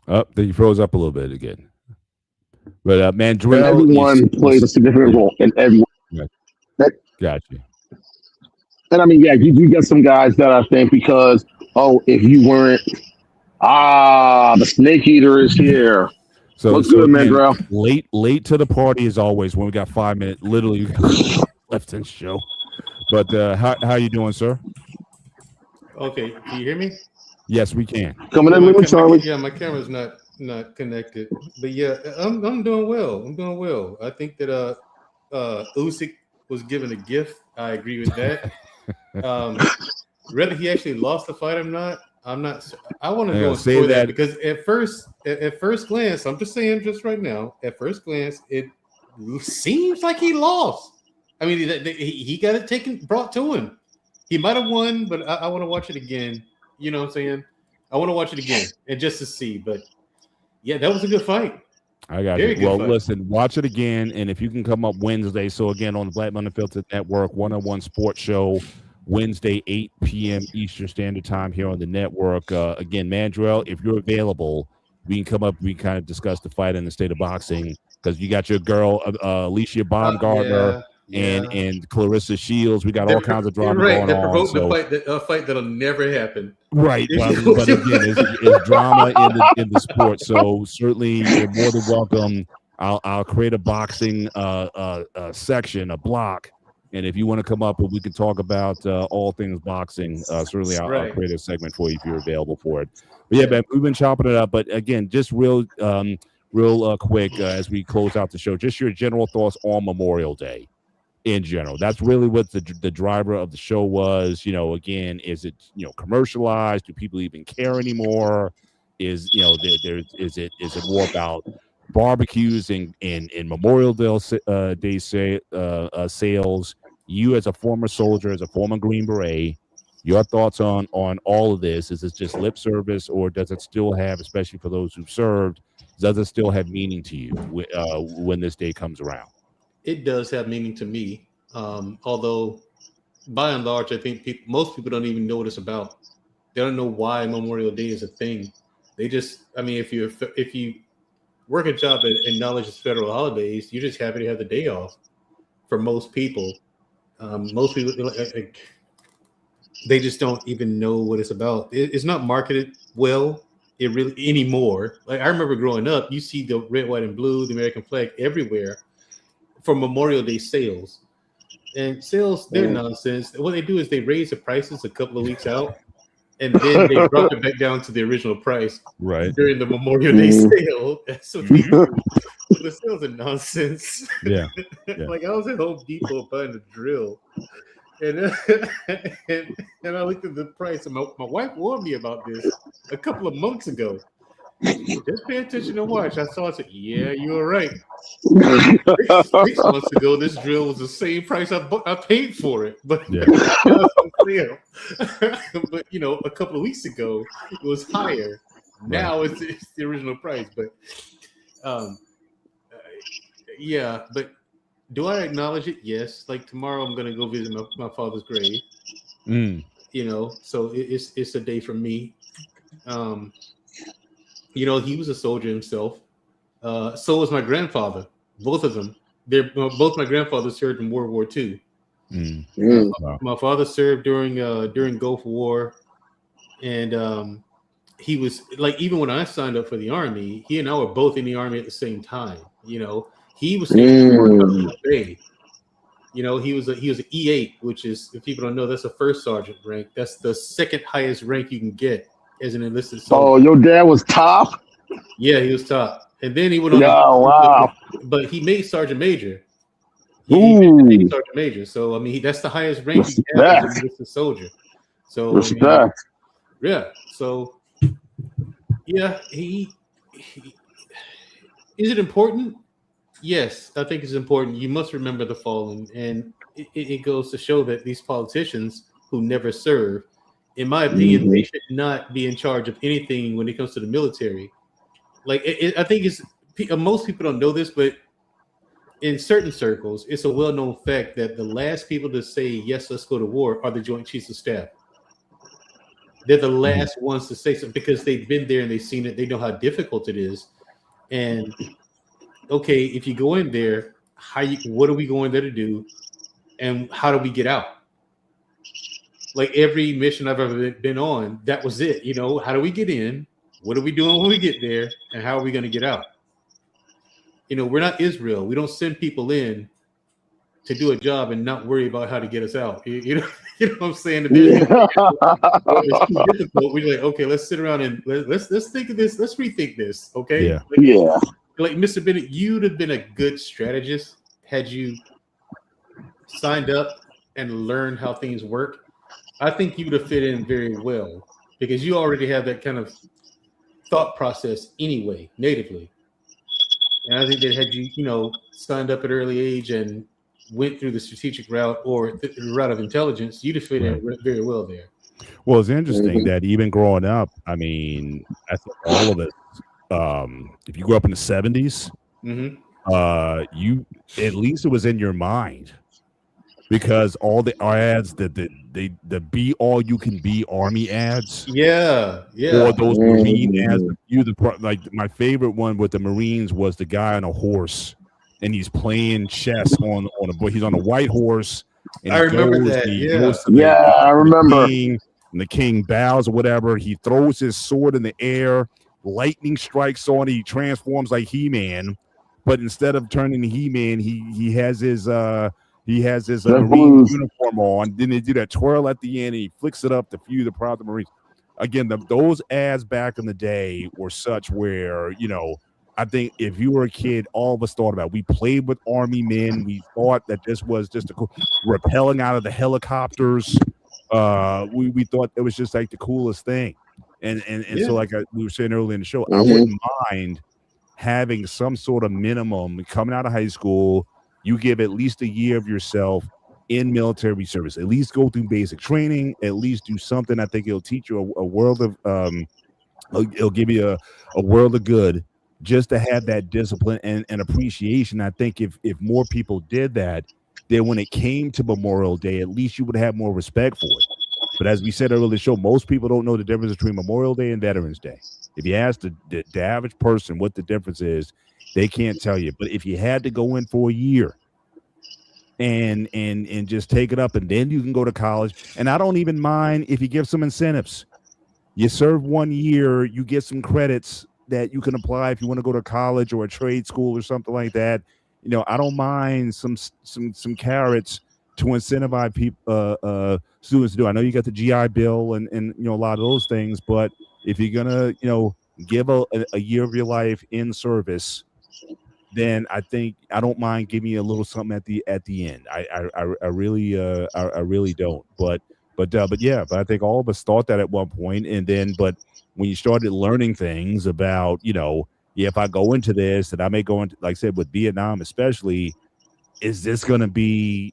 Then you froze up a little bit again. But And Mandrell, everyone plays a significant role in everyone. Yeah. That, Gotcha. and I mean, yeah, you do get some guys that I think because, if you weren't, the snake eater is here. So What's good, again, Mandrell? late to the party as always. When we got 5 minutes, literally left in show. But how you doing, sir? Okay, can you hear me? Yes, we can. Coming in with Charlie. Yeah, my camera's not connected, but yeah, I'm doing well. I'm doing well. I think that Usyk was given a gift. I agree with that. Whether he actually lost the fight or not, I'm not. I want to go and score that because at first glance, I'm just saying, just right now, at first glance, it seems like he lost. I mean, he got it brought to him. He might have won, but I want to watch it again. You know what I'm saying? I want to watch it again and just to see. But yeah, that was a good fight. I got you. Well, listen, watch it again, and if you can come up Wednesday. So again, on the Black Men Unfiltered Network, 101 Sports Show, Wednesday, 8 p.m. Eastern Standard Time here on the network. Again, Mandrell, if you're available, we can come up. We can kind of discuss the fight in the state of boxing because you got your girl Alicia Baumgartner. Yeah. And Clarissa Shields, we got all kinds of drama going that on. Provoked a fight that'll never happen. Right, but again, it's drama in the sport. So certainly, you're more than welcome. I'll create a boxing section, a block, and if you want to come up and we can talk about all things boxing, certainly I'll create a segment for you if you're available for it. But yeah, man, we've been chopping it up. But again, just real quick as we close out the show, just your general thoughts on Memorial Day. In general, that's really what the driver of the show was. Again, is it commercialized? Do people even care anymore? Is it more about barbecues and Memorial Day sales? You as a former soldier, as a former Green Beret, your thoughts on all of this? Is it just lip service, or does it still have, especially for those who've served, does it still have meaning to you when this day comes around? It does have meaning to me, although by and large, I think most people don't even know what it's about. They don't know why Memorial Day is a thing. They just, I mean, if you work a job that acknowledges federal holidays, you're just happy to have the day off. For most people, they just don't even know what it's about. It's not marketed well. It really anymore. Like I remember growing up, you see the red, white, and blue, the American flag everywhere. For Memorial Day sales, and sales, they're nonsense. What they do is they raise the prices a couple of weeks out, and then they drop it back down to the original price during the Memorial Day sale. That's what they do. The sales are nonsense. Yeah. Like I was at Home Depot buying a drill, and I looked at the price, and my wife warned me about this a couple of months ago. Just pay attention and watch. I saw it. Said, "Yeah, you were right." 6 months ago, this drill was the same price I paid for it, but but a couple of weeks ago, it was higher. Now it's the original price, but But do I acknowledge it? Yes. Like tomorrow, I'm gonna go visit my father's grave. So it's a day for me. He was a soldier himself. So was my grandfather. Both of them. Both my grandfathers served in World War II. My father served during Gulf War, and he was like, even when I signed up for the Army, he and I were both in the Army at the same time. He was stationed Bay. He was an E8, which is, if people don't know, that's a first sergeant rank. That's the second highest rank you can get as an enlisted soldier. Oh, your dad was top? Yeah, he was top. And then he went on. Wow. But he made sergeant major. He made sergeant major. So, I mean, that's the highest rank you can have as an enlisted soldier. So Respect. yeah. So yeah, he is it important? Yes, I think it's important. You must remember the fallen, and it goes to show that these politicians who never serve, in my opinion, they should not be in charge of anything when it comes to the military. Like I think it's most people don't know this, but in certain circles, it's a well-known fact that the last people to say yes, let's go to war are the Joint Chiefs of Staff. They're the last ones to say something because they've been there and they've seen it. They know how difficult it is. And okay, if you go in there, what are we going there to do, and how do we get out? Like every mission I've ever been on, that was it. You know, how do we get in? What are we doing when we get there? And how are we going to get out? You know, we're not Israel. We don't send people in to do a job and not worry about how to get us out. You know what I'm saying? It's too difficult. We're like, okay, let's sit around and let's think of this. Let's rethink this. Okay. Yeah. Like Mr. Bennett, you'd have been a good strategist had you signed up and learned how things work. I think you would have fit in very well because you already have that kind of thought process anyway, natively. And I think that had you, signed up at an early age and went through the strategic route or the route of intelligence, you'd have fit in very well there. Well, it's interesting that even growing up, I mean, I think all of us, if you grew up in the 70s, you at least it was in your mind because all the ads the be all you can be army ads, or those Marine ads. Like my favorite one with the Marines was the guy on a horse and he's playing chess he's on a white horse. And I remember that. I remember. And the king bows or whatever. He throws his sword in the air. Lightning strikes on. He transforms like He-Man, but instead of turning to He-Man, he has his Marine uniform on. Then they do that twirl at the end. And he flicks it up to view the proud Marines. Again, those ads back in the day were such where I think if you were a kid, all of us thought about it. We played with army men. We thought that this was just rappelling out of the helicopters. We thought it was just like the coolest thing. And so like we were saying earlier in the show, I wouldn't mind having some sort of minimum coming out of high school. You give at least a year of yourself in military service, at least go through basic training, at least do something. I think it'll teach you a world of it'll give you a world of good just to have that discipline and appreciation. I think if more people did that, then when it came to Memorial Day, at least you would have more respect for it. But as we said earlier in the show, most people don't know the difference between Memorial Day and Veterans Day. If you ask the average person what the difference is, they can't tell you. But if you had to go in for a year and just take it up, and then you can go to college. And I don't even mind if you give some incentives. You serve 1 year, you get some credits that you can apply if you want to go to college or a trade school or something like that. I don't mind some carrots to incentivize people, students to do. I know you got the GI Bill and a lot of those things, but if you're gonna give a year of your life in service, then I think I don't mind giving you a little something at the end. I really don't. But I think all of us thought that at one point, and then but when you started learning things about if I go into this, and I may go into, like I said, with Vietnam especially, is this going to be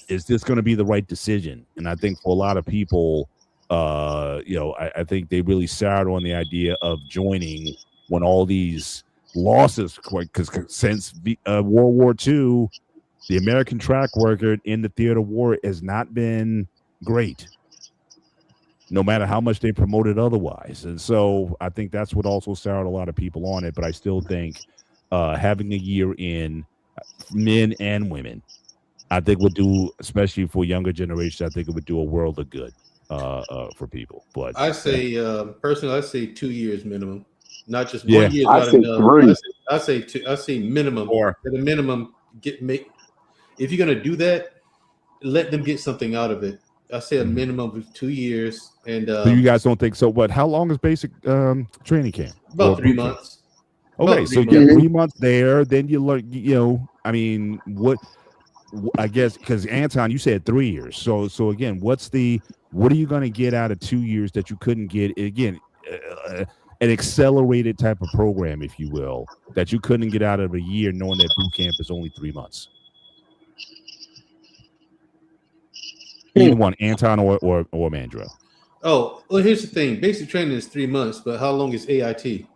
is this going to be the right decision? And I think for a lot of people, I think they really soured on the idea of joining when all these losses, because since World War II, the American track record in the theater of war has not been great, no matter how much they promoted otherwise. And so I think that's what also soured a lot of people on it. But I still think having a year in, men and women, I think would do, especially for younger generations, I think it would do a world of good for people. But I say, personally, I say 2 years minimum, not just 1 year. I say enough. I say two. I say minimum. Or at a minimum, if you're gonna do that, let them get something out of it. I say a minimum of 2 years. And so you guys don't think so? What? How long is basic training camp? About 3 months. Okay, so you get 3 months there, then you learn. I mean, what? I guess because Anton, you said 3 years. So again, what are you going to get out of 2 years that you couldn't get again? An accelerated type of program, if you will, that you couldn't get out of a year, knowing that boot camp is only 3 months. Either one, Anton or Mandro. Oh, well, here's the thing. Basic training is 3 months, but how long is AIT?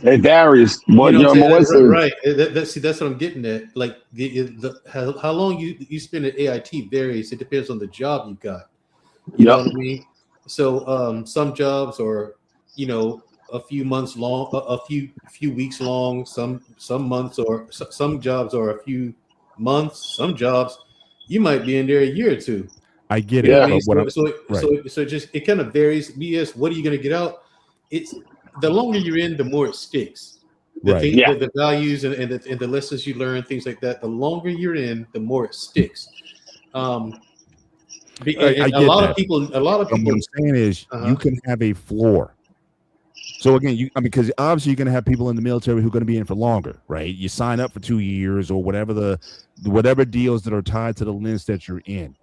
It varies. But You know what I'm always saying? Right. That's what I'm getting at. Like how long you spend at AIT varies. It depends on the job you got. You know what I mean? So some jobs are, a few months long, a few weeks long. Some months, or some jobs are a few months. Some jobs you might be in there a year or two. I get You know it. what I mean? So just it kind of varies. BS. What are you going to get out? It's the longer you're in, the more it sticks. The values and the lessons you learn, things like that. The longer you're in, the more it sticks. A lot of people. What I'm saying is, you can have a floor. So again, because obviously you're going to have people in the military who are going to be in for longer, right? You sign up for 2 years or whatever whatever deals that are tied to the lens that you're in.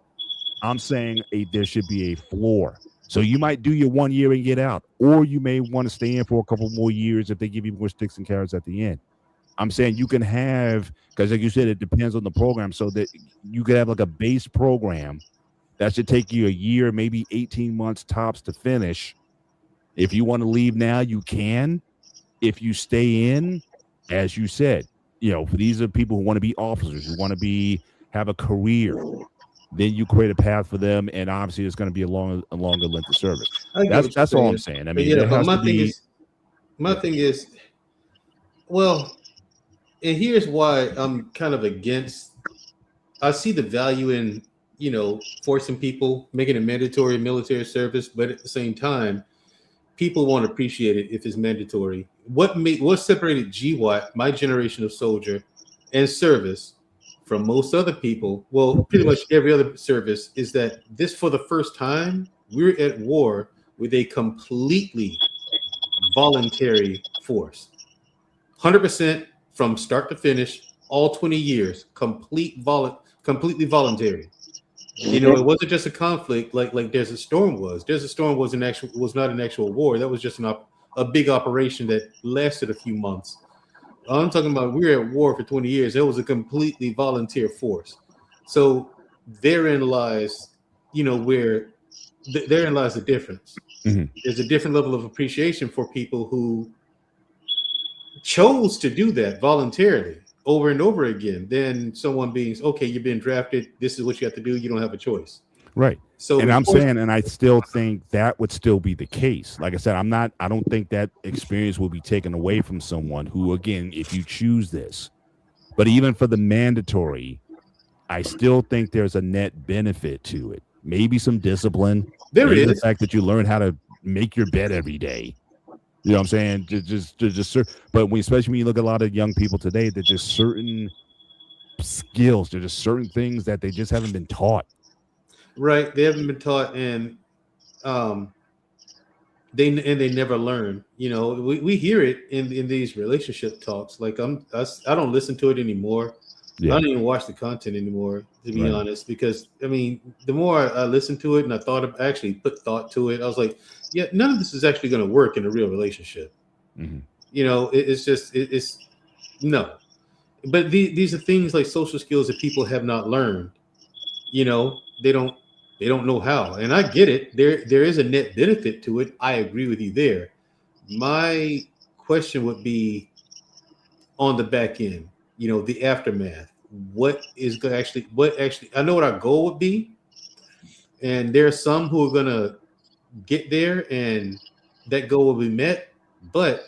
I'm saying there should be a floor. So you might do your 1 year and get out, or you may want to stay in for a couple more years if they give you more sticks and carrots at the end. I'm saying you can have, because like you said, it depends on the program, so that you could have like a base program that should take you a year, maybe 18 months tops to finish. If you want to leave now, you can. If you stay in, as you said, these are people who want to be officers, who want to have a career. Then you create a path for them, and obviously it's going to be a longer length of service. That's all I'm saying. I mean, but my thing is, well, and here's why I'm kind of against. I see the value in forcing people, making it mandatory military service, but at the same time, people won't appreciate it if it's mandatory. What separated GWAT, my generation of soldier, and service from most other people, well, pretty much every other service, is that this, for the first time, we're at war with a completely voluntary force. 100% from start to finish, all 20 years, completely voluntary. It wasn't just a conflict like Desert Storm was. Desert Storm was not an actual war. That was just a big operation that lasted a few months. I'm talking about we were at war for 20 years. It was a completely volunteer force. So therein lies, therein lies the difference. Mm-hmm. There's a different level of appreciation for people who chose to do that voluntarily over and over again than someone being, okay, you've been drafted. This is what you have to do. You don't have a choice. Right. So, and I'm saying, and I still think that would still be the case. Like I said, I don't think that experience will be taken away from someone who, again, if you choose this, but even for the mandatory, I still think there's a net benefit to it. Maybe some discipline. Maybe the fact that you learn how to make your bed every day. You know what I'm saying? But especially when you look at a lot of young people today, they're just certain skills. They're just certain things that they just haven't been taught. Right, they haven't been taught, and they never learn. We hear it in these relationship talks. Like I don't listen to it anymore. Yeah. I don't even watch the content anymore, to be honest, because the more I listened to it and I actually put thought to it, I was like, yeah, none of this is actually going to work in a real relationship. Mm-hmm. It's no. But these are things like social skills that people have not learned. They don't know how, and I get it. There is a net benefit to it. I agree with you there. My question would be on the back end, the aftermath. What actually? I know what our goal would be, and there are some who are gonna get there, and that goal will be met. But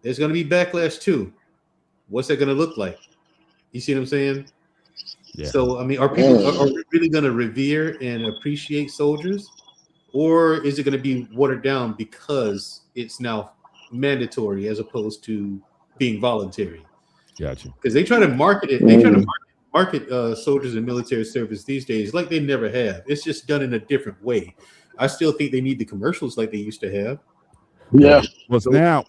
there's gonna be backlash too. What's that gonna look like? You see what I'm saying? Yeah. So, are we really going to revere and appreciate soldiers, or is it going to be watered down because it's now mandatory as opposed to being voluntary? Gotcha. Because they try to market it. They try to market soldiers in military service these days like they never have. It's just done in a different way. I still think they need the commercials like they used to have. Yeah. Now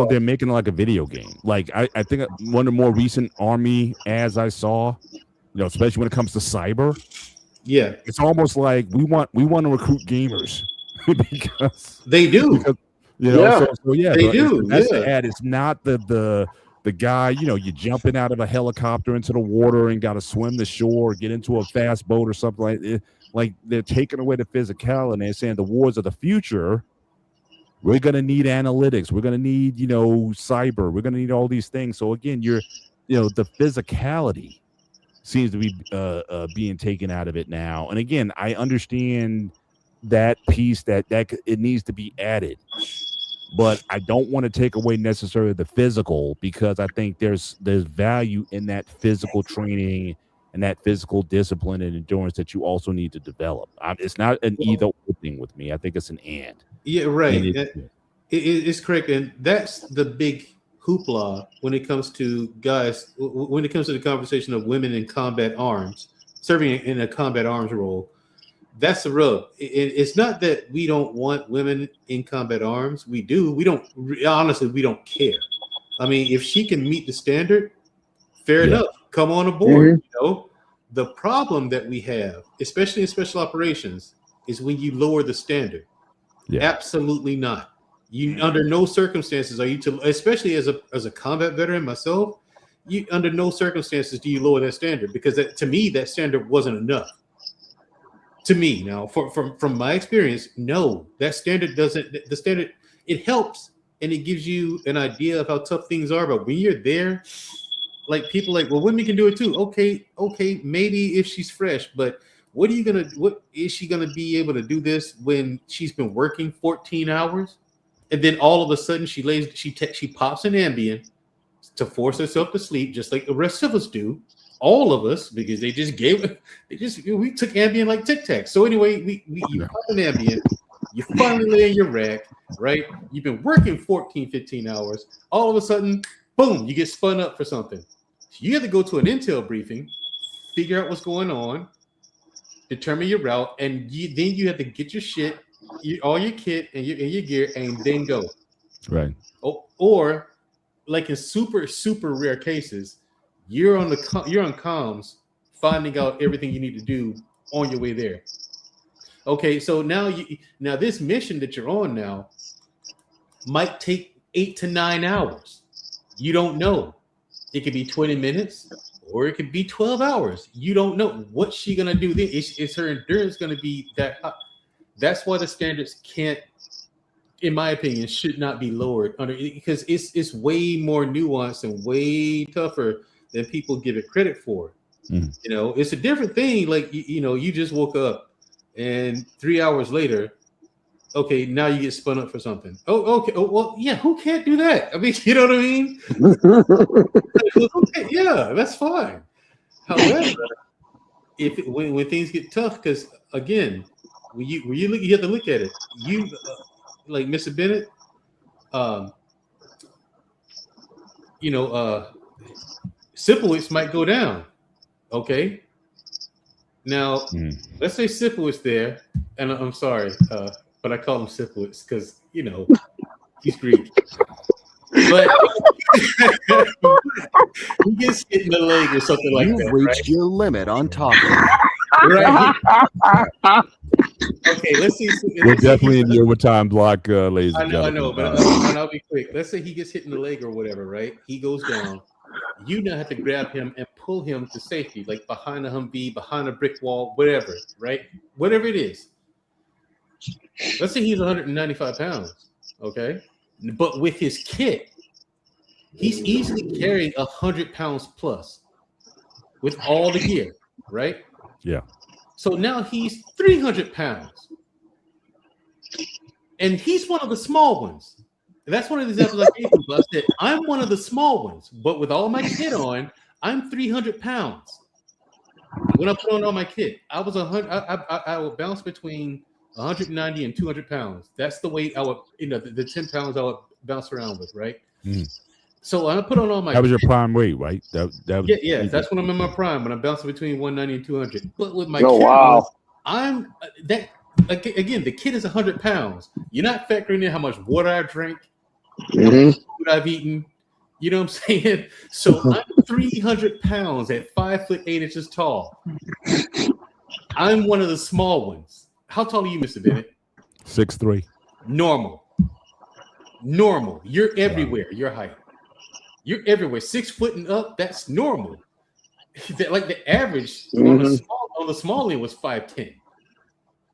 they're making like a video game. Like I think one of the more recent Army ads I saw, especially when it comes to cyber. Yeah, It's almost like we want to recruit gamers because they do. because Yeah. so yeah, They but do, that's yeah. the ad. It's not the guy, you're jumping out of a helicopter into the water and got to swim the shore, get into a fast boat or something like it. Like they're taking away the physicality and they're saying the wars of the future. We're going to need analytics. We're going to need, cyber. We're going to need all these things. So again, the physicality seems to be being taken out of it now. And again, I understand that piece that it needs to be added, but I don't want to take away necessarily the physical, because I think there's value in that physical training and that physical discipline and endurance that you also need to develop. It's not an either or thing with me. I think it's an and. Yeah, right. And It's correct, and that's the big hoopla when it comes to guys. When it comes to the conversation of women in combat arms, serving in a combat arms role, that's the rub. It's not that we don't want women in combat arms. We do. We don't. Honestly, we don't care. I mean, if she can meet the standard, fair enough. Come on aboard. The problem that we have, especially in special operations, is when you lower the standard. Yeah. Absolutely not. You under no circumstances are you to, especially as a combat veteran myself, you under no circumstances do you lower that standard, because to me that standard wasn't enough. To me, now from my experience, no, that standard doesn't. The standard, it helps and it gives you an idea of how tough things are, but when you're there, like people like, well, women can do it too. Okay, maybe if she's fresh, but what is she gonna be able to do this when she's been working 14 hours? And then all of a sudden she pops an Ambien to force herself to sleep, just like the rest of us do. All of us, because we took Ambien like Tic Tac. So anyway, you pop an Ambien, you finally lay in your rack, right? You've been working 14, 15 hours. All of a sudden, boom, you get spun up for something. So you have to go to an intel briefing, figure out what's going on, determine your route, and then you have to get your shit, all your kit and your gear, and then go. Right. Or like in super, super rare cases, you're on comms, finding out everything you need to do on your way there. Okay, so now this mission that you're on now might take 8 to 9 hours. You don't know. It could be 20 minutes or it could be 12 hours. You don't know. What's she gonna do then? Is her endurance gonna be that high? That's why the standards can't, in my opinion, should not be lowered because it's way more nuanced and way tougher than people give it credit for. It's a different thing. Like you just woke up and 3 hours later, okay, now you get spun up for something. Oh, okay. Oh, well, yeah. Who can't do that? I mean, you know what I mean? Okay, yeah, that's fine. However, when things get tough, because again, when you look, you have to look at it. You like Mr. Bennett, Sipowicz might go down. Okay. Now, let's say Sipowicz there, and I'm sorry, but I call him Sipowicz because he's Greek. But he gets hit in the leg or something like that. You've reached your limit on talking. Right. Okay, let's see. We're definitely in the overtime block, ladies and gentlemen. I know, but I'll be quick. Let's say he gets hit in the leg or whatever, right? He goes down. You now have to grab him and pull him to safety, like behind a Humvee, behind a brick wall, whatever, right? Whatever it is. Let's say he's 195 pounds, okay? But with his kit, he's easily carrying 100 pounds plus with all the gear, right? Yeah. So now he's 300 pounds. And he's one of the small ones. And that's one of the examples I gave you. I said, I'm one of the small ones, but with all my kit on, I'm 300 pounds. When I put on all my kit, I was 100. I would bounce between 190 and 200 pounds. That's the weight I would, the 10 pounds I would bounce around with, right? So I put on all my. That was your prime weight, right? That was, yeah. That's when I'm in my prime, when I'm bouncing between 190 and 200. But with my I'm that again. The kit is 100 pounds. You're not factoring in how much water I drank, how much food I've eaten. You know what I'm saying? So I'm 300 pounds at 5'8" tall. I'm one of the small ones. How tall are you, Mr. Bennett? 6'3". Normal. You're everywhere. Your height. You're everywhere. 6 foot and up. That's normal. Like the average on the small end was 5'10".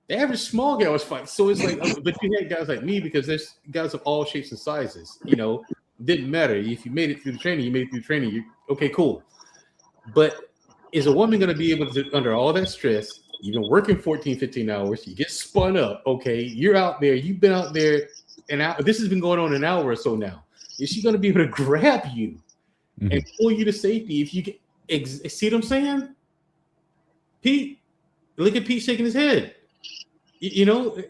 The average small guy was 5. So it's like, but you had guys like me because there's guys of all shapes and sizes. You know, didn't matter if you made it through the training. You made it through the training. Okay, cool. But is a woman going to be able to, under all that stress? You've been working 14, 15 hours. You get spun up. Okay, you're out there. You've been out there an hour. This has been going on an hour or so now. Is she going to be able to grab you and pull you to safety if you get? See what I'm saying? Pete, look at Pete shaking his head. You know,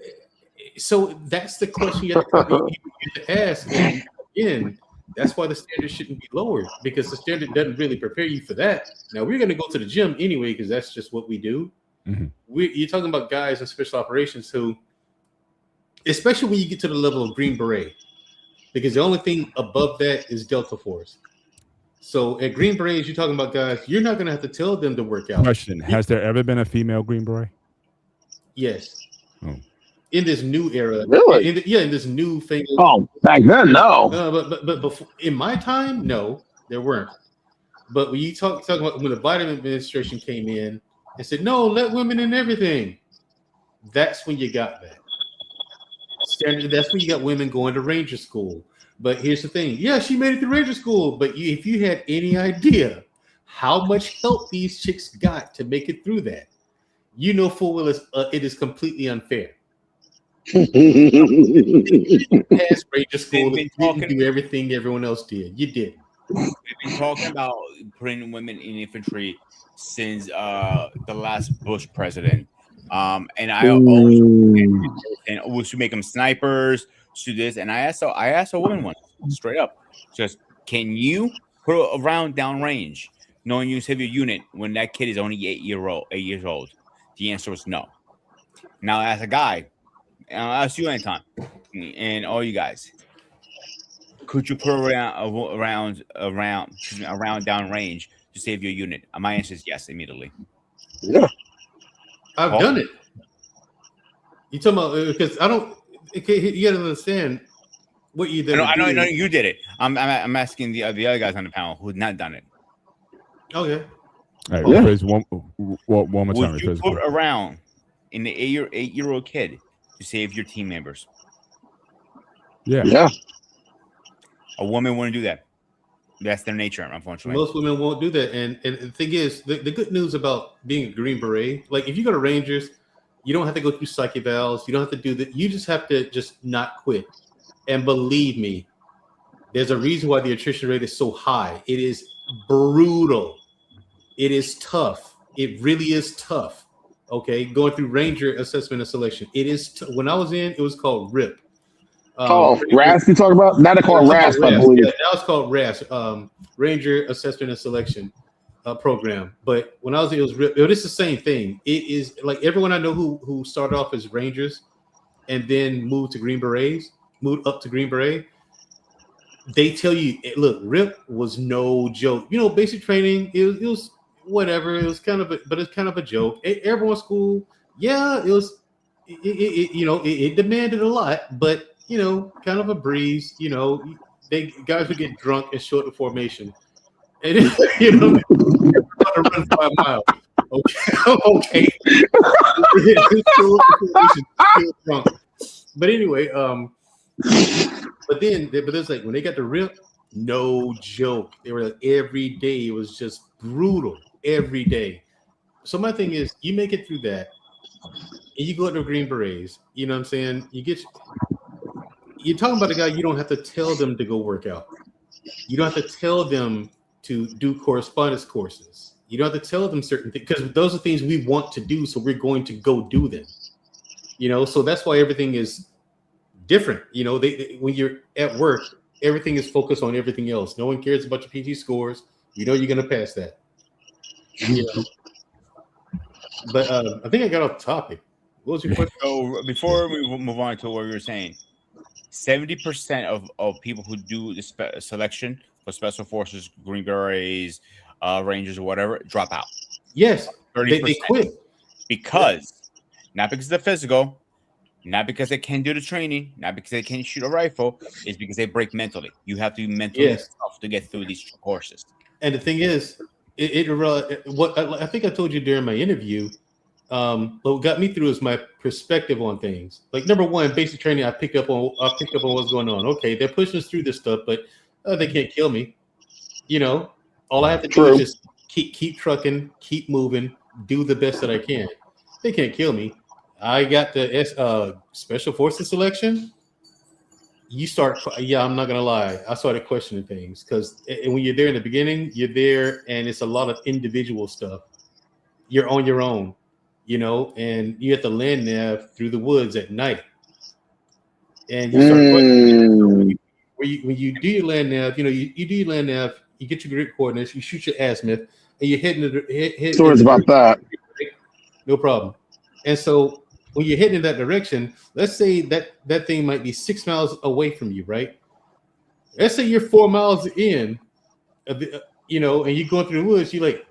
so that's the question you have to ask. And again, that's why the standard shouldn't be lowered, because the standard doesn't really prepare you for that. Now, we're going to go to the gym anyway, because that's just what we do. You're talking about guys in special operations who, especially when you get to the level of Green Beret, because the only thing above that is Delta Force. So at Green Berets, you're talking about guys, you're not going to have to tell them to work out. Question: has there ever been a female Green Beret? Yes. Oh. In this new era. Really? In this new thing. Oh, back then, no. But before, in my time, no, there weren't. But when you talk about when the Biden administration came in and said, no, let women in everything, that's when you got that. That's when you got women going to Ranger School. But here's the thing. Yeah, she made it to Ranger School. But if you had any idea how much help these chicks got to make it through that, you know full well it is completely unfair. Pass Ranger School, you didn't do everything everyone else did. You did. We've been talking about putting women in infantry since the last Bush president. And I always to make them snipers, to this. And I asked a woman once, straight up, just, can you put a round down range, knowing you save your unit when that kid is only 8 years old? The answer was no. Now, as a guy, I'll ask you anytime, and all you guys, could you put a round down range to save your unit? My answer is yes, immediately. Yeah, I've done it. You talking about, because I don't. You got to understand what you did. I know you did it. I'm asking the other guys on the panel who had not done it. Okay. All right, Chris, one more time. Would you put around in the 8-year-old kid to save your team members? Yeah. A woman wouldn't do that. That's their nature, unfortunately. Most women won't do that. And the thing is, the good news about being a Green Beret, like if you go to Rangers, you don't have to go through psych evals. You don't have to do that. You just have to just not quit. And believe me, there's a reason why the attrition rate is so high. It is brutal. It is tough. It really is tough. Okay, going through Ranger assessment and selection. It is. When I was in, it was called RIP. RAS you talking about? Now they call it RAS, I believe. Yeah, that was called RAS, Ranger Assessment and Selection Program. But when I was in, it was RIP. It's the same thing. It is like everyone I know who started off as Rangers and then moved up to Green Beret. They tell you, look, RIP was no joke. You know, basic training, it was whatever. It was kind of a joke. Airborne school, yeah, it was. It demanded a lot, but kind of a breeze. Guys would get drunk and short the formation, and run 5 miles. Okay. Still drunk. But anyway, but it's like when they got the RIP, no joke. They were like every day. It was just brutal every day. So my thing is, you make it through that, and you go to Green Berets. You know what I'm saying? You're talking about a guy. You don't have to tell them to go work out. You don't have to tell them to do correspondence courses. You don't have to tell them certain things, because those are things we want to do. So we're going to go do them. So that's why everything is different. When you're at work, everything is focused on everything else. No one cares about your PT scores. You're going to pass that. But I think I got off topic. What was your question? So before we move on to what you were saying, 70% of people who do the selection for special forces, Green Berets, Rangers, or whatever, drop out. Yes, 30%. they quit. Because, not because they're physical, not because they can't do the training, not because they can't shoot a rifle, it's because they break mentally. You have to be mentally tough to get through these courses. And the thing is, what I think I told you during my interview, what got me through is my perspective on things. Like number one, basic training, I picked up on what's going on. Okay, they're pushing us through this stuff, but they can't kill me. You know, all I have to do is just keep trucking, keep moving, do the best that I can. They can't kill me. I got the special forces selection. I'm not gonna lie. I started questioning things because when you're there in the beginning, you're there, and it's a lot of individual stuff. You're on your own, you know, and you have to land nav through the woods at night. And you start questioning when you do your land nav. You know, you do your land nav. You get your grid coordinates. You shoot your azimuth, and you're hitting. Stories about that. No problem. And so when you're heading in that direction, let's say that thing might be 6 miles away from you, right? Let's say you're 4 miles in, you know, and you're going through the woods. You're like,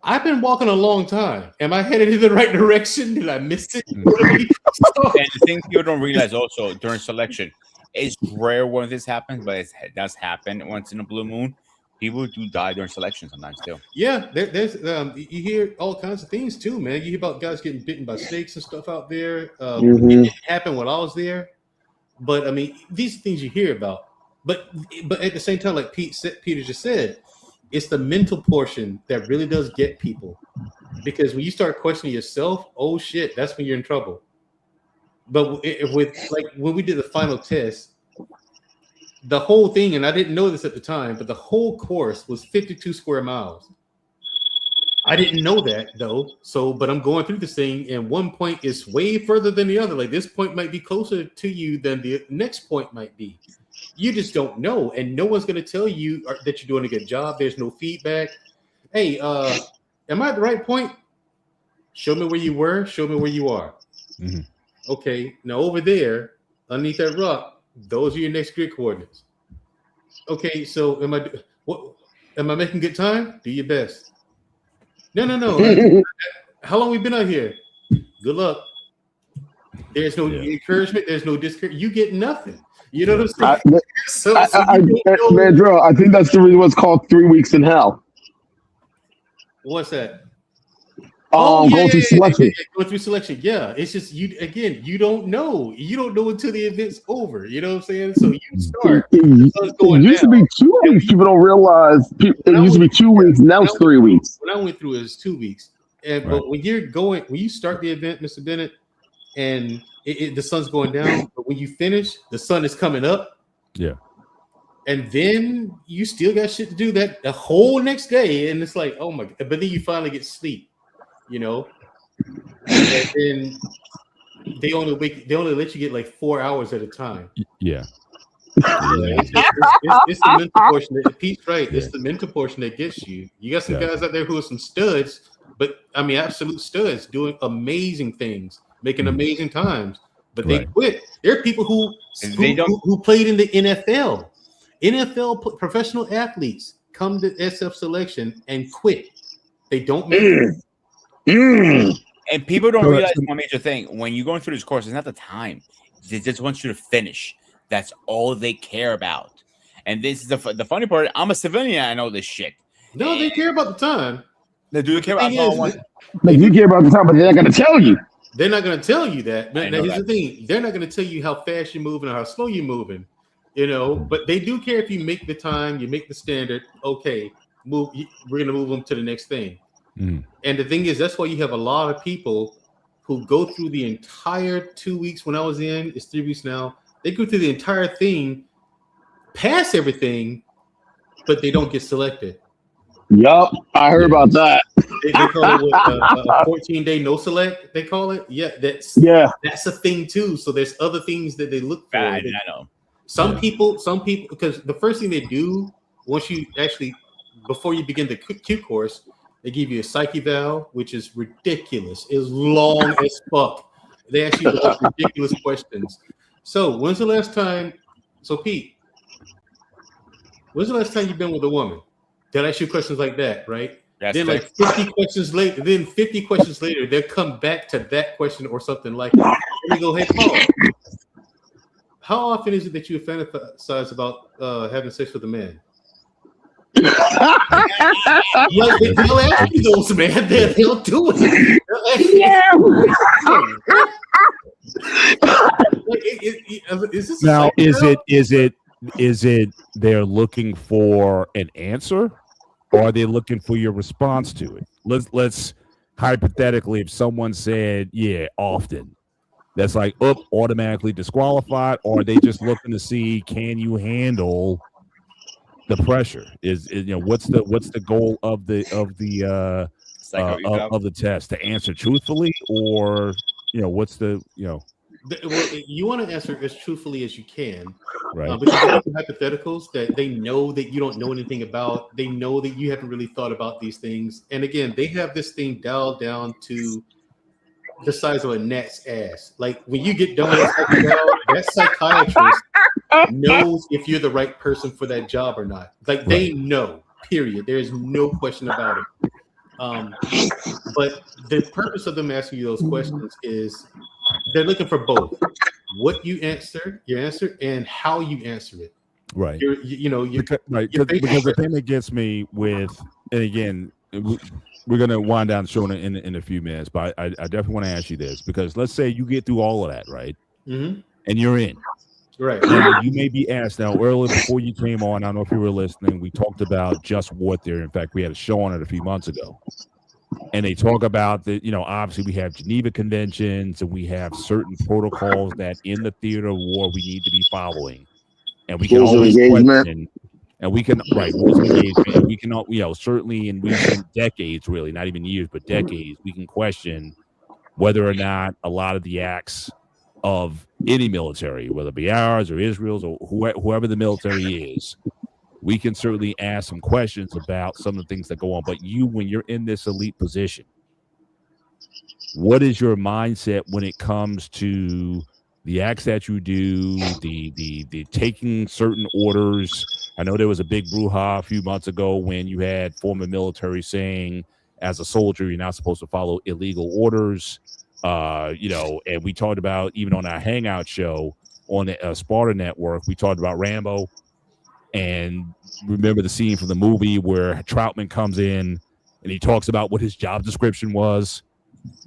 I've been walking a long time. Am I headed in the right direction? Did I miss it? And the thing people don't realize also during selection, it's rare when this happens, but it does happen once in a blue moon. People do die during selection sometimes too. Yeah, there's you hear all kinds of things too, man. You hear about guys getting bitten by snakes and stuff out there. It didn't happen when I was there, but I mean, these are things you hear about. But at the same time, like Peter just said, it's the mental portion that really does get people, because when you start questioning yourself, oh shit, that's when you're in trouble. But with like when we did the final test, the whole thing, and I didn't know this at the time, but the whole course was 52 square miles. I didn't know that though. But I'm going through this thing, and one point is way further than the other. Like this point might be closer to you than the next point might be. You just don't know, and no one's going to tell you that you're doing a good job. There's no feedback. Hey, am I at the right point? Show me where you were. Show me where you are. Mm-hmm. Okay, now over there, underneath that rock, those are your next grid coordinates. Okay, so am I making good time? Do your best. No. How long we been out here? Good luck. There's no encouragement. There's no discouragement. You get nothing. You know what I'm saying? Man, Drew, I think that's the reason what's called 3 weeks in hell. What's that? Going through selection. Going through selection. Yeah, it's just you don't know. You don't know until the event's over. You know what I'm saying? So you start. It used to be 2 weeks. People don't realize. It used to be 2 weeks. Now it's 3 weeks. When I went through it was 2 weeks. But when you start the event, Mr. Bennett, and the sun's going down, but when you finish, the sun is coming up. Yeah. And then you still got shit to do that the whole next day, and it's like, oh my God. But then you finally get sleep. You know, and then they only let you get like 4 hours at a time. Yeah. It's the mental portion that Pete's right. It's the mental portion that gets you. You got some guys out there who are some studs, but I mean absolute studs doing amazing things, making amazing times, but they quit. There are people who played in the NFL. NFL professional athletes come to SF selection and quit. They don't make it. And people don't realize one major thing. When you're going through this course, it's not the time. They just want you to finish. That's all they care about. And this is the funny part. I'm a civilian. I know this shit. No, they care about the time. They do care about the you care about the time, but they're not going to tell you. They're not going to tell you that. But here's the thing. They're not going to tell you how fast you're moving or how slow you're moving. You know, but they do care if you make the time, you make the standard. Okay, we're going to move them to the next thing. And the thing is, that's why you have a lot of people who go through the entire 2 weeks. When I was in, it's 3 weeks now. They go through the entire thing, pass everything, but they don't get selected. Yup, I heard about that. They call it a 14-day no select. They call it. Yeah, that's a thing too. So there's other things that they look for. I know. Some people, because the first thing they do once you actually, before you begin the Q course, they give you a psych eval, which is ridiculous. It's long as fuck. They actually ask ridiculous questions. So when's the last time? So Pete, When's the last time you've been with a woman? They'll ask you questions like that, right? That's Then like fair. 50 questions later, they'll come back to that question or something like it. And they go, hey, Paul, how often is it that you fantasize about having sex with a man? Like, they'll ask you those, man. They'll do it. Yeah. Now, is it they're looking for an answer, or are they looking for your response to it? Let's hypothetically, if someone said, "Yeah, often," that's like, automatically disqualified, or are they just looking to see can you handle the pressure? Is what's the goal of the of the test, to answer truthfully, or what's the Well, you want to answer as truthfully as you can, right? Because they're hypotheticals that they know that you don't know anything about. They know that you haven't really thought about these things. And again, they have this thing dialed down to the size of a gnat's ass. Like when you get done with that psychiatrist knows if you're the right person for that job or not. Like they know, period. There's no question about it. But the purpose of them asking you those questions is they're looking for both what you answer, your answer, and how you answer it. Right. Because the thing that gets me with, and again, we're going to wind down the show in a few minutes, but I definitely want to ask you this, because let's say you get through all of that, right? Mm-hmm. And you're in. Right. Now, you may be asked now, earlier before you came on, I don't know if you were listening, we talked about just war theory. In fact, we had a show on it a few months ago. And they talk about that, obviously we have Geneva Conventions and we have certain protocols that in the theater of war we need to be following. And we can always question, and we can, rules of engagement, and we can, certainly in recent decades, really, not even years, but decades, we can question whether or not a lot of the acts of any military, whether it be ours or Israel's or whoever the military is, we can certainly ask some questions about some of the things that go on. But when you're in this elite position, what is your mindset when it comes to the acts that you do, the taking certain orders? I know there was a big brouhaha a few months ago when you had former military saying, as a soldier, you're not supposed to follow illegal orders. And we talked about, even on our Hangout show on the Sparta Network, we talked about Rambo. And remember the scene from the movie where Troutman comes in and he talks about what his job description was,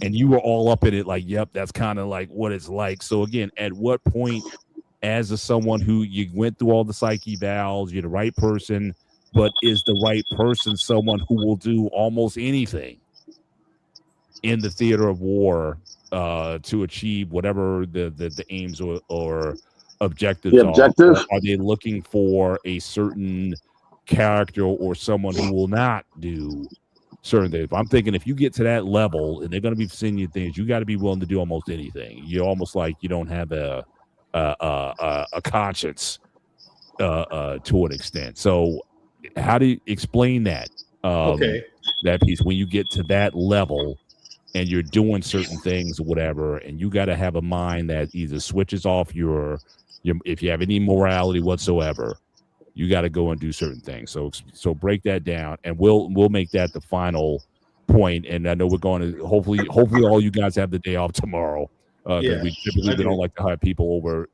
and you were all up in it like, yep, that's kind of like what it's like. So again, at what point, as someone who you went through all the psyche valves, you're the right person, but is the right person someone who will do almost anything in the theater of war to achieve whatever the aims or objectives are they looking for a certain character or someone who will not do certain things? I'm thinking if you get to that level and they're going to be seeing you things, you got to be willing to do almost anything. You're almost like you don't have a conscience to an extent. So how do you explain that? That piece when you get to that level and you're doing certain things or whatever, and you got to have a mind that either switches off your if you have any morality whatsoever, you got to go and do certain things. So break that down, and we'll make that the final point. And I know we're going to hopefully all you guys have the day off tomorrow, because we typically don't like to have people over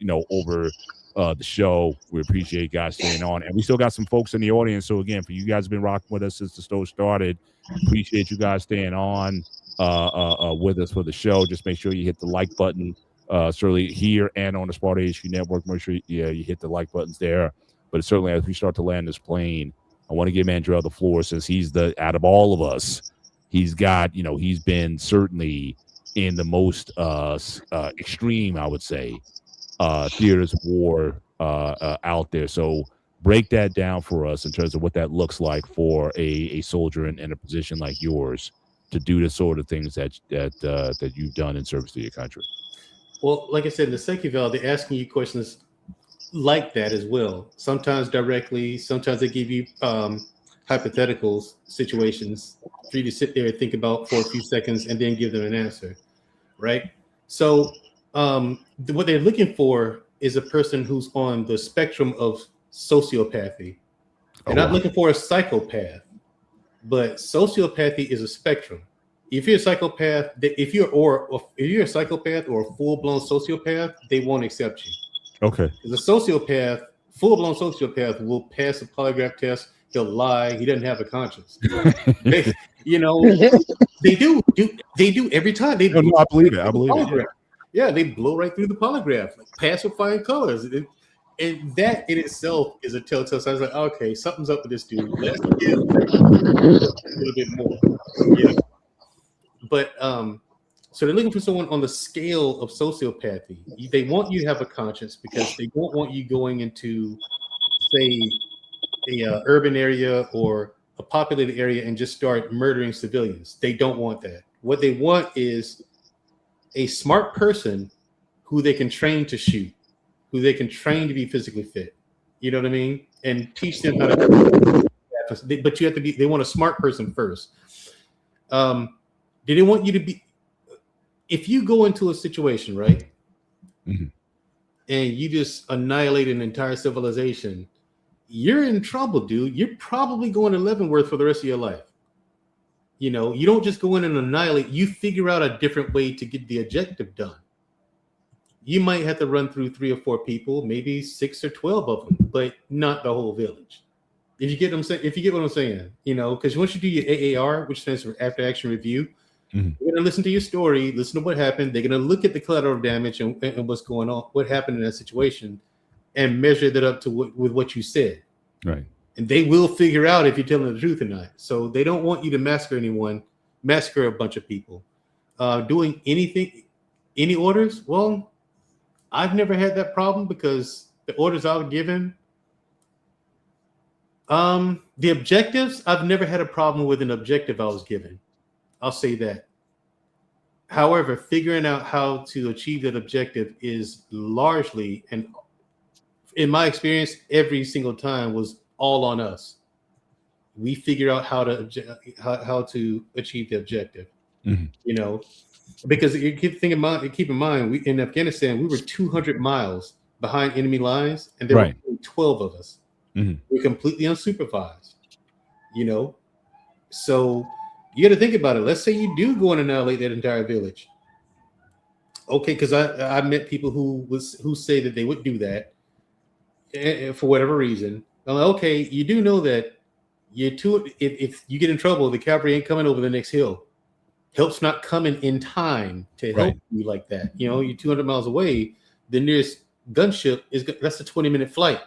the show. We appreciate you guys staying on, and we still got some folks in the audience. So again, for you guys have been rocking with us since the show started, appreciate you guys staying on with us for the show. Just make sure you hit the like button. Certainly here and on the Sparta HQ Network, make sure you hit the like buttons there. But certainly as we start to land this plane, I want to give Andrell the floor, since he's out of all of us, he's got, he's been certainly in the most extreme, I would say, theaters of war out there. So break that down for us in terms of what that looks like for a soldier in a position like yours to do the sort of things that you've done in service to your country. Well, like I said, in the second valve, they're asking you questions like that as well. Sometimes directly, sometimes they give you hypotheticals, situations for you to sit there and think about for a few seconds and then give them an answer, right? So what they're looking for is a person who's on the spectrum of sociopathy, They're not looking for a psychopath, but sociopathy is a spectrum. If you're a psychopath, if you're a psychopath or a full-blown sociopath, they won't accept you. Okay. Because a sociopath, full-blown sociopath, will pass a polygraph test. He'll lie. He doesn't have a conscience. They do every time. I believe it. I believe it. Yeah, they blow right through the polygraph, like pass with flying colors. And that in itself is a telltale sign. I was like, okay, something's up with this dude. Let's give a little bit more. Yeah. But so they're looking for someone on the scale of sociopathy. They want you to have a conscience because they don't want you going into, say, a urban area or a populated area and just start murdering civilians. They don't want that. What they want is a smart person who they can train to shoot, who they can train to be physically fit. You know what I mean? And teach them how to. But you have to be. They want a smart person first. They want you to be. If you go into a situation, right, and you just annihilate an entire civilization, you're in trouble, dude. You're probably going to Leavenworth for the rest of your life. You know, you don't just go in and annihilate. You figure out a different way to get the objective done. You might have to run through 3 or 4 people, maybe 6 or 12 of them, but not the whole village. If you get what I'm saying, you know, because once you do your AAR, which stands for After Action Review, they're going to listen to your story, listen to what happened. They're going to look at the collateral damage and what's going on, what happened in that situation, and measure that up to with what you said. Right. And they will figure out if you're telling the truth or not. So they don't want you to massacre a bunch of people. Doing any orders? Well, I've never had that problem because the orders I was given, the objectives, I've never had a problem with an objective I was given. I'll say that. However, figuring out how to achieve that objective is largely, and in my experience, every single time was all on us. We figure out how to achieve the objective. You know, because you keep in mind, we in Afghanistan, we were 200 miles behind enemy lines, and there were only 12 of us. We're completely unsupervised. You know, so you got to think about it. Let's say you do go and annihilate that entire village. Okay, because I met people who say that they would do that for whatever reason. I'm like, okay, you do know that if you get in trouble, the cavalry ain't coming over the next hill. Help's not coming in time to help you like that. You know, you're 200 miles away. The nearest gunship that's a 20-minute flight.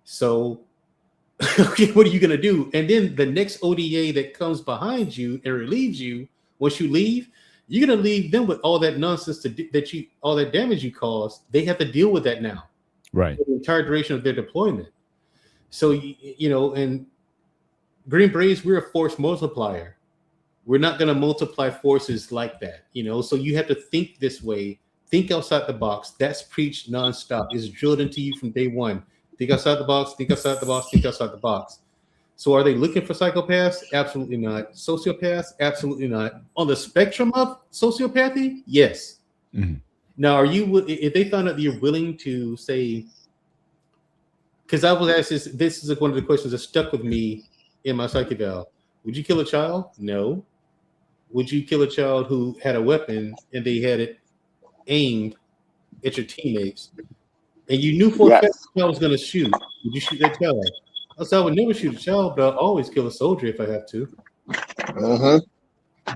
So, okay, what are you gonna do? And then the next ODA that comes behind you and relieves you, once you leave, you're gonna leave them with all that nonsense all that damage you caused. They have to deal with that now, right? For the entire duration of their deployment. So you know, and Green Berets, we're a force multiplier. We're not going to multiply forces like that, you know. So you have to think this way. Think outside the box. That's preached nonstop. It's drilled into you from day one. Think outside the box. Think outside the box. Think outside the box. So are they looking for psychopaths? Absolutely not. Sociopaths? Absolutely not. On the spectrum of sociopathy, yes. Now, if they found out that you're willing to say, because I was asked this is one of the questions that stuck with me in my psych eval. Would you kill a child? No. Would you kill a child who had a weapon and they had it aimed at your teammates, and you knew for a fact the child was going to shoot? Would you shoot that child? I said I would never shoot a child, but I'll always kill a soldier if I have to.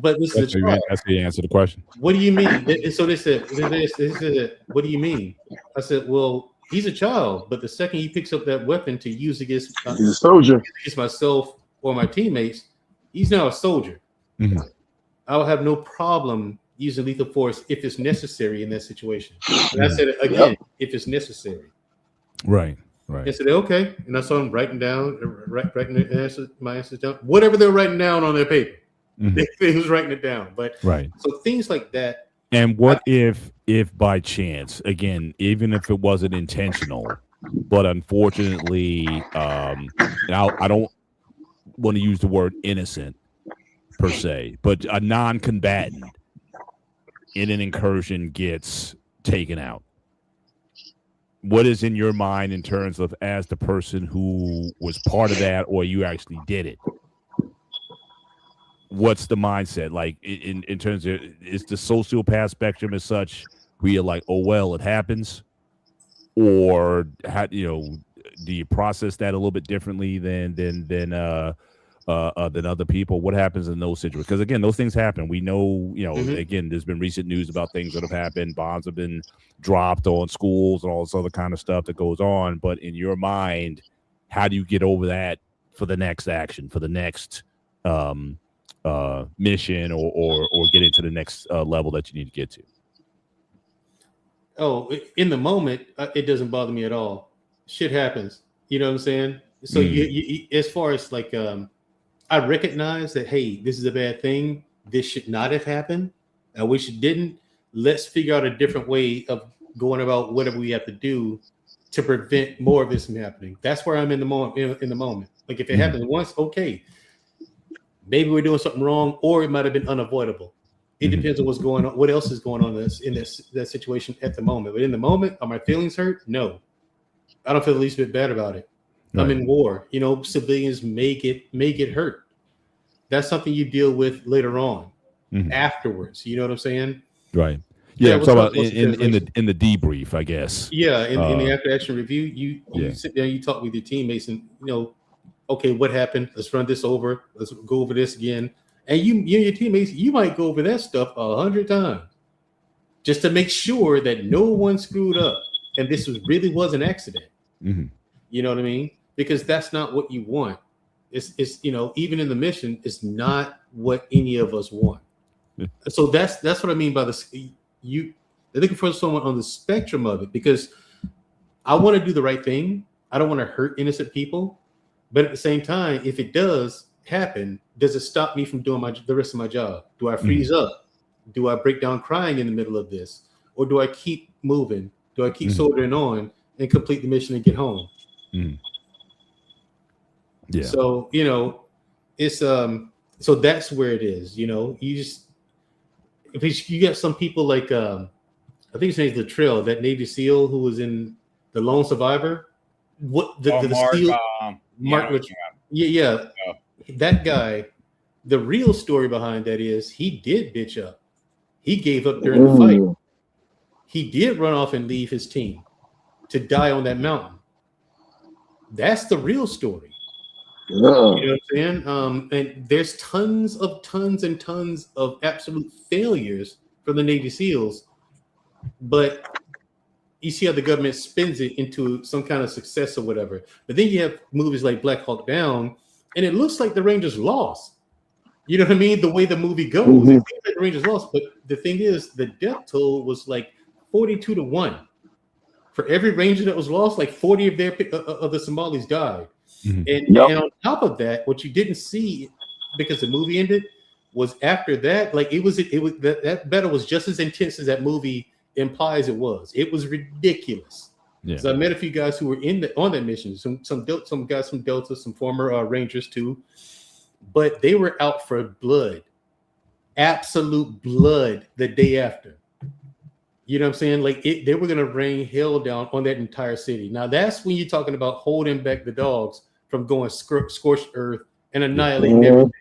But this is a child. That's the answer to the question. What do you mean? So they said, what do you mean? I said, well, he's a child, but the second he picks up that weapon to use against he's a soldier. Against myself or my teammates, he's now a soldier. I will have no problem using lethal force if it's necessary in that situation. And I said it again, if it's necessary. Right. And said, okay. And I saw them writing my answers down. Whatever they're writing down on their paper. They was writing it down. But so things like that. And what if by chance, again, even if it wasn't intentional, but unfortunately, now I don't want to use the word innocent per se, but a non-combatant in an incursion gets taken out. what is in your mind in terms of as the person who was part of that, or you actually did it? What's the mindset like in terms of, is the sociopath spectrum as such where you're like, oh well, it happens, or how, do you process that a little bit differently than other people? What happens in those situations? Because again, those things happen. We know, again, there's been recent news about things that have happened. Bombs have been dropped on schools and all this other kind of stuff that goes on. But in your mind, how do you get over that for the next action, for the next mission, or get into the next level that you need to get to? Oh, in the moment, it doesn't bother me at all. Shit happens. You know what I'm saying? So you as far as like, I recognize that, hey, this is a bad thing. This should not have happened. I wish it didn't. Let's figure out a different way of going about whatever we have to do to prevent more of this from happening. That's where I'm in the moment. In the moment, like if it happens once, okay, maybe we're doing something wrong, or it might have been unavoidable. It depends on what's going on, what else is going on in that situation at the moment. But in the moment, are my feelings hurt? No, I don't feel the least bit bad about it. Right. I'm in war. Civilians make it hurt. That's something you deal with later on, afterwards. You know what I'm saying? Right. Yeah. So about in the debrief, I guess. Yeah. In the after action review, you sit there, you talk with your teammates, and okay, what happened? Let's run this over. Let's go over this again. And you and your teammates, you might go over that stuff 100 times just to make sure that no one screwed up and this really was an accident. You know what I mean? Because that's not what you want. It's even in the mission, it's not what any of us want. So that's what I mean by this. They're looking for someone on the spectrum of it, because I want to do the right thing. I don't want to hurt innocent people. But at the same time, if it does happen, does it stop me from doing the rest of my job? Do I freeze up? Do I break down crying in the middle of this? Or do I keep moving? Do I keep soldiering on and complete the mission and get home? Yeah. So, it's so that's where it is. You just, if you got some people like I think his name's Latrell, that Navy SEAL who was in The Lone Survivor. What the Mark, SEAL Mark, yeah. That guy, the real story behind that is he did bitch up. He gave up during the fight. He did run off and leave his team to die on that mountain. That's the real story. You know what I'm saying? And there's tons and tons of absolute failures from the Navy SEALs, but you see how the government spins it into some kind of success or whatever. But then you have movies like Black Hawk Down, and it looks like the Rangers lost. You know what I mean? The way the movie goes, it seems like the Rangers lost. But the thing is, the death toll was like 42-1. For every Ranger that was lost, like 40 of the Somalis died. And on top of that, what you didn't see, because the movie ended, was after that, like it was that battle was just as intense as that movie implies it was. It was ridiculous. Yeah. So I met a few guys who were on that mission. Some guys from Delta, some former Rangers too, but they were out for blood, absolute blood, the day after. You know what I'm saying? Like they were gonna rain hell down on that entire city. Now that's when you're talking about holding back the dogs from going scorched earth and annihilating everything.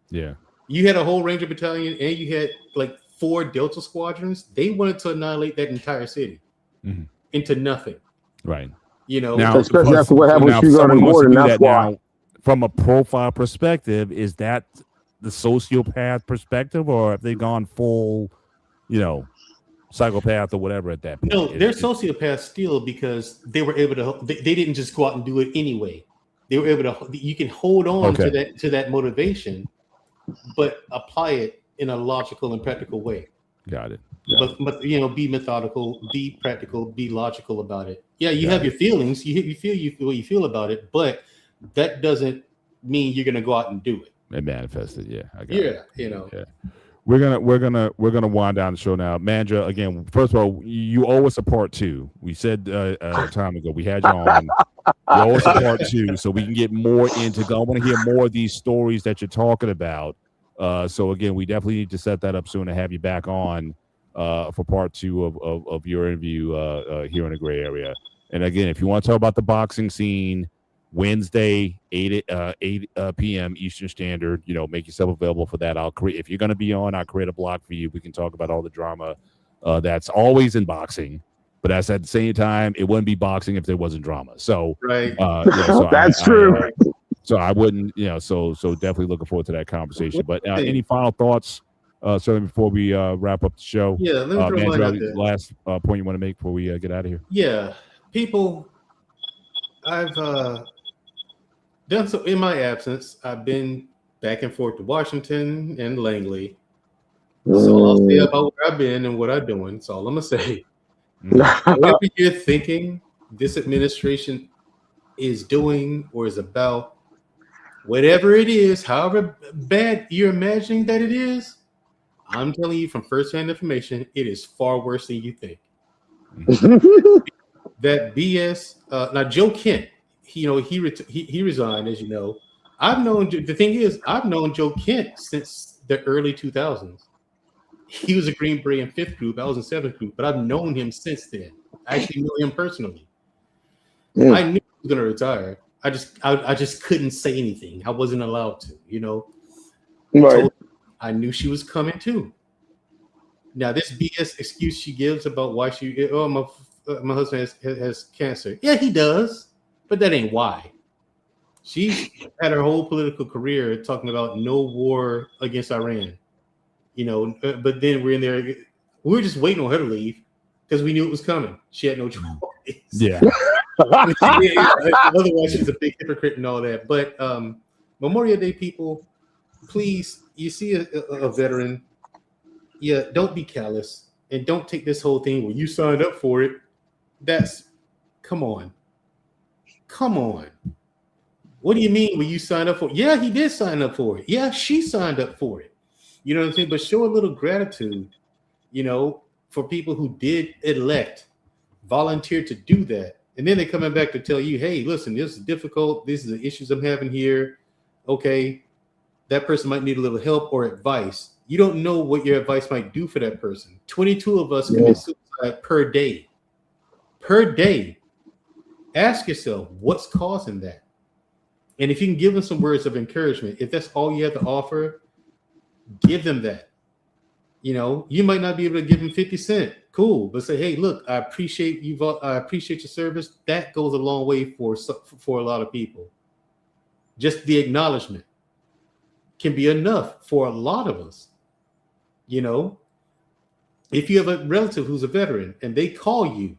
Yeah, you had a whole Ranger battalion, and you had like 4 Delta squadrons. They wanted to annihilate that entire city into nothing. Right. Now, especially after what happened with you on the board, and that's why. Now, from a profile perspective, is that the sociopath perspective, or have they gone full, psychopath or whatever at that point? No, they're sociopaths still, because they were able to. They didn't just go out and do it anyway. They were able to. You can hold on to that motivation, but apply it in a logical and practical way. Got it. But be methodical, be practical, be logical about it. Yeah, you have your feelings. You feel what you feel about it, but that doesn't mean you're gonna go out and do it. It manifested. Yeah. I got it. Yeah. We're gonna wind down the show now. Mandra, again, first of all, you owe us a part 2. We said a time ago we had you on. You owe us a part 2, so we can get more into. I want to hear more of these stories that you're talking about. So again, we definitely need to set that up soon and have you back on for part 2 of your interview here in the Gray Area. And again, if you want to talk about the boxing scene, Wednesday, 8 p.m. Eastern Standard, make yourself available for that. If you're going to be on, I'll create a block for you. We can talk about all the drama that's always in boxing. But at the same time, it wouldn't be boxing if there wasn't drama. So, right. So That's true. so I wouldn't, so definitely looking forward to that conversation. But any final thoughts, certainly before we wrap up the show? Yeah, let me throw mine out there. Last point you want to make before we get out of here? Yeah, people, I've done so in my absence. I've been back and forth to Washington and Langley. So I'll say about where I've been and what I'm doing. That's all I'm gonna say. Whatever you're thinking this administration is doing or is about, whatever it is, however bad you're imagining that it is, I'm telling you from firsthand information, it is far worse than you think. That BS. Now Joe Kent, he resigned, as you know. The thing is, I've known Joe Kent since the early 2000s. He was a Green Beret in 5th group. I was in 7th group, but I've known him since then. I actually know him personally. Yeah. I knew he was going to retire. I just couldn't say anything. I wasn't allowed to, Right. I knew she was coming too. Now, this BS excuse she gives about why my husband has cancer. Yeah, he does, but that ain't why. She had her whole political career talking about no war against Iran. But then we're in there. We were just waiting on her to leave because we knew it was coming. She had no choice. Yeah. Otherwise, she's a big hypocrite and all that. But Memorial Day, people, please, you see a veteran, don't be callous and don't take this whole thing where you signed up for it. Come on. What do you mean when you signed up for it? Yeah, he did sign up for it. Yeah, she signed up for it. You know what I'm saying? But show a little gratitude, for people who did volunteer to do that. And then they're coming back to tell you, hey, listen, this is difficult. These are the issues I'm having here. Okay, that person might need a little help or advice. You don't know what your advice might do for that person. 22 of us commit suicide per day. Per day. Ask yourself, what's causing that? And if you can give them some words of encouragement, if that's all you have to offer, give them that. You might not be able to give them 50 cents. Cool. But say, hey, look, I appreciate you. I appreciate your service. That goes a long way for a lot of people. Just the acknowledgement can be enough for a lot of us. If you have a relative who's a veteran and they call you,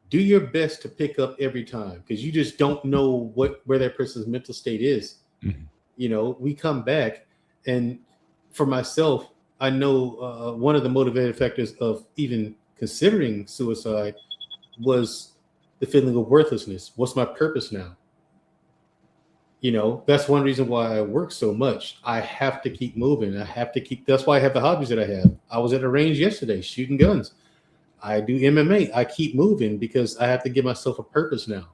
do your best to pick up every time, because you just don't know where that person's mental state is. Mm-hmm. We come back, and for myself, I know one of the motivating factors of even considering suicide was the feeling of worthlessness. What's my purpose now? That's one reason why I work so much. I have to keep moving. That's why I have the hobbies that I have. I was at a range yesterday shooting guns. I do MMA. I keep moving because I have to give myself a purpose now.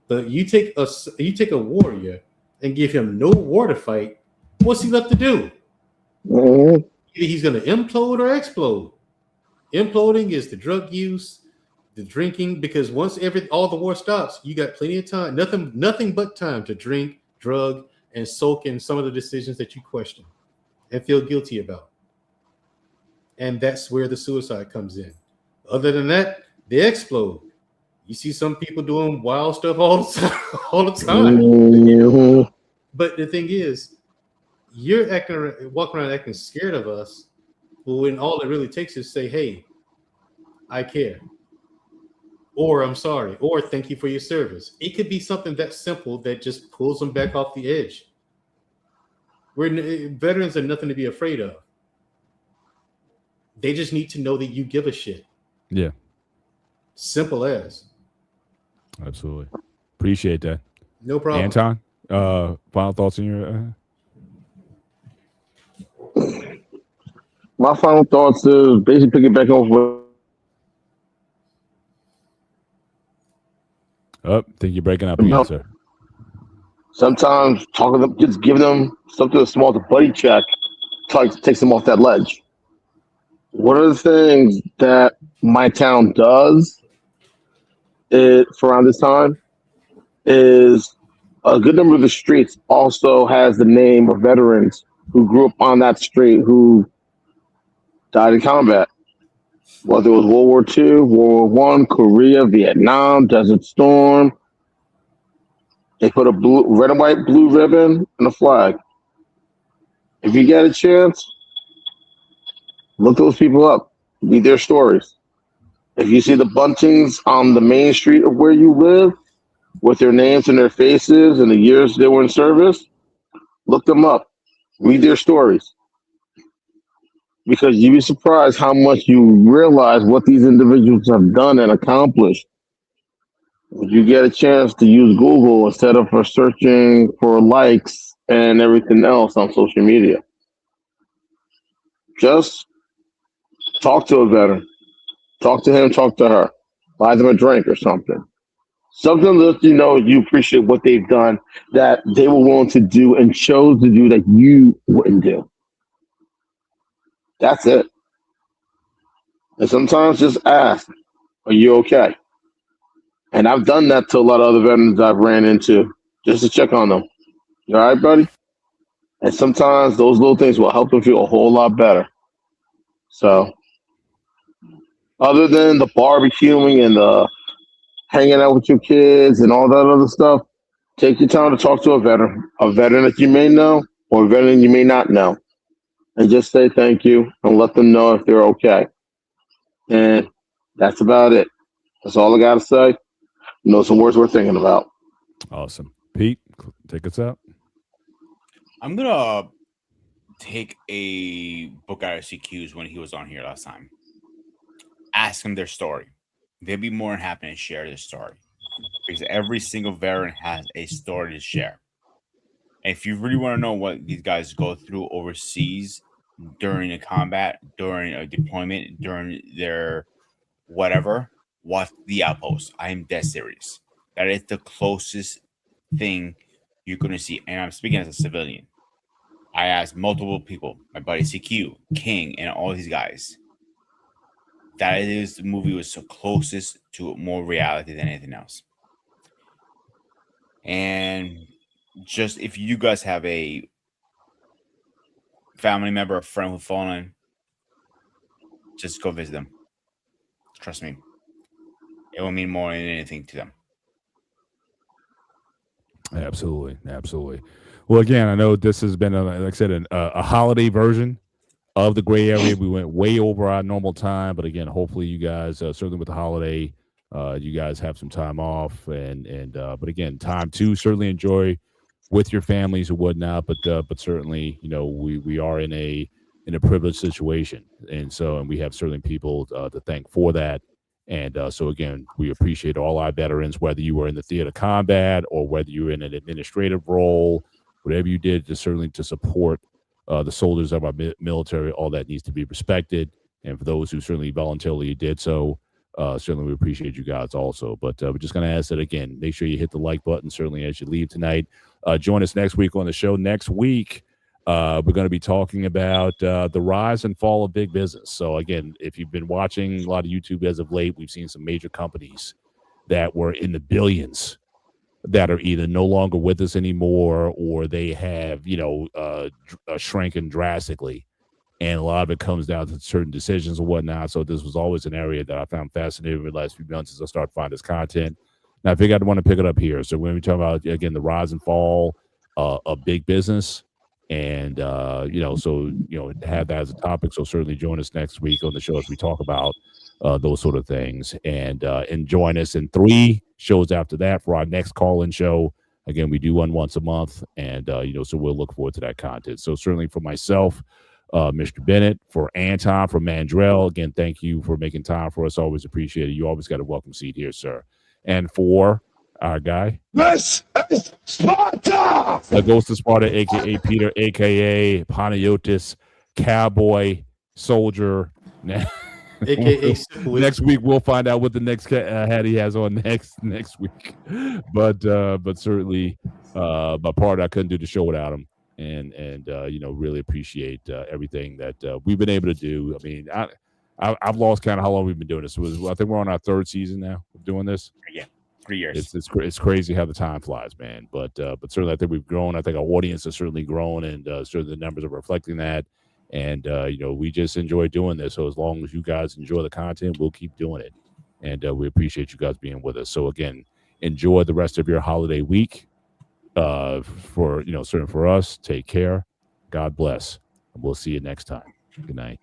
But you take a warrior and give him no war to fight, what's he left to do? Mm-hmm. Either he's going to implode or explode. Imploding is the drug use, the drinking, because once all the war stops, you got plenty of time, nothing but time to drink, drug, and soak in some of the decisions that you question and feel guilty about. And that's where the suicide comes in. Other than that, they explode. You see some people doing wild stuff all the time. Mm-hmm. But the thing is, you're walking around acting scared of us, when all it really takes is say, hey, I care. Or I'm sorry. Or thank you for your service. It could be something that simple that just pulls them back off the edge. Veterans are nothing to be afraid of. They just need to know that you give a shit. Yeah. Simple as. Absolutely. Appreciate that. No problem. Anton, final thoughts on your... My final thoughts is basically picking back off with... I think you're breaking up again, sir. Sometimes just giving them something small to buddy check takes them off that ledge. One of the things that my town does for around this time is a good number of the streets also has the name of veterans who grew up on that street who died in combat. Whether it was World War II, World War One, Korea, Vietnam, Desert Storm, they put a red and white blue ribbon and a flag. If you get a chance, look those people up, read their stories. If you see the buntings on the main street of where you live with their names and their faces and the years they were in service, look them up, read their stories. Because you'd be surprised how much you realize what these individuals have done and accomplished. If you get a chance to use Google instead of for searching for likes and everything else on social media, just talk to a veteran. Talk to him, talk to her. Buy them a drink or something. Something that you know you appreciate what they've done that they were willing to do and chose to do that you wouldn't do. That's it. And sometimes just ask, are you okay? And I've done that to a lot of other veterans I've ran into just to check on them. You all right, buddy? And sometimes those little things will help them feel a whole lot better. So, other than the barbecuing and the hanging out with your kids and all that other stuff, take your time to talk to a veteran that you may know or a veteran you may not know, and just say thank you and let them know if they're okay. And that's about it. That's all I got to say. You know, some words we're thinking about. Awesome. Pete, take us out. I'm going to take a book out of CQ's when he was on here last time. Ask them their story. They'd be more than happy to share their story. Because every single veteran has a story to share. And if you really want to know what these guys go through overseas during a combat, during a deployment, during their whatever, watch The Outpost. I am dead serious. That is the closest thing you're going to see. And I'm speaking as a civilian. I asked multiple people, my buddy CQ, King, and all these guys. That is the movie was so closest to more reality than anything else. And just if you guys have a family member or friend who's fallen, just go visit them. Trust me. It will mean more than anything to them. Absolutely. Absolutely. Well, again, I know this has been, like I said, a holiday version of the gray area. We went way over our normal time, but again, hopefully you guys, certainly with the holiday, you guys have some time off, but again, time to certainly enjoy with your families or whatnot. But certainly, you know, we are in a privileged situation, and we have certainly people to thank for that. And so again, we appreciate all our veterans, whether you were in the theater of combat or whether you were in an administrative role, whatever you did to certainly to support the soldiers of our military. All that needs to be respected. And for those who certainly voluntarily did so, certainly we appreciate you guys also. But we're just going to ask that again, make sure you hit the like button, certainly as you leave tonight. Join us next week on the show. Next week, we're going to be talking about the rise and fall of big business. So again, if you've been watching a lot of YouTube as of late, we've seen some major companies that were in the billions that are either no longer with us anymore or they have, shrunken drastically. And a lot of it comes down to certain decisions and whatnot. So this was always an area that I found fascinating over the last few months as I started finding this content. Now, I figured I'd want to pick it up here. So when we talk about, again, the rise and fall of big business and, have that as a topic. So certainly join us next week on the show as we talk about those sort of things. And join us in 3 shows after that for our next call-in show. Again, we do one once a month. And, so we'll look forward to that content. So certainly for myself, Mr. Bennett, for Anton, for Mandrell, again, thank you for making time for us. Always appreciate it. You always got a welcome seat here, sir. And for our guy, This is Sparta! the Ghost of Sparta, a.k.a. Peter, a.k.a. Panayotis, cowboy, soldier. AKA syphilis. Next week we'll find out what the next hat he has on next week. But certainly, by part I couldn't do the show without him. And really appreciate everything that we've been able to do. I mean, I've lost count of how long we've been doing this. I think we're on our third season now of doing this. Yeah, 3 years. It's crazy how the time flies, man. But certainly I think we've grown. I think our audience has certainly grown, and certainly the numbers are reflecting that. And we just enjoy doing this. So as long as you guys enjoy the content, we'll keep doing it. And we appreciate you guys being with us. So again, enjoy the rest of your holiday week. Certainly for us, take care. God bless. And we'll see you next time. Good night.